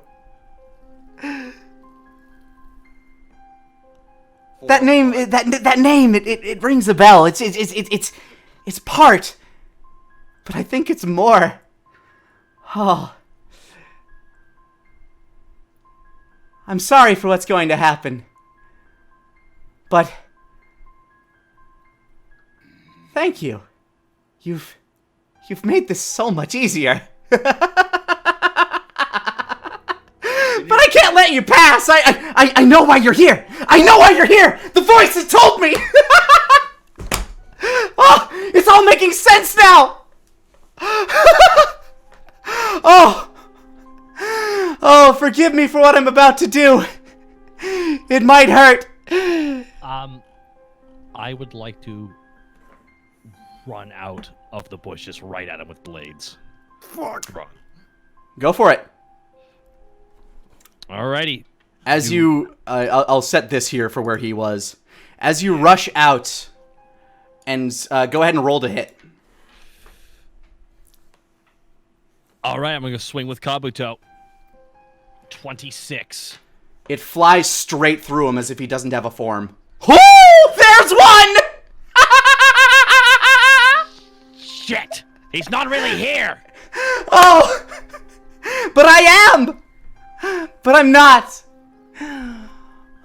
[SPEAKER 1] That name, that name, it rings a bell. It's part, but I think it's more. Oh, I'm sorry for what's going to happen, but thank you. You've made this so much easier. But I can't let you pass. I know why you're here. I know why you're here. The voice has told me. Oh, it's all making sense now. Oh, forgive me for what I'm about to do. It might hurt.
[SPEAKER 2] I would like to run out of the bushes right at him with blades.
[SPEAKER 3] Fuck.
[SPEAKER 2] Run.
[SPEAKER 1] Go for it.
[SPEAKER 2] Alrighty.
[SPEAKER 1] As you, I'll set this here for where he was. As you rush out, and go ahead and roll to hit.
[SPEAKER 2] Alright, I'm going to swing with Kabuto. 26.
[SPEAKER 1] It flies straight through him as if he doesn't have a form. Oh, there's one!
[SPEAKER 2] Shit! He's not really here!
[SPEAKER 1] Oh! But I am! But I'm not.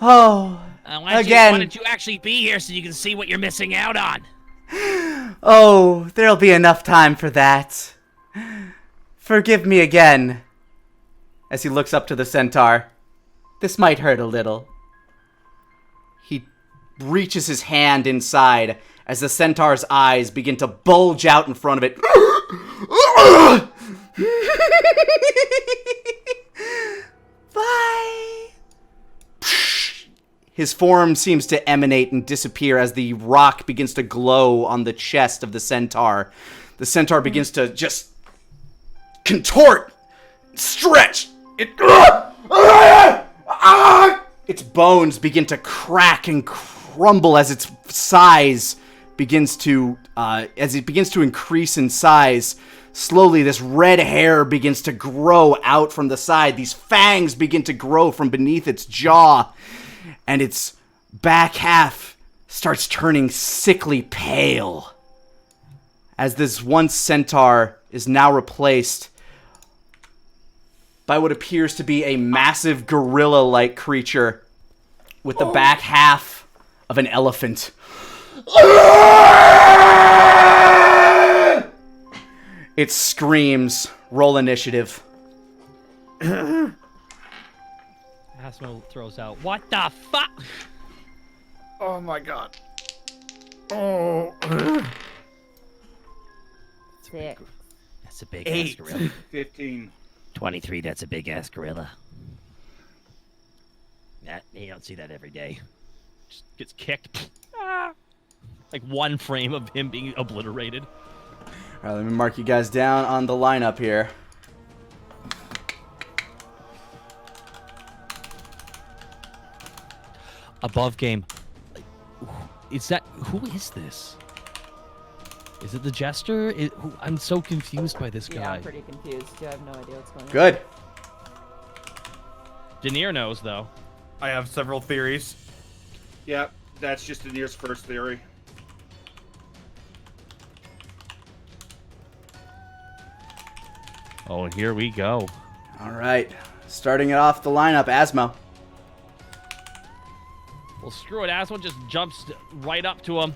[SPEAKER 1] Oh,
[SPEAKER 2] Why
[SPEAKER 1] again.
[SPEAKER 2] don't you actually be here so you can see what you're missing out on?
[SPEAKER 1] Oh, there'll be enough time for that. Forgive me again. As he looks up to the centaur. This might hurt a little. He reaches his hand inside as the centaur's eyes begin to bulge out in front of it. Bye. His form seems to emanate and disappear as the rock begins to glow on the chest of the centaur. The centaur begins to just contort, stretch. Its bones begin to crack and crumble as its size begins to, as it begins to increase in size. Slowly, this red hair begins to grow out from the side. These fangs begin to grow from beneath its jaw, and its back half starts turning sickly pale. As this once centaur is now replaced by what appears to be a massive gorilla-like creature with the back half of an elephant. It screams. Roll initiative.
[SPEAKER 2] Asmo throws out, "What the fuck?"
[SPEAKER 3] Oh my god. Oh.
[SPEAKER 4] 6.
[SPEAKER 6] That's a big ass
[SPEAKER 5] 8.
[SPEAKER 6] gorilla.
[SPEAKER 5] 15.
[SPEAKER 6] 23, that's a big ass gorilla. You don't see that every day.
[SPEAKER 2] Just gets kicked. Ah. Like one frame of him being obliterated.
[SPEAKER 1] All right, let me mark you guys down on the lineup here.
[SPEAKER 2] Above game. Is that, who is this? Is it the jester? I'm so confused by this guy.
[SPEAKER 4] Yeah, I'm pretty confused. I have no idea what's going on.
[SPEAKER 1] Good.
[SPEAKER 2] Denier knows though.
[SPEAKER 3] I have several theories.
[SPEAKER 5] Yeah, that's just Danir's first theory.
[SPEAKER 2] Oh, here we go.
[SPEAKER 1] All right. Starting it off the lineup, Asmo.
[SPEAKER 2] Well, screw it. Asmo just jumps right up to him.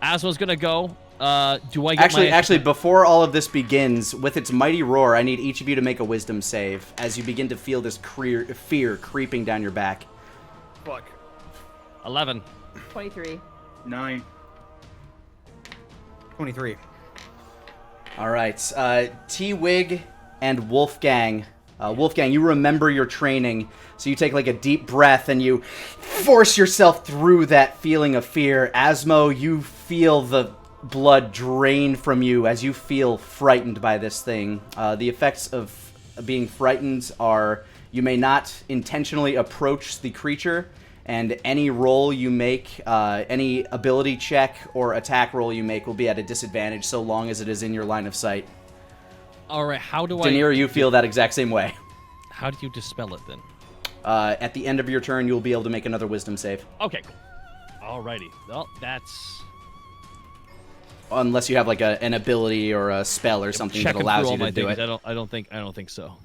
[SPEAKER 2] Asmo's gonna go. Do I get
[SPEAKER 1] Actually, before all of this begins, with its mighty roar, I need each of you to make a wisdom save as you begin to feel this fear creeping down your back.
[SPEAKER 3] Fuck.
[SPEAKER 2] 11.
[SPEAKER 4] 23.
[SPEAKER 5] 9.
[SPEAKER 3] 23.
[SPEAKER 1] All right. T-Wig and Wolfgang. Wolfgang, you remember your training, so you take like a deep breath and you force yourself through that feeling of fear. Asmo, you feel the blood drain from you as you feel frightened by this thing. The effects of being frightened are you may not intentionally approach the creature, and any roll you make, any ability check or attack roll you make will be at a disadvantage so long as it is in your line of sight.
[SPEAKER 2] All right, how do
[SPEAKER 1] Denier, you feel that exact same way.
[SPEAKER 2] How do you dispel it then?
[SPEAKER 1] At the end of your turn, you'll be able to make another wisdom save.
[SPEAKER 2] Okay, cool. Alrighty. Well, that's...
[SPEAKER 1] Unless you have like an ability or a spell or something that
[SPEAKER 2] Checking
[SPEAKER 1] allows
[SPEAKER 2] through
[SPEAKER 1] you
[SPEAKER 2] all
[SPEAKER 1] to
[SPEAKER 2] my
[SPEAKER 1] do
[SPEAKER 2] things.
[SPEAKER 1] it.
[SPEAKER 2] I don't think so.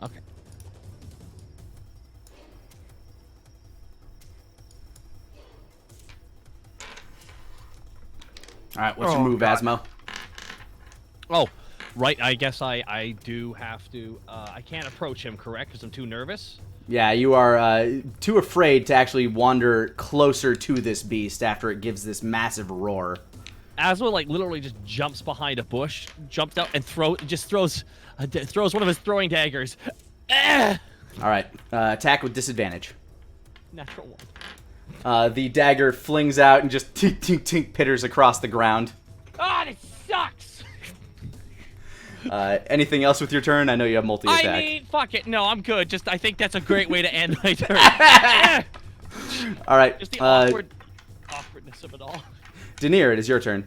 [SPEAKER 2] Okay.
[SPEAKER 1] All right, what's your move,
[SPEAKER 3] God.
[SPEAKER 1] Asmo?
[SPEAKER 2] Oh, right. I guess I do have to. I can't approach him, correct? Because I'm too nervous.
[SPEAKER 1] Yeah, you are too afraid to actually wander closer to this beast after it gives this massive roar.
[SPEAKER 2] Asmo like literally just jumps behind a bush, jumps out and throws one of his throwing daggers. Ah!
[SPEAKER 1] All right, attack with disadvantage.
[SPEAKER 2] Natural one.
[SPEAKER 1] The dagger flings out and just tink tink tink pitters across the ground.
[SPEAKER 2] God, it sucks.
[SPEAKER 1] Anything else with your turn? I know you have multi-attack.
[SPEAKER 2] I mean, fuck it. No, I'm good. Just I think that's a great way to end my turn. Ah!
[SPEAKER 1] All right,
[SPEAKER 2] Just the awkwardness of it all.
[SPEAKER 1] Denier, it is your turn.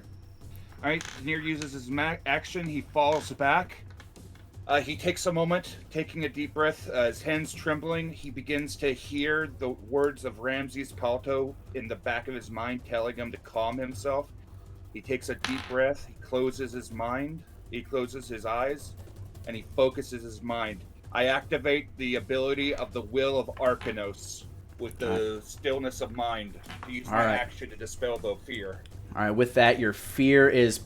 [SPEAKER 5] All right, Danir uses his action. He falls back. He takes a moment, taking a deep breath. His hands trembling. He begins to hear the words of Ramses Palto in the back of his mind, telling him to calm himself. He takes a deep breath. He closes his mind. He closes his eyes, and he focuses his mind. I activate the ability of the Will of Arcanos. with the stillness of mind to use my
[SPEAKER 1] Alright.
[SPEAKER 5] action to dispel the fear.
[SPEAKER 1] All right, with that, your fear is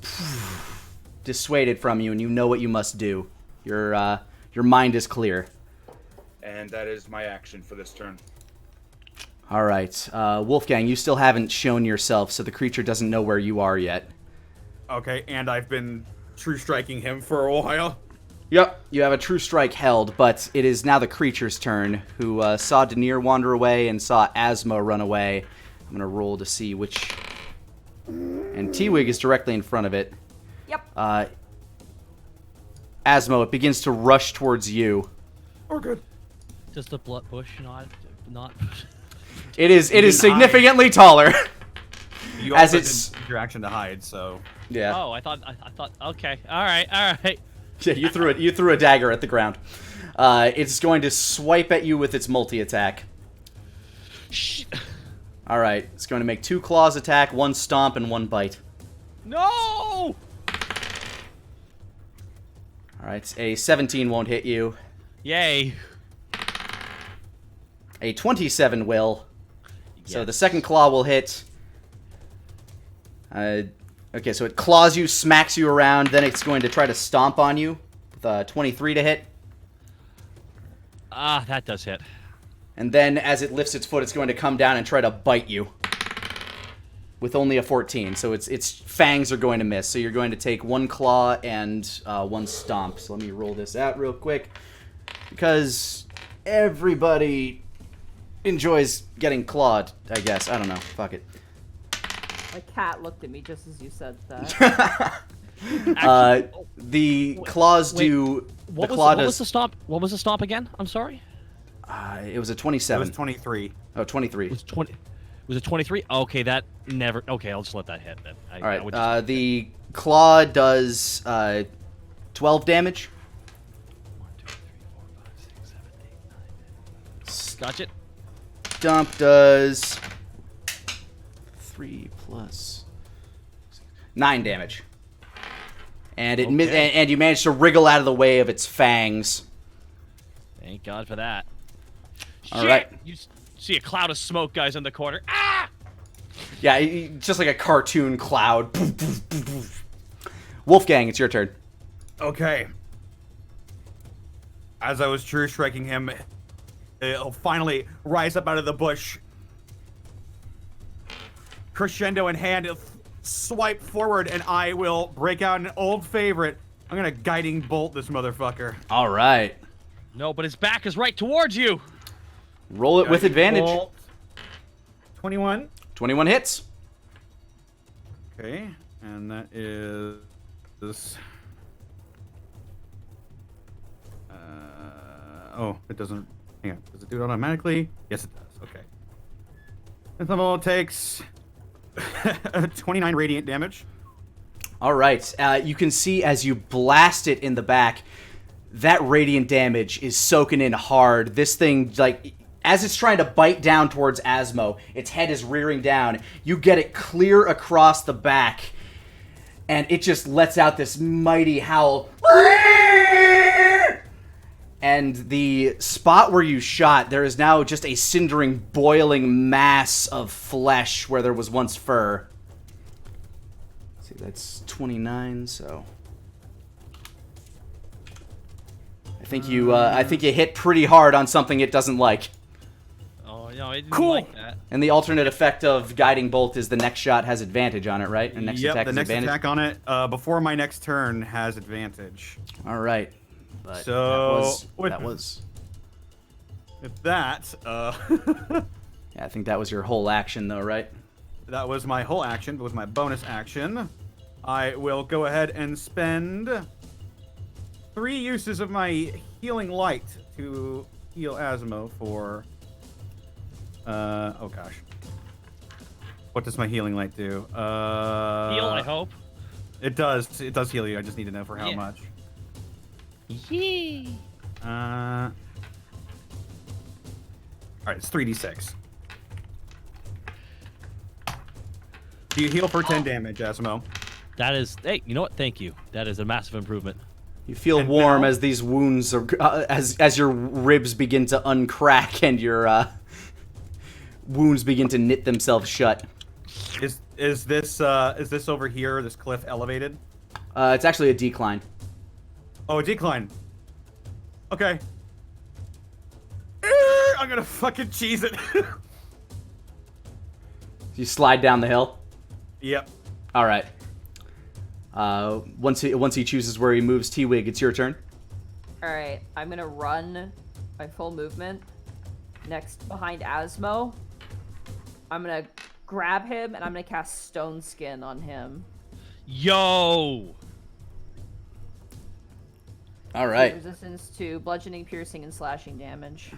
[SPEAKER 1] dissuaded from you, and you know what you must do. Your mind is clear.
[SPEAKER 5] And that is my action for this turn.
[SPEAKER 1] All right, Wolfgang, you still haven't shown yourself, so the creature doesn't know where you are yet.
[SPEAKER 3] Okay, and I've been true striking him for a while.
[SPEAKER 1] Yep, you have a true strike held, but it is now the creature's turn, who saw Denier wander away and saw Asmo run away. I'm going to roll to see which... And T-Wig is directly in front of it.
[SPEAKER 4] Yep.
[SPEAKER 1] Asmo, it begins to rush towards you.
[SPEAKER 3] We're good.
[SPEAKER 2] Just a blood bush, not.
[SPEAKER 1] It is
[SPEAKER 3] didn't
[SPEAKER 1] significantly taller.
[SPEAKER 3] You
[SPEAKER 1] As
[SPEAKER 3] also
[SPEAKER 1] it's-
[SPEAKER 3] didn't use your action to hide, so...
[SPEAKER 1] Yeah.
[SPEAKER 2] Oh, I thought. Okay, all right.
[SPEAKER 1] Yeah, you threw a dagger at the ground. It's going to swipe at you with its multi-attack.
[SPEAKER 2] Shh.
[SPEAKER 1] All right, it's going to make 2 claws attack, 1 stomp, and 1 bite.
[SPEAKER 2] No.
[SPEAKER 1] All right, a 17 won't hit you.
[SPEAKER 2] Yay.
[SPEAKER 1] A 27 will. So the
[SPEAKER 2] Yes.
[SPEAKER 1] second claw will hit. Okay, so it claws you, smacks you around, then it's going to try to stomp on you with a 23 to hit.
[SPEAKER 2] Ah, that does hit.
[SPEAKER 1] And then as it lifts its foot, it's going to come down and try to bite you with only a 14. So its fangs are going to miss. So you're going to take 1 claw and 1 stomp. So let me roll this out real quick, because everybody enjoys getting clawed, I guess. I don't know. Fuck it.
[SPEAKER 4] My cat looked at me just as you said that.
[SPEAKER 1] The claws
[SPEAKER 2] wait,
[SPEAKER 1] do.
[SPEAKER 2] What
[SPEAKER 1] The
[SPEAKER 2] was,
[SPEAKER 1] claw
[SPEAKER 2] what was
[SPEAKER 1] does.
[SPEAKER 2] the stomp? What was the stomp again? I'm sorry.
[SPEAKER 1] It was a
[SPEAKER 3] It
[SPEAKER 1] 27.
[SPEAKER 3] was 23.
[SPEAKER 1] Oh, 23.
[SPEAKER 2] It was 20. Was it 23? Okay, that never. Okay, I'll just let that hit then.
[SPEAKER 1] All right. The claw does 12 damage.
[SPEAKER 2] 1, 2, 3, 4, 5, 6, 7, 8, 9. Gotcha.
[SPEAKER 1] Stomp does 3 plus 9 damage. And it
[SPEAKER 2] Okay.
[SPEAKER 1] and you manage to wriggle out of the way of its fangs.
[SPEAKER 2] Thank God for that.
[SPEAKER 1] All
[SPEAKER 2] Shit!
[SPEAKER 1] right.
[SPEAKER 2] You see a cloud of smoke, guys, in the corner. Ah!
[SPEAKER 1] Yeah, just like a cartoon cloud. Wolfgang, it's your turn.
[SPEAKER 3] Okay. As I was true striking him, it'll finally rise up out of the bush. Crescendo in hand, it'll swipe forward, and I will break out an old favorite. I'm gonna guiding bolt this motherfucker.
[SPEAKER 1] All right.
[SPEAKER 2] No, but his back is right towards you.
[SPEAKER 1] Roll it with
[SPEAKER 3] Guiding
[SPEAKER 1] advantage.
[SPEAKER 3] bolt. 21.
[SPEAKER 1] 21 hits.
[SPEAKER 3] Okay, and that is... oh, it doesn't... Hang on, does it do it automatically? Yes, it does, okay. This level takes 29 radiant damage.
[SPEAKER 1] All right. You can see as you blast it in the back, that radiant damage is soaking in hard. This thing, like, as it's trying to bite down towards Asmo, its head is rearing down. You get it clear across the back, and it just lets out this mighty howl. And the spot where you shot, there is now just a cindering, boiling mass of flesh where there was once fur. Let's see, that's 29, so... I think you hit pretty hard on something it doesn't like.
[SPEAKER 2] Oh, no, I didn't
[SPEAKER 3] Cool.
[SPEAKER 2] like that.
[SPEAKER 1] And the alternate effect of Guiding Bolt is the next shot has advantage on it, right? And next
[SPEAKER 3] Yep,
[SPEAKER 1] attack
[SPEAKER 3] the
[SPEAKER 1] has
[SPEAKER 3] next
[SPEAKER 1] advantage.
[SPEAKER 3] attack on it before my next turn has advantage.
[SPEAKER 1] All right. But
[SPEAKER 3] So,
[SPEAKER 1] that was
[SPEAKER 3] With that,
[SPEAKER 1] yeah, I think that was your whole action though, right?
[SPEAKER 3] that was my whole action, but with my bonus action, I will go ahead and spend 3 uses of my healing light to heal Asmo for... oh gosh. What does my healing light do?
[SPEAKER 2] Heal, I hope.
[SPEAKER 3] It does heal you, I just need to know for how
[SPEAKER 2] Yeah.
[SPEAKER 3] much.
[SPEAKER 2] Yee.
[SPEAKER 3] Alright, it's 3d6. Do you heal for 10 damage, Asmo?
[SPEAKER 2] That is. Hey, you know what? Thank you. That is a massive improvement.
[SPEAKER 1] You feel
[SPEAKER 3] And
[SPEAKER 1] warm
[SPEAKER 3] now-
[SPEAKER 1] as these wounds are as your ribs begin to uncrack and wounds begin to knit themselves shut.
[SPEAKER 3] Is this over here? This cliff elevated?
[SPEAKER 1] It's actually a decline.
[SPEAKER 3] Oh, a decline. Okay. I'm gonna fucking cheese it.
[SPEAKER 1] You slide down the hill.
[SPEAKER 3] Yep.
[SPEAKER 1] All right. Once he chooses where he moves, T-Wig, it's your turn.
[SPEAKER 4] All right, I'm gonna run my full movement next behind Asmo. I'm gonna grab him and I'm gonna cast Stone Skin on him.
[SPEAKER 2] Yo!
[SPEAKER 1] All right.
[SPEAKER 4] Resistance to bludgeoning, piercing, and slashing damage.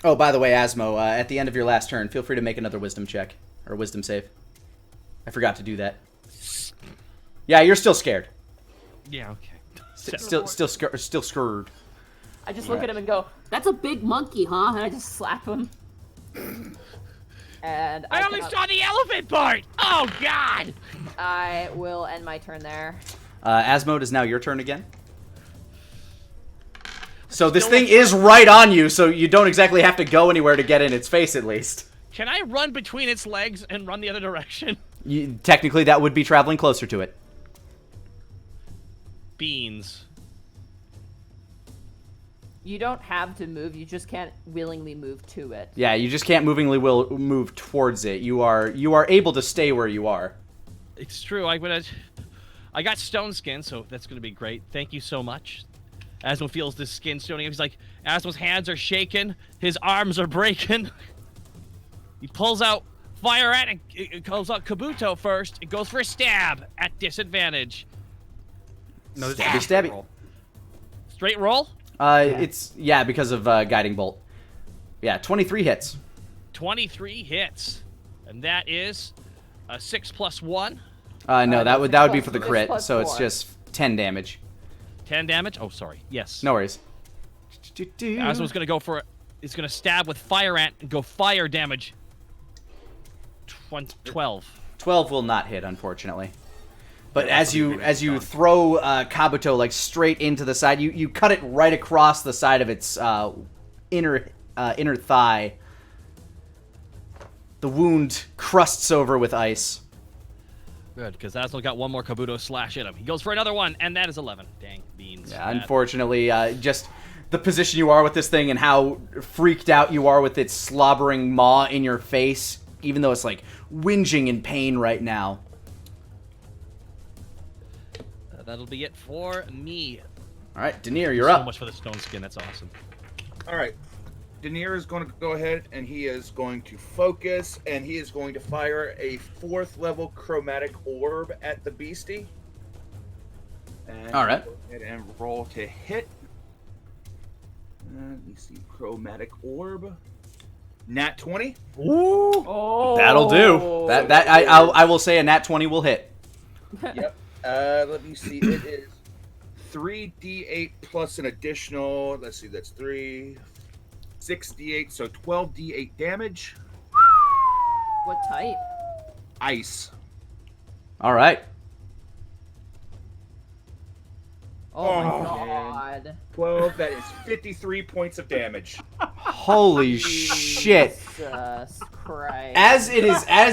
[SPEAKER 1] Oh, by the way, Asmo, at the end of your last turn, feel free to make another wisdom check or wisdom save. I forgot to do that. Yeah, you're still scared.
[SPEAKER 2] Yeah, okay.
[SPEAKER 1] Still scared.
[SPEAKER 4] I just look at him and go, "That's a big monkey, huh?" And I just slap him. And
[SPEAKER 6] I only saw the elephant part! Oh, God!
[SPEAKER 4] I will end my turn there.
[SPEAKER 1] Asmo, it is now your turn again. So this thing is right on you, so you don't exactly have to go anywhere to get in its face, at least.
[SPEAKER 2] Can I run between its legs and run the other direction?
[SPEAKER 1] Technically, that would be traveling closer to it.
[SPEAKER 2] Beans.
[SPEAKER 4] You don't have to move, you just can't willingly move to it.
[SPEAKER 1] Yeah, you just can't move towards it. You are able to stay where you are.
[SPEAKER 2] It's true. I got stone skin, so that's going to be great. Thank you so much. Asmo feels this skin stoning. He's like, Asmo's hands are shaking. His arms are breaking. He pulls out fire at it. It calls out Kabuto first. It goes for a stab at disadvantage.
[SPEAKER 3] No, this
[SPEAKER 1] Stabby,
[SPEAKER 3] is
[SPEAKER 1] stabby.
[SPEAKER 3] roll.
[SPEAKER 2] Straight roll?
[SPEAKER 1] It's because of guiding bolt. Yeah, 23 hits.
[SPEAKER 2] 23 hits. And that is a 6 + 1.
[SPEAKER 1] No, that would be for the
[SPEAKER 4] Six
[SPEAKER 1] crit,
[SPEAKER 4] plus
[SPEAKER 1] so it's
[SPEAKER 4] four.
[SPEAKER 1] just 10 damage.
[SPEAKER 2] 10 damage? Oh, sorry. Yes.
[SPEAKER 1] No worries.
[SPEAKER 2] Asmo's going to go for it. He's going to stab with fire ant and go fire damage. 12.
[SPEAKER 1] 12 will not hit, unfortunately. But as you throw Kabuto like straight into the side, you cut it right across the side of its inner thigh. The wound crusts over with ice.
[SPEAKER 2] Good, because Asmo got one more Kabuto slash at him. He goes for another one, and that is 11. Dang, beans.
[SPEAKER 1] Yeah, unfortunately, just the position you are with this thing and how freaked out you are with its slobbering maw in your face, even though it's like whinging in pain right now.
[SPEAKER 2] That'll be it for me.
[SPEAKER 1] All right, Denier, you're
[SPEAKER 2] So
[SPEAKER 1] up.
[SPEAKER 2] much for the stone skin. That's awesome.
[SPEAKER 5] All right. Denier is going to go ahead and he is going to focus and he is going to fire a 4th level chromatic orb at the beastie. And
[SPEAKER 1] All right.
[SPEAKER 5] Go ahead and roll to hit. Let me see. Chromatic orb. Nat 20.
[SPEAKER 1] Ooh,
[SPEAKER 4] Oh,
[SPEAKER 1] that'll do. I will say a nat 20 will hit.
[SPEAKER 5] Yep. Let me see. It is 3d8 plus an additional. Let's see. That's 6d8, so 12d8 damage.
[SPEAKER 4] What type?
[SPEAKER 5] Ice.
[SPEAKER 1] All right.
[SPEAKER 4] Oh my
[SPEAKER 5] Oh,
[SPEAKER 4] god.
[SPEAKER 5] 12. That is 53 points of damage.
[SPEAKER 1] Holy shit.
[SPEAKER 4] Jesus Christ.
[SPEAKER 1] As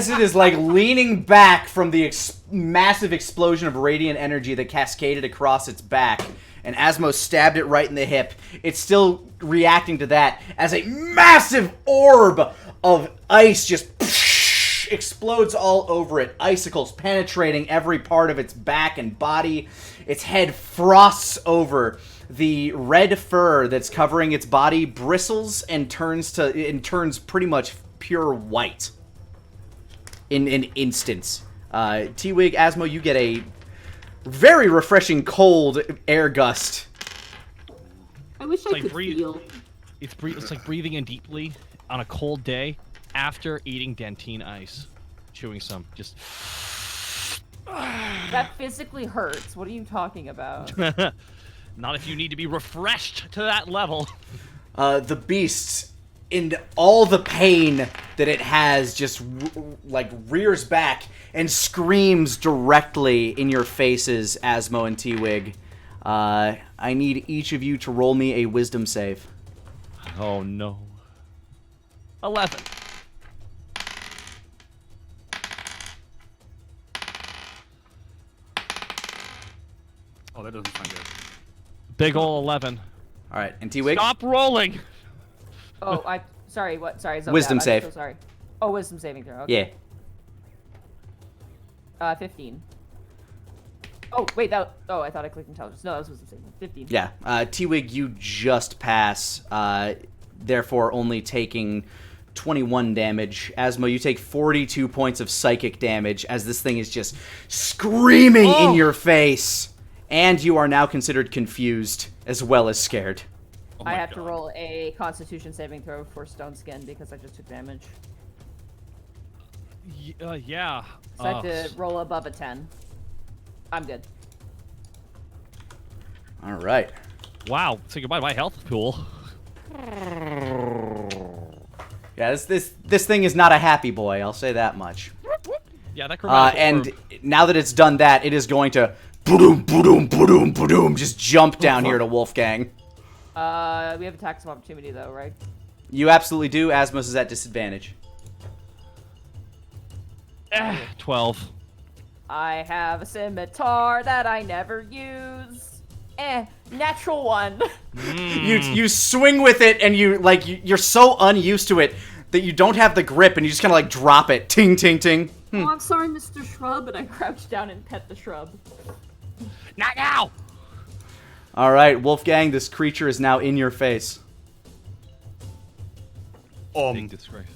[SPEAKER 1] it is like leaning back from the massive explosion of radiant energy that cascaded across its back, and Asmo stabbed it right in the hip, it's still reacting to that as a massive orb of ice just explodes all over it, icicles penetrating every part of its back and body. Its head frosts over. The red fur that's covering its body bristles and turns pretty much pure white in an instant. T-Wig, Asmo, you get a very refreshing cold air gust.
[SPEAKER 8] I wish I
[SPEAKER 2] like
[SPEAKER 8] could
[SPEAKER 2] breathe-
[SPEAKER 8] feel.
[SPEAKER 2] It's like breathing in deeply on a cold day after eating dentine ice. Chewing some. Just...
[SPEAKER 4] That physically hurts. What are you talking about?
[SPEAKER 2] Not if you need to be refreshed to that level.
[SPEAKER 1] The beast, in all the pain that it has, just rears back and screams directly in your faces, Asmo and T-Wig. I need each of you to roll me a wisdom save.
[SPEAKER 2] Oh no. 11.
[SPEAKER 3] Oh, that doesn't sound good.
[SPEAKER 2] Big ol' 11.
[SPEAKER 1] All right, and T-Wig?
[SPEAKER 2] Stop rolling!
[SPEAKER 4] Oh, sorry, what? Sorry, Zobab,
[SPEAKER 1] Wisdom
[SPEAKER 4] I'm
[SPEAKER 1] save.
[SPEAKER 4] so sorry. Oh, wisdom saving throw. Okay.
[SPEAKER 1] Yeah.
[SPEAKER 4] 15. Oh, wait, I thought I clicked intelligence. No, that was wisdom saving. 15.
[SPEAKER 1] Yeah. T-Wig, you just pass, therefore only taking 21 damage. Asmo, you take 42 points of psychic damage as this thing is just screaming in your face. And you are now considered confused as well as scared.
[SPEAKER 3] Oh
[SPEAKER 4] I
[SPEAKER 3] my
[SPEAKER 4] have to
[SPEAKER 3] God.
[SPEAKER 4] roll a Constitution saving throw for Stone Skin because I just took damage.
[SPEAKER 2] Yeah.
[SPEAKER 4] So I have to roll above a 10. I'm good.
[SPEAKER 1] All right.
[SPEAKER 2] Wow. Say goodbye to my health pool.
[SPEAKER 1] Yeah, this thing is not a happy boy, I'll say that much.
[SPEAKER 2] Yeah, that chromatic
[SPEAKER 1] And
[SPEAKER 2] orb.
[SPEAKER 1] now that it's done that, it is going to boom, boom, boom, boom, just jump down here to Wolfgang.
[SPEAKER 4] We have attacks of opportunity though, right?
[SPEAKER 1] You absolutely do. Asmos is at disadvantage.
[SPEAKER 2] 12.
[SPEAKER 4] I have a scimitar that I never use. Natural 1.
[SPEAKER 1] You swing with it, and you're so unused to it that you don't have the grip, and you just kind of like drop it. Ting, ting, ting.
[SPEAKER 8] Oh, I'm sorry, Mr. Shrub,
[SPEAKER 4] And I crouch down and pet the shrub.
[SPEAKER 2] Not now!
[SPEAKER 1] All right, Wolfgang, this creature is now in your face.
[SPEAKER 2] Big disgrace.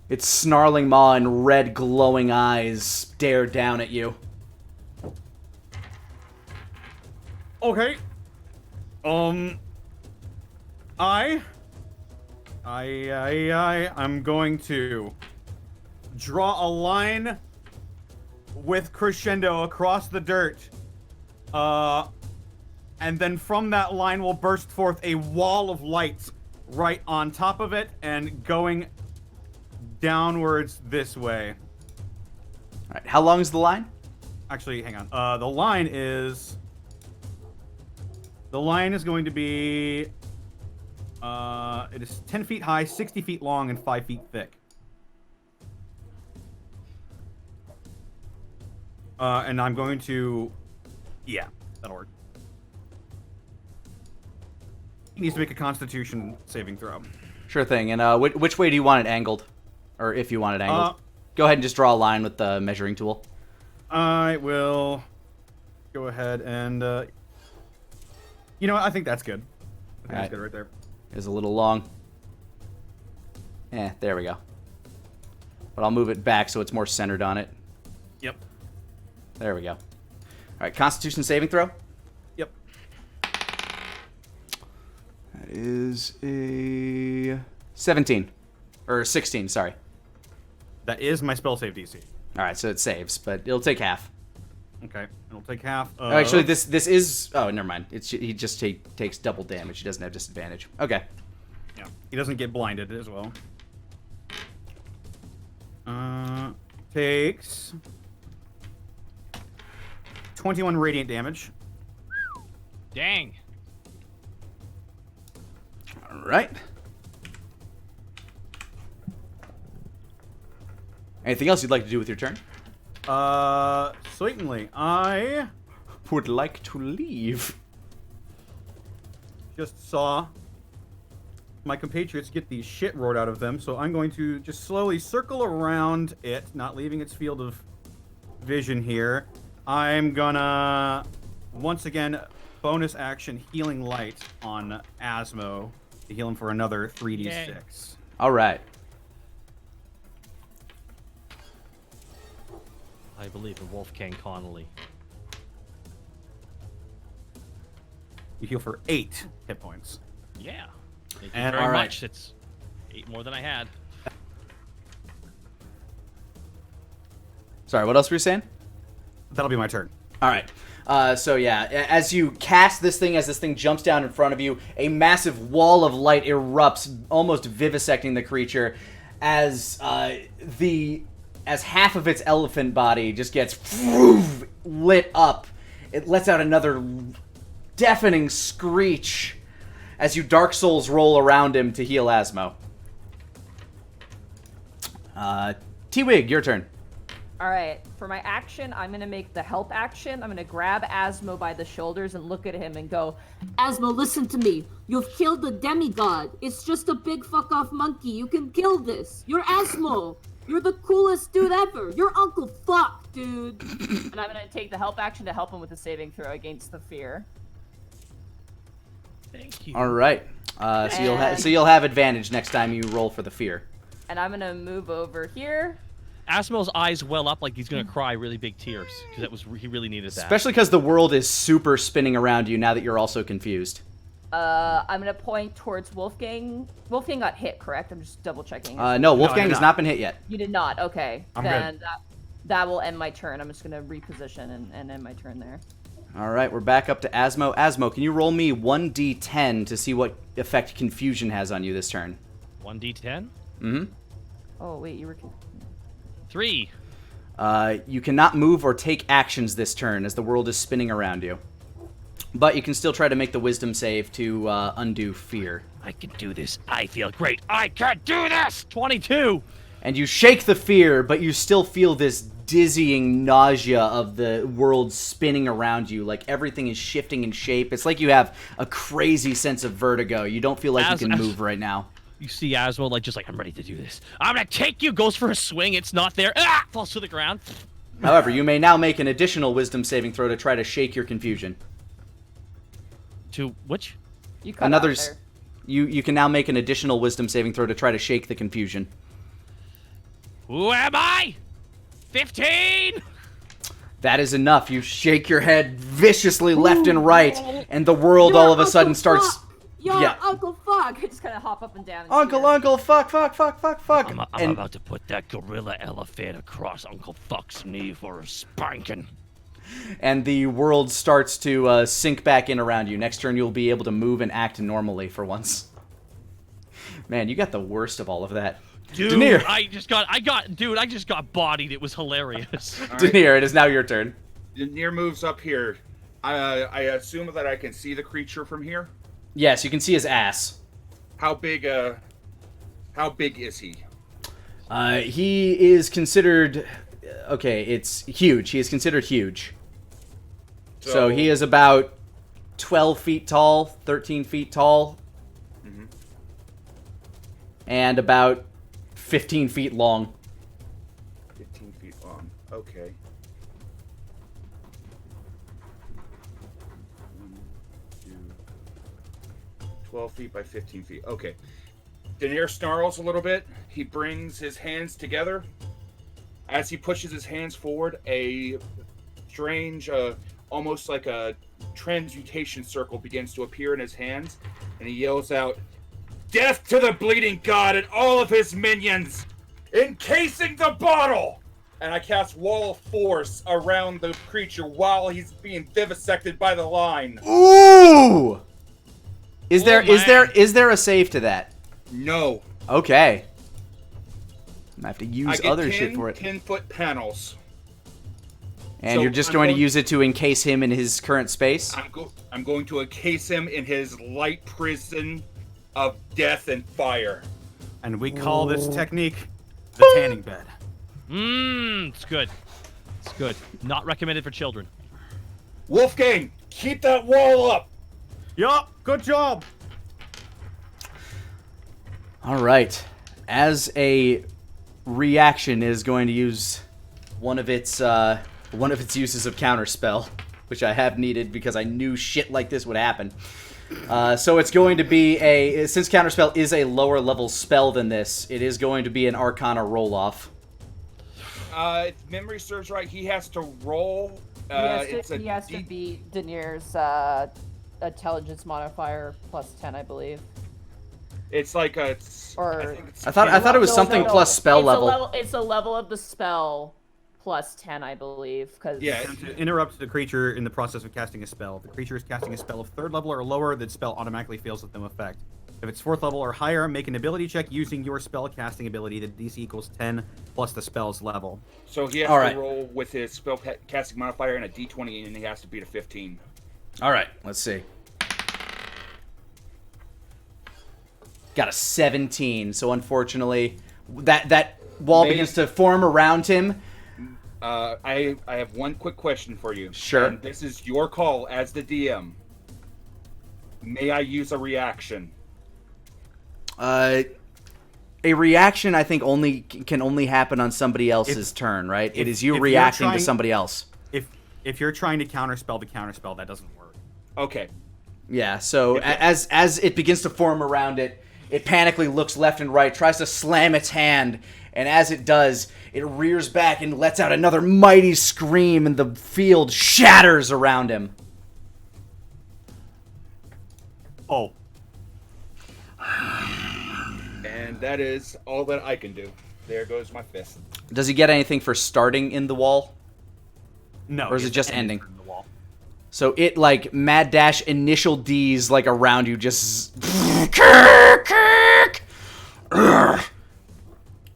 [SPEAKER 1] Its snarling maw and red glowing eyes stare down at you.
[SPEAKER 3] Okay. I'm going to draw a line with crescendo across the dirt. And then from that line will burst forth a wall of light right on top of it and going downwards this way.
[SPEAKER 1] All right, how long is the line?
[SPEAKER 3] Actually, hang on. The line is going to be it is 10 feet high, 60 feet long, and 5 feet thick. And I'm going to, yeah, that'll work. He needs to make a Constitution saving throw.
[SPEAKER 1] Sure thing. And which way do you want it angled? Or if you want it angled? Go ahead and just draw a line with the measuring tool.
[SPEAKER 3] I will go ahead and, you know what? I think that's good. I think that's good right there.
[SPEAKER 1] It's a little long. There we go. But I'll move it back so it's more centered on it.
[SPEAKER 3] Yep.
[SPEAKER 1] There we go. All right, Constitution saving throw.
[SPEAKER 3] Yep.
[SPEAKER 1] That is a 17. Or 16, sorry.
[SPEAKER 3] That is my spell save DC.
[SPEAKER 1] All right, so it saves, but it'll take half.
[SPEAKER 3] Okay, it'll take half.
[SPEAKER 1] Oh, actually, this is... Oh, never mind. He just takes double damage. He doesn't have disadvantage. Okay.
[SPEAKER 3] Yeah, he doesn't get blinded as well. Takes 21 radiant damage.
[SPEAKER 2] Dang.
[SPEAKER 1] All right. Anything else you'd like to do with your turn?
[SPEAKER 3] Certainly. I
[SPEAKER 1] Would like to leave.
[SPEAKER 3] just saw my compatriots get the shit roared out of them, so I'm going to just slowly circle around it, not leaving its field of vision here. I'm gonna, once again, bonus action Healing Light on Asmo to heal him for another 3d6.
[SPEAKER 1] All right.
[SPEAKER 2] I believe in Wolfgang Connolly.
[SPEAKER 3] You heal for 8 hit points.
[SPEAKER 2] Yeah. Thank you
[SPEAKER 3] And-
[SPEAKER 2] very
[SPEAKER 1] all right.
[SPEAKER 2] much. It's 8 more than I had.
[SPEAKER 1] Sorry, what else were you saying?
[SPEAKER 3] That'll be my turn.
[SPEAKER 1] All right. So yeah, as you cast this thing, as this thing jumps down in front of you, a massive wall of light erupts, almost vivisecting the creature, as half of its elephant body just gets lit up. It lets out another deafening screech as you Dark Souls roll around him to heal Asmo. T-Wig, your turn.
[SPEAKER 4] Alright, for my action, I'm gonna make the help action. I'm gonna grab Asmo by the shoulders and look at him and go,
[SPEAKER 8] Asmo, listen to me. You've killed a demigod. It's just a big fuck off monkey. You can kill this. You're Asmo. You're the coolest dude ever. You're Uncle Fuck, dude.
[SPEAKER 4] and I'm gonna take the help action to help him with the saving throw against the fear.
[SPEAKER 2] Thank you.
[SPEAKER 1] All right. So you'll have advantage next time you roll for the fear.
[SPEAKER 4] And I'm gonna move over here.
[SPEAKER 2] Asmo's eyes well up like he's gonna cry really big tears because he really needed that.
[SPEAKER 1] Especially because the world is super spinning around you now that you're also confused.
[SPEAKER 4] I'm gonna point towards Wolfgang. Wolfgang got hit, correct? I'm just double checking.
[SPEAKER 1] No, Wolfgang has not been hit yet.
[SPEAKER 4] You did not. Okay.
[SPEAKER 3] I'm
[SPEAKER 4] then that will end my turn. I'm just gonna reposition and end my turn there.
[SPEAKER 1] All right, we're back up to Asmo. Asmo, can you roll me 1d10 to see what effect confusion has on you this turn?
[SPEAKER 2] 1d10?
[SPEAKER 1] Mm-hmm.
[SPEAKER 4] Oh wait, you were.
[SPEAKER 2] 3.
[SPEAKER 1] You cannot move or take actions this turn as the world is spinning around you. But you can still try to make the wisdom save to undo fear.
[SPEAKER 6] I can do this. I feel great. I can do this!
[SPEAKER 2] 22!
[SPEAKER 1] And you shake the fear, but you still feel this dizzying nausea of the world spinning around you. Like everything is shifting in shape. It's like you have a crazy sense of vertigo. You don't feel like you can move right now.
[SPEAKER 2] You see Asmo I'm ready to do this. I'm gonna take you, goes for a swing, it's not there. Ah! Falls to the ground.
[SPEAKER 1] However, you may now make an additional wisdom saving throw to try to shake your confusion.
[SPEAKER 2] To which?
[SPEAKER 4] You cut out there.
[SPEAKER 1] You can now make an additional wisdom saving throw to try to shake the confusion.
[SPEAKER 2] Who am I? 15!
[SPEAKER 1] That is enough. You shake your head viciously left and right, and the world all of a sudden starts...
[SPEAKER 8] You're Uncle Fuck.
[SPEAKER 4] I just kind of hop up and down.
[SPEAKER 1] Uncle, fuck.
[SPEAKER 6] I'm about to put that gorilla elephant across Uncle Fuck's knee for a spanking.
[SPEAKER 1] And the world starts to sink back in around you. Next turn, you'll be able to move and act normally for once. Man, you got the worst of all of that.
[SPEAKER 2] Dude,
[SPEAKER 1] Denier.
[SPEAKER 2] I just got bodied. It was hilarious.
[SPEAKER 1] Denier, it is now your turn.
[SPEAKER 5] Denier moves up here. I assume that I can see the creature from here.
[SPEAKER 1] Yes, you can see his ass.
[SPEAKER 5] How big is he?
[SPEAKER 1] He is considered... Okay, it's huge. He is considered huge. So he is about 12 feet tall, 13 feet tall, and about 15 feet long.
[SPEAKER 5] 15 feet long. Okay. 12 feet by 15 feet. Okay. Denier snarls a little bit. He brings his hands together. As he pushes his hands forward, a strange, almost like a transmutation circle begins to appear in his hands, and he yells out, "Death to the bleeding god and all of his minions! Encasing the bottle!" And I cast Wall of Force around the creature while he's being vivisected by the line.
[SPEAKER 1] Ooh! Is there a save to that?
[SPEAKER 5] No.
[SPEAKER 1] Okay. I have to use
[SPEAKER 5] I get
[SPEAKER 1] other
[SPEAKER 5] 10
[SPEAKER 1] shit for it.
[SPEAKER 5] 10-foot panels.
[SPEAKER 1] And
[SPEAKER 5] So
[SPEAKER 1] you're just
[SPEAKER 5] I'm
[SPEAKER 1] going to
[SPEAKER 5] going-
[SPEAKER 1] use it to encase him in his current space?
[SPEAKER 5] I'm going to encase him in his light prison of death and fire.
[SPEAKER 3] And we call this technique the tanning bed.
[SPEAKER 2] It's good. It's good. Not recommended for children.
[SPEAKER 5] Wolfgang, keep that wall up.
[SPEAKER 3] Yup, good job.
[SPEAKER 1] All right. As a reaction, it is going to use one of its uses of counterspell, which I have needed because I knew shit like this would happen. So it's going to be since counterspell is a lower level spell than this, it is going to be an Arcana roll-off.
[SPEAKER 5] If memory serves right, he has to roll.
[SPEAKER 4] He has to beat Denier's intelligence modifier plus 10, I believe.
[SPEAKER 5] It's like a.
[SPEAKER 1] I thought it was something plus spell level.
[SPEAKER 4] It's a level of the spell plus 10, I believe.
[SPEAKER 5] Yeah.
[SPEAKER 3] To interrupt the creature in the process of casting a spell. If the creature is casting a spell of 3rd level or lower, the spell automatically fails with no effect. If it's 4th level or higher, make an ability check using your spell casting ability. The DC equals 10 plus the spell's level.
[SPEAKER 5] So he has to roll with his spell casting modifier and a D20, and he has to beat a 15.
[SPEAKER 1] All right, let's see. Got a 17, so unfortunately, that wall begins to form around him.
[SPEAKER 5] I have one quick question for you.
[SPEAKER 1] Sure.
[SPEAKER 5] And this is your call as the DM. May I use a reaction?
[SPEAKER 1] A reaction, I think, can only happen on somebody else's turn, right? It is you reacting to somebody else.
[SPEAKER 3] If you're trying to counterspell the counterspell, that doesn't work.
[SPEAKER 5] Okay.
[SPEAKER 1] Yeah. So as it begins to form around it, it panically looks left and right, tries to slam its hand, and as it does, it rears back and lets out another mighty scream, and the field shatters around him.
[SPEAKER 3] Oh.
[SPEAKER 5] And that is all that I can do. There goes my fist.
[SPEAKER 1] Does he get anything for starting in the wall?
[SPEAKER 3] No.
[SPEAKER 1] Or is it just ending?
[SPEAKER 3] In the wall.
[SPEAKER 1] So it, like, mad dash initial Ds, like, around you, just...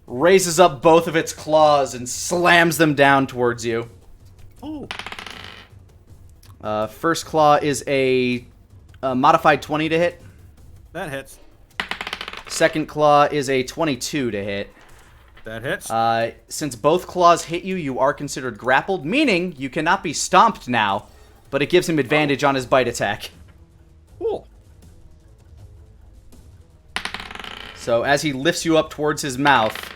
[SPEAKER 1] raises up both of its claws and slams them down towards you.
[SPEAKER 3] Oh.
[SPEAKER 1] First claw is a modified 20 to hit.
[SPEAKER 3] That hits.
[SPEAKER 1] Second claw is a 22 to hit.
[SPEAKER 3] That hits.
[SPEAKER 1] Since both claws hit you, you are considered grappled, meaning you cannot be stomped now, but it gives him advantage on his bite attack.
[SPEAKER 3] Cool.
[SPEAKER 1] So as he lifts you up towards his mouth,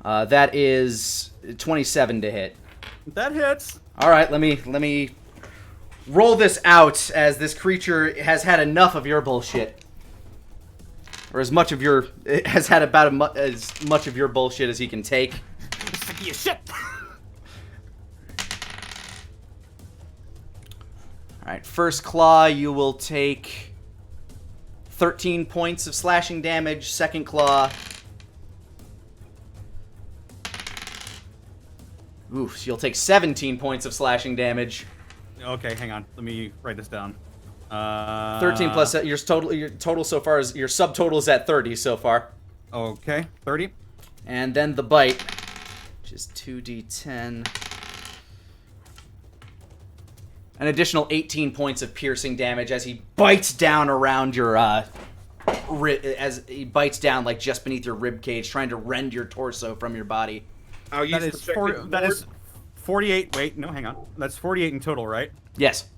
[SPEAKER 1] that is 27 to hit.
[SPEAKER 3] That hits.
[SPEAKER 1] All right, let me roll this out, as this creature has had enough of your bullshit. Or as much of your... It has had about as much of your bullshit as he can take.
[SPEAKER 3] You shit.
[SPEAKER 1] Alright, first claw, you will take 13 points of slashing damage. Second claw... Oof, you'll take 17 points of slashing damage.
[SPEAKER 3] Okay, hang on. Let me write this down.
[SPEAKER 1] 13 plus your total so far is your subtotal is at 30 so far.
[SPEAKER 3] Okay, 30.
[SPEAKER 1] And then the bite, which is 2d10. An additional 18 points of piercing damage as he bites down around your as he bites down like just beneath your rib cage, trying to rend your torso from your body.
[SPEAKER 5] I'll use
[SPEAKER 3] That is 48. Wait, no, hang on. That's 48 in total, right?
[SPEAKER 1] Yes.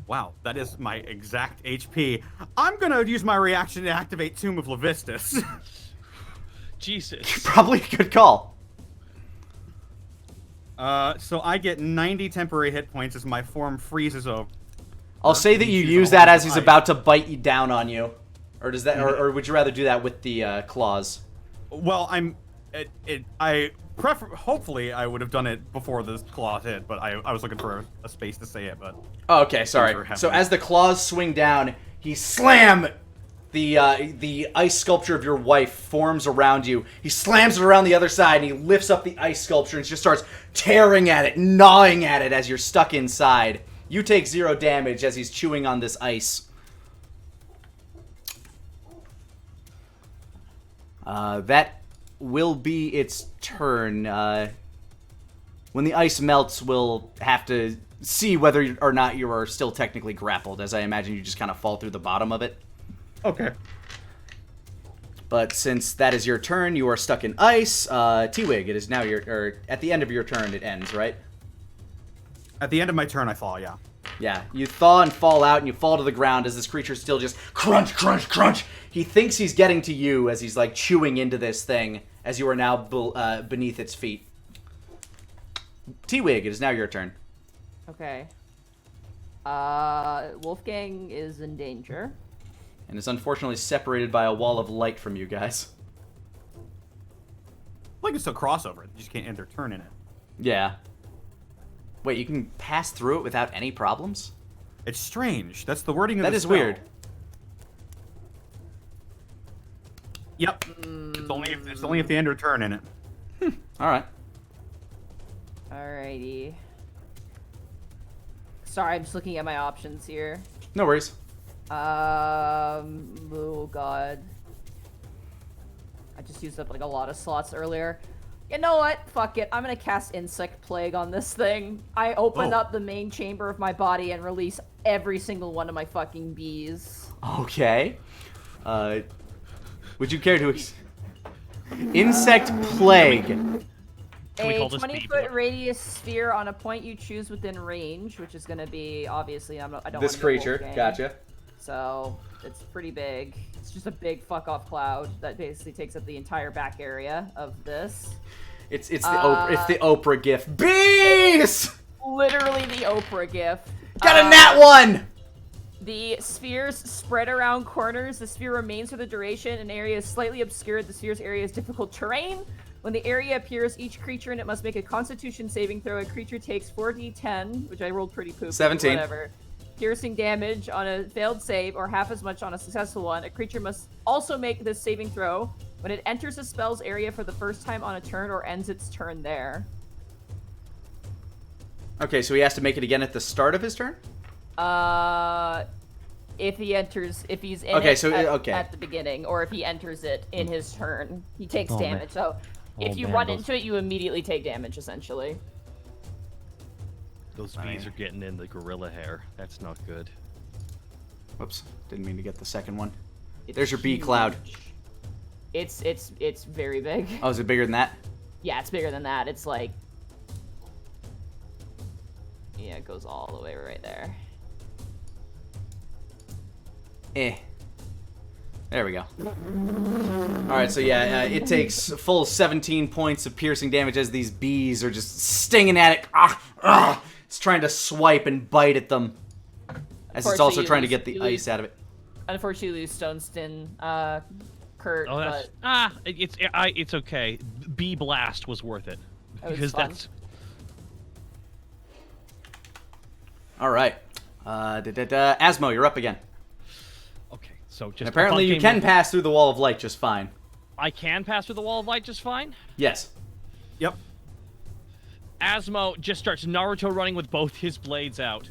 [SPEAKER 3] Wow, that is my exact HP. I'm gonna use my reaction to activate Tomb of Levistus.
[SPEAKER 2] Jesus.
[SPEAKER 1] Probably a good call.
[SPEAKER 3] So I get 90 temporary hit points as my form freezes over.
[SPEAKER 1] I'll say that you use that as he's about to bite you down on you. Or does that or would you rather do that with the claws?
[SPEAKER 3] Well, hopefully I would have done it before this claw hit, but I was looking for a space to say it, but...
[SPEAKER 1] Oh, okay, sorry. So as the claws swing down, he slam the ice sculpture of your wife forms around you. He slams it around the other side, and he lifts up the ice sculpture and just starts tearing at it, gnawing at it as you're stuck inside. You take 0 damage as he's chewing on this ice. That will be its turn. When the ice melts, we'll have to see whether or not you are still technically grappled, as I imagine you just kind of fall through the bottom of it.
[SPEAKER 3] Okay.
[SPEAKER 1] But since that is your turn, you are stuck in ice. T-Wig, it is now at the end of your turn it ends, right?
[SPEAKER 3] At the end of my turn, I fall, yeah.
[SPEAKER 1] Yeah, you thaw and fall out, and you fall to the ground as this creature still just crunch, crunch, crunch. He thinks he's getting to you as he's like chewing into this thing, as you are now beneath its feet. T-Wig, it is now your turn.
[SPEAKER 4] Okay. Wolfgang is in danger.
[SPEAKER 1] And is unfortunately separated by a wall of light from you guys.
[SPEAKER 3] Like it's a crossover. You just can't end their turn in it.
[SPEAKER 1] Yeah. Wait, you can pass through it without any problems?
[SPEAKER 3] It's strange. That's the wording of
[SPEAKER 1] that
[SPEAKER 3] the
[SPEAKER 1] is
[SPEAKER 3] spell.
[SPEAKER 1] weird.
[SPEAKER 3] Yep. It's only if they end their turn in it.
[SPEAKER 1] Alright.
[SPEAKER 4] Alrighty. Sorry, I'm just looking at my options here.
[SPEAKER 1] No worries.
[SPEAKER 4] Oh god. I just used up like a lot of slots earlier. You know what? Fuck it. I'm gonna cast Insect Plague on this thing. I open up the main chamber of my body and release every single one of my fucking bees.
[SPEAKER 1] Okay. Would you care to... Insect Plague.
[SPEAKER 2] Can we
[SPEAKER 4] A
[SPEAKER 2] call this
[SPEAKER 4] 20-foot radius sphere on a point you choose within range, which is gonna be, obviously, I don't
[SPEAKER 1] This
[SPEAKER 4] wanna
[SPEAKER 1] creature.
[SPEAKER 4] do a whole game.
[SPEAKER 1] Gotcha.
[SPEAKER 4] So, it's pretty big. It's just a big fuck-off cloud that basically takes up the entire back area of this.
[SPEAKER 1] It's the Oprah gif. Bees!
[SPEAKER 4] Literally the Oprah gif.
[SPEAKER 1] Got a nat 1!
[SPEAKER 4] The spheres spread around corners. The sphere remains for the duration. An area is slightly obscured. The sphere's area is difficult terrain. When the area appears, each creature in it must make a Constitution saving throw. A creature takes 4d10, which I rolled pretty poopy.
[SPEAKER 1] 17.
[SPEAKER 4] Whatever. Piercing damage on a failed save, or half as much on a successful one. A creature must also make this saving throw when it enters a spell's area for the first time on a turn or ends its turn there.
[SPEAKER 1] Okay, so he has to make it again at the start of his turn?
[SPEAKER 4] If he's in
[SPEAKER 1] Okay,
[SPEAKER 4] it
[SPEAKER 1] so,
[SPEAKER 4] at the beginning, or if he enters it in his turn, he takes
[SPEAKER 6] Oh,
[SPEAKER 4] damage.
[SPEAKER 6] man.
[SPEAKER 4] So if you
[SPEAKER 6] man,
[SPEAKER 4] run
[SPEAKER 6] those-
[SPEAKER 4] into it, you immediately take damage, essentially.
[SPEAKER 2] Those bees are getting in the gorilla hair. That's not good.
[SPEAKER 1] Whoops, didn't mean to get the second one.
[SPEAKER 4] It's
[SPEAKER 1] There's your bee
[SPEAKER 4] huge.
[SPEAKER 1] cloud.
[SPEAKER 4] It's very big.
[SPEAKER 1] Oh, is it bigger than that?
[SPEAKER 4] Yeah, it's bigger than that. It's like, yeah, it goes all the way right there.
[SPEAKER 1] There we go. Alright, so yeah, it takes full 17 points of piercing damage as these bees are just stinging at it. It's trying to swipe and bite at them. As it's also
[SPEAKER 4] Unfortunately,
[SPEAKER 1] trying to
[SPEAKER 4] you
[SPEAKER 1] get the
[SPEAKER 4] lose-
[SPEAKER 1] ice out of it.
[SPEAKER 4] Unfortunately, you lose Stone Stin, Kurt,
[SPEAKER 2] Oh, that's
[SPEAKER 4] but
[SPEAKER 2] it's okay. Bee blast was worth it
[SPEAKER 4] That was
[SPEAKER 2] because
[SPEAKER 4] fun.
[SPEAKER 2] that's
[SPEAKER 1] Alright. Asmo, you're up again.
[SPEAKER 2] okay. So just
[SPEAKER 1] And apparently
[SPEAKER 2] upon
[SPEAKER 1] you
[SPEAKER 2] game
[SPEAKER 1] can
[SPEAKER 2] one-
[SPEAKER 1] pass through the wall of light just fine.
[SPEAKER 2] I can pass through the wall of light just fine.
[SPEAKER 1] Yes.
[SPEAKER 3] Yep.
[SPEAKER 2] Asmo just starts Naruto running with both his blades out.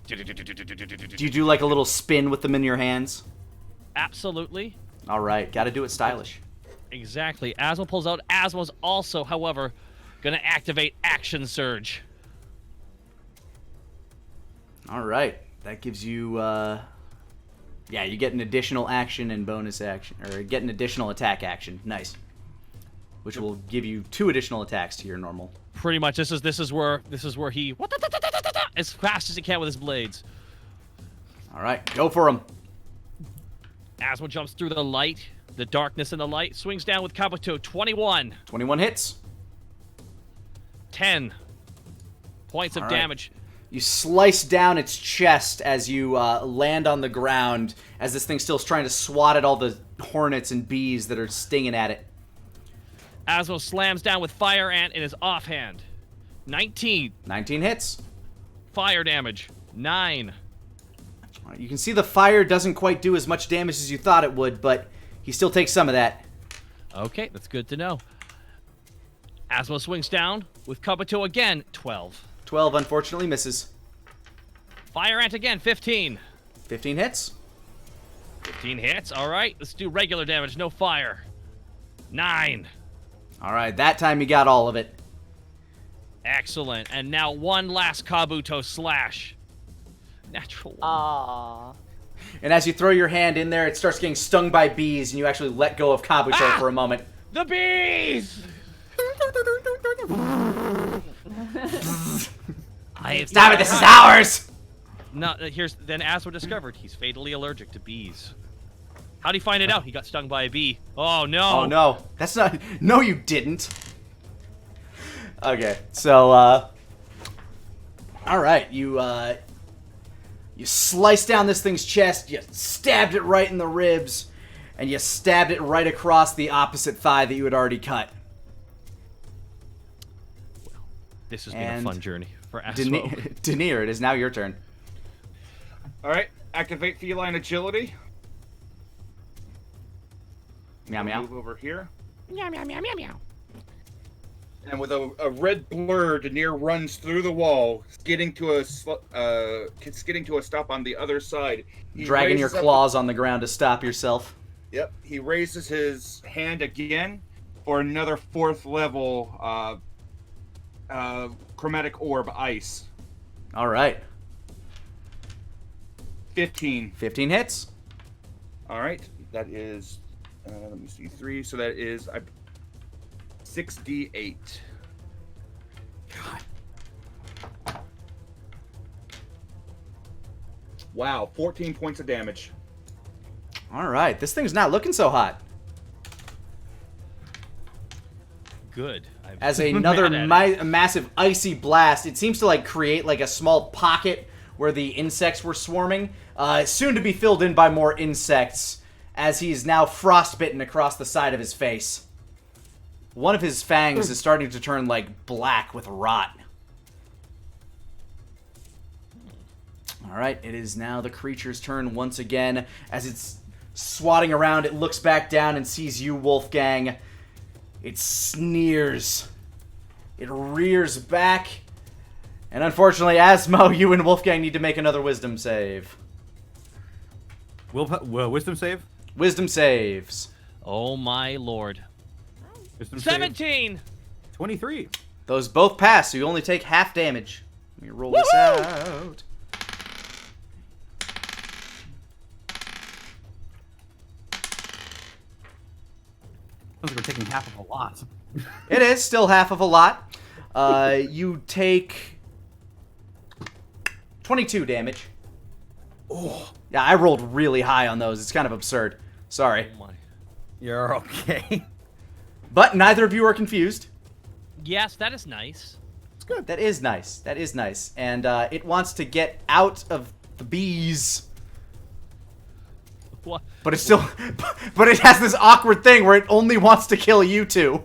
[SPEAKER 1] Do you do like a little spin with them in your hands?
[SPEAKER 2] Absolutely.
[SPEAKER 1] Alright, gotta do it stylish.
[SPEAKER 2] Exactly. Asmo pulls out. Asmo's also, however, gonna activate Action Surge.
[SPEAKER 1] Alright, that gives you, yeah, you get an additional action and bonus action, or get an additional attack action. Nice. Which will give you 2 additional attacks to your normal.
[SPEAKER 2] Pretty much. This is where he as fast as he can with his blades.
[SPEAKER 1] Alright, go for him.
[SPEAKER 2] Asmo jumps through the light, the darkness and the light, swings down with Kabuto. 21.
[SPEAKER 1] 21 hits.
[SPEAKER 2] 10 points of
[SPEAKER 1] All right.
[SPEAKER 2] damage.
[SPEAKER 1] You slice down its chest as you land on the ground, as this thing's still trying to swat at all the hornets and bees that are stinging at it.
[SPEAKER 2] Asmo slams down with Fire Ant in his offhand. 19
[SPEAKER 1] 19 hits.
[SPEAKER 2] fire damage. 9.
[SPEAKER 1] You can see the fire doesn't quite do as much damage as you thought it would, but he still takes some of that.
[SPEAKER 2] Okay, that's good to know. Asmo swings down with Kabuto again. 12.
[SPEAKER 1] 12 unfortunately misses.
[SPEAKER 2] Fire Ant again. 15.
[SPEAKER 1] 15 hits.
[SPEAKER 2] 15 hits. All right, let's do regular damage. No fire. 9.
[SPEAKER 1] Alright, that time you got all of it.
[SPEAKER 2] Excellent. And now one last Kabuto slash. Natural one.
[SPEAKER 4] Aww.
[SPEAKER 1] And as you throw your hand in there, it starts getting stung by bees, and you actually let go of Kabuto for a moment.
[SPEAKER 2] The bees!
[SPEAKER 1] Stop it, this is ours!
[SPEAKER 2] No, then Asmo discovered he's fatally allergic to bees. How'd he find it out? He got stung by a bee. Oh no!
[SPEAKER 1] Oh no, that's not. No, you didn't. Okay, so all right, you sliced down this thing's chest, you stabbed it right in the ribs, and you stabbed it right across the opposite thigh that you had already cut.
[SPEAKER 2] This has been a
[SPEAKER 1] And
[SPEAKER 2] fun journey for Asmo.
[SPEAKER 1] Denier, it is now your turn.
[SPEAKER 5] All right, activate feline agility.
[SPEAKER 1] Meow meow.
[SPEAKER 5] Move over here.
[SPEAKER 6] Meow, meow, meow, meow, meow.
[SPEAKER 5] And with a red blur, Denier runs through the wall, skidding to a stop on the other side. He
[SPEAKER 1] Dragging your
[SPEAKER 5] raises up-
[SPEAKER 1] claws on the ground to stop yourself.
[SPEAKER 5] Yep. He raises his hand again, or another 4th level chromatic orb ice.
[SPEAKER 1] All right.
[SPEAKER 5] 15.
[SPEAKER 1] 15 hits.
[SPEAKER 5] All right, that is. Let me see, 3. So that is 6d8. God. Wow, 14 points of damage.
[SPEAKER 1] All right, this thing's not looking so hot.
[SPEAKER 2] Good.
[SPEAKER 1] As another
[SPEAKER 2] mad at it.
[SPEAKER 1] massive icy blast, it seems to like create like a small pocket where the insects were swarming, soon to be filled in by more insects, as he's now frostbitten across the side of his face. One of his fangs is starting to turn like black with rot. Alright, it is now the creature's turn once again. As it's swatting around, it looks back down and sees you, Wolfgang. It sneers. It rears back. And unfortunately, Asmo, you and Wolfgang need to make another wisdom save.
[SPEAKER 3] Wisdom save?
[SPEAKER 1] Wisdom saves.
[SPEAKER 2] Oh my lord.
[SPEAKER 3] Wisdom save.
[SPEAKER 2] 17!
[SPEAKER 3] 23.
[SPEAKER 1] Those both pass, so you only take half damage. Let me roll this out.
[SPEAKER 3] Sounds like we're taking half of a lot.
[SPEAKER 1] It is still half of a lot. You take 22 damage.
[SPEAKER 3] Oh,
[SPEAKER 1] Yeah, I rolled really high on those. It's kind of absurd. Sorry.
[SPEAKER 2] Oh my.
[SPEAKER 3] you're okay.
[SPEAKER 1] But neither of you are confused.
[SPEAKER 2] Yes, that is nice.
[SPEAKER 3] It's good.
[SPEAKER 1] That is nice. That is nice. And it wants to get out of the bees.
[SPEAKER 2] What?
[SPEAKER 1] But it's still... But it has this awkward thing where it only wants to kill you two.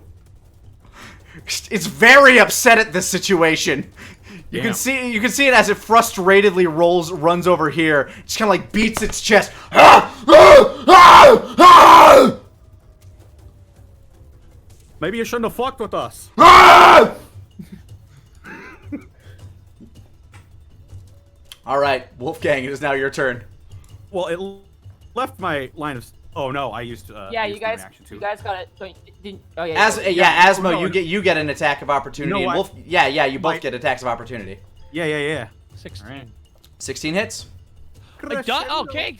[SPEAKER 1] It's very upset at this situation. You can see it as it frustratedly runs over here. It just kind of like beats its chest.
[SPEAKER 3] Maybe you shouldn't have fucked with us.
[SPEAKER 1] All right, Wolfgang, it is now your turn.
[SPEAKER 3] Well, it left my line of. Oh no, I used.
[SPEAKER 4] Yeah,
[SPEAKER 3] used
[SPEAKER 4] you guys,
[SPEAKER 3] my action too.
[SPEAKER 4] you guys got it. So you didn't. Oh yeah.
[SPEAKER 1] Asmo,
[SPEAKER 3] no,
[SPEAKER 1] you get an attack of opportunity.
[SPEAKER 3] No,
[SPEAKER 1] And
[SPEAKER 3] I-
[SPEAKER 1] Wolf, yeah, you both
[SPEAKER 3] my-
[SPEAKER 1] get attacks of opportunity.
[SPEAKER 3] Yeah.
[SPEAKER 2] 16.
[SPEAKER 3] All right.
[SPEAKER 1] 16 hits.
[SPEAKER 2] Okay.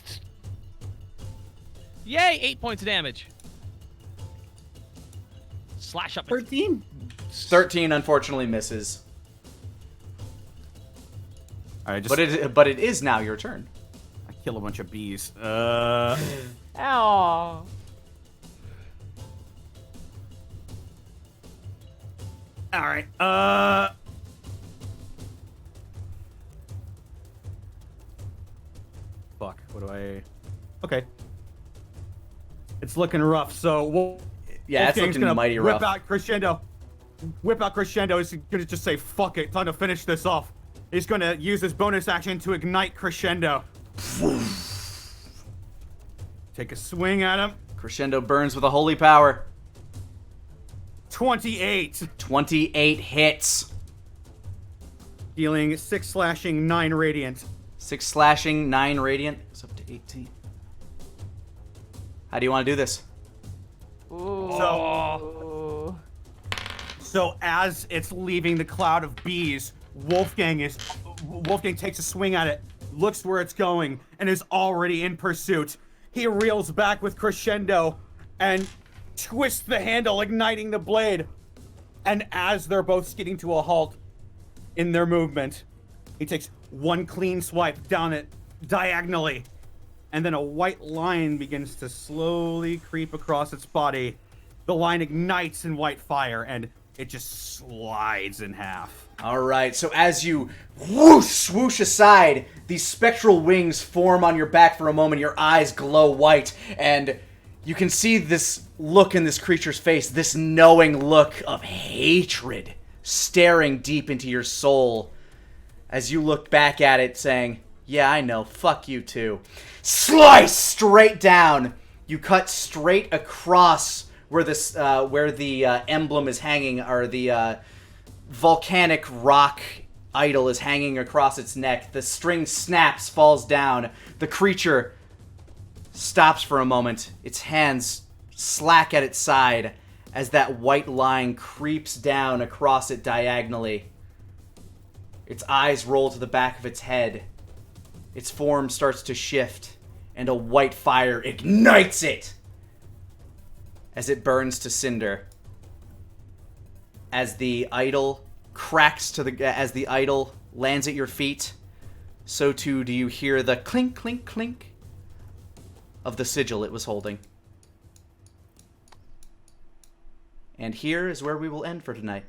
[SPEAKER 2] Yay, 8 points of damage. Slash up.
[SPEAKER 3] 13.
[SPEAKER 1] 13 unfortunately misses.
[SPEAKER 3] All right, just
[SPEAKER 1] But it is now your turn.
[SPEAKER 3] I kill a bunch of bees.
[SPEAKER 4] Ow.
[SPEAKER 3] All right. Fuck. What do I? Okay. It's looking rough. So
[SPEAKER 1] Yeah, it's
[SPEAKER 3] Wolfgang's
[SPEAKER 1] looking
[SPEAKER 3] gonna
[SPEAKER 1] mighty
[SPEAKER 3] whip
[SPEAKER 1] rough.
[SPEAKER 3] out crescendo. Whip out crescendo. He's gonna just say fuck it. Time to finish this off. He's gonna use his bonus action to ignite crescendo. Take a swing at him.
[SPEAKER 1] Crescendo burns with a holy power.
[SPEAKER 3] 28.
[SPEAKER 1] 28 hits.
[SPEAKER 3] Dealing 6 slashing, 9 radiant.
[SPEAKER 1] 6 slashing, 9 radiant. It's up to 18. How do you want to do this?
[SPEAKER 4] Ooh.
[SPEAKER 3] So as it's leaving the cloud of bees, Wolfgang takes a swing at it, looks where it's going, and is already in pursuit. He reels back with crescendo and twists the handle, igniting the blade. And as they're both skidding to a halt in their movement, he takes one clean swipe down it diagonally. And then a white line begins to slowly creep across its body. The line ignites in white fire, and it just slides in half.
[SPEAKER 1] All right, so as you swoosh aside, these spectral wings form on your back for a moment. Your eyes glow white, and you can see this look in this creature's face, this knowing look of hatred staring deep into your soul as you look back at it saying, yeah, I know, fuck you too. Slice straight down. You cut straight across where this, where the emblem is hanging, or the volcanic rock idol is hanging across its neck. The string snaps, falls down. The creature stops for a moment. Its hands slack at its side as that white line creeps down across it diagonally. Its eyes roll to the back of its head. Its form starts to shift, and a white fire ignites it as it burns to cinder. As the idol cracks as the idol lands at your feet, so too do you hear the clink, clink, clink of the sigil it was holding. And here is where we will end for tonight.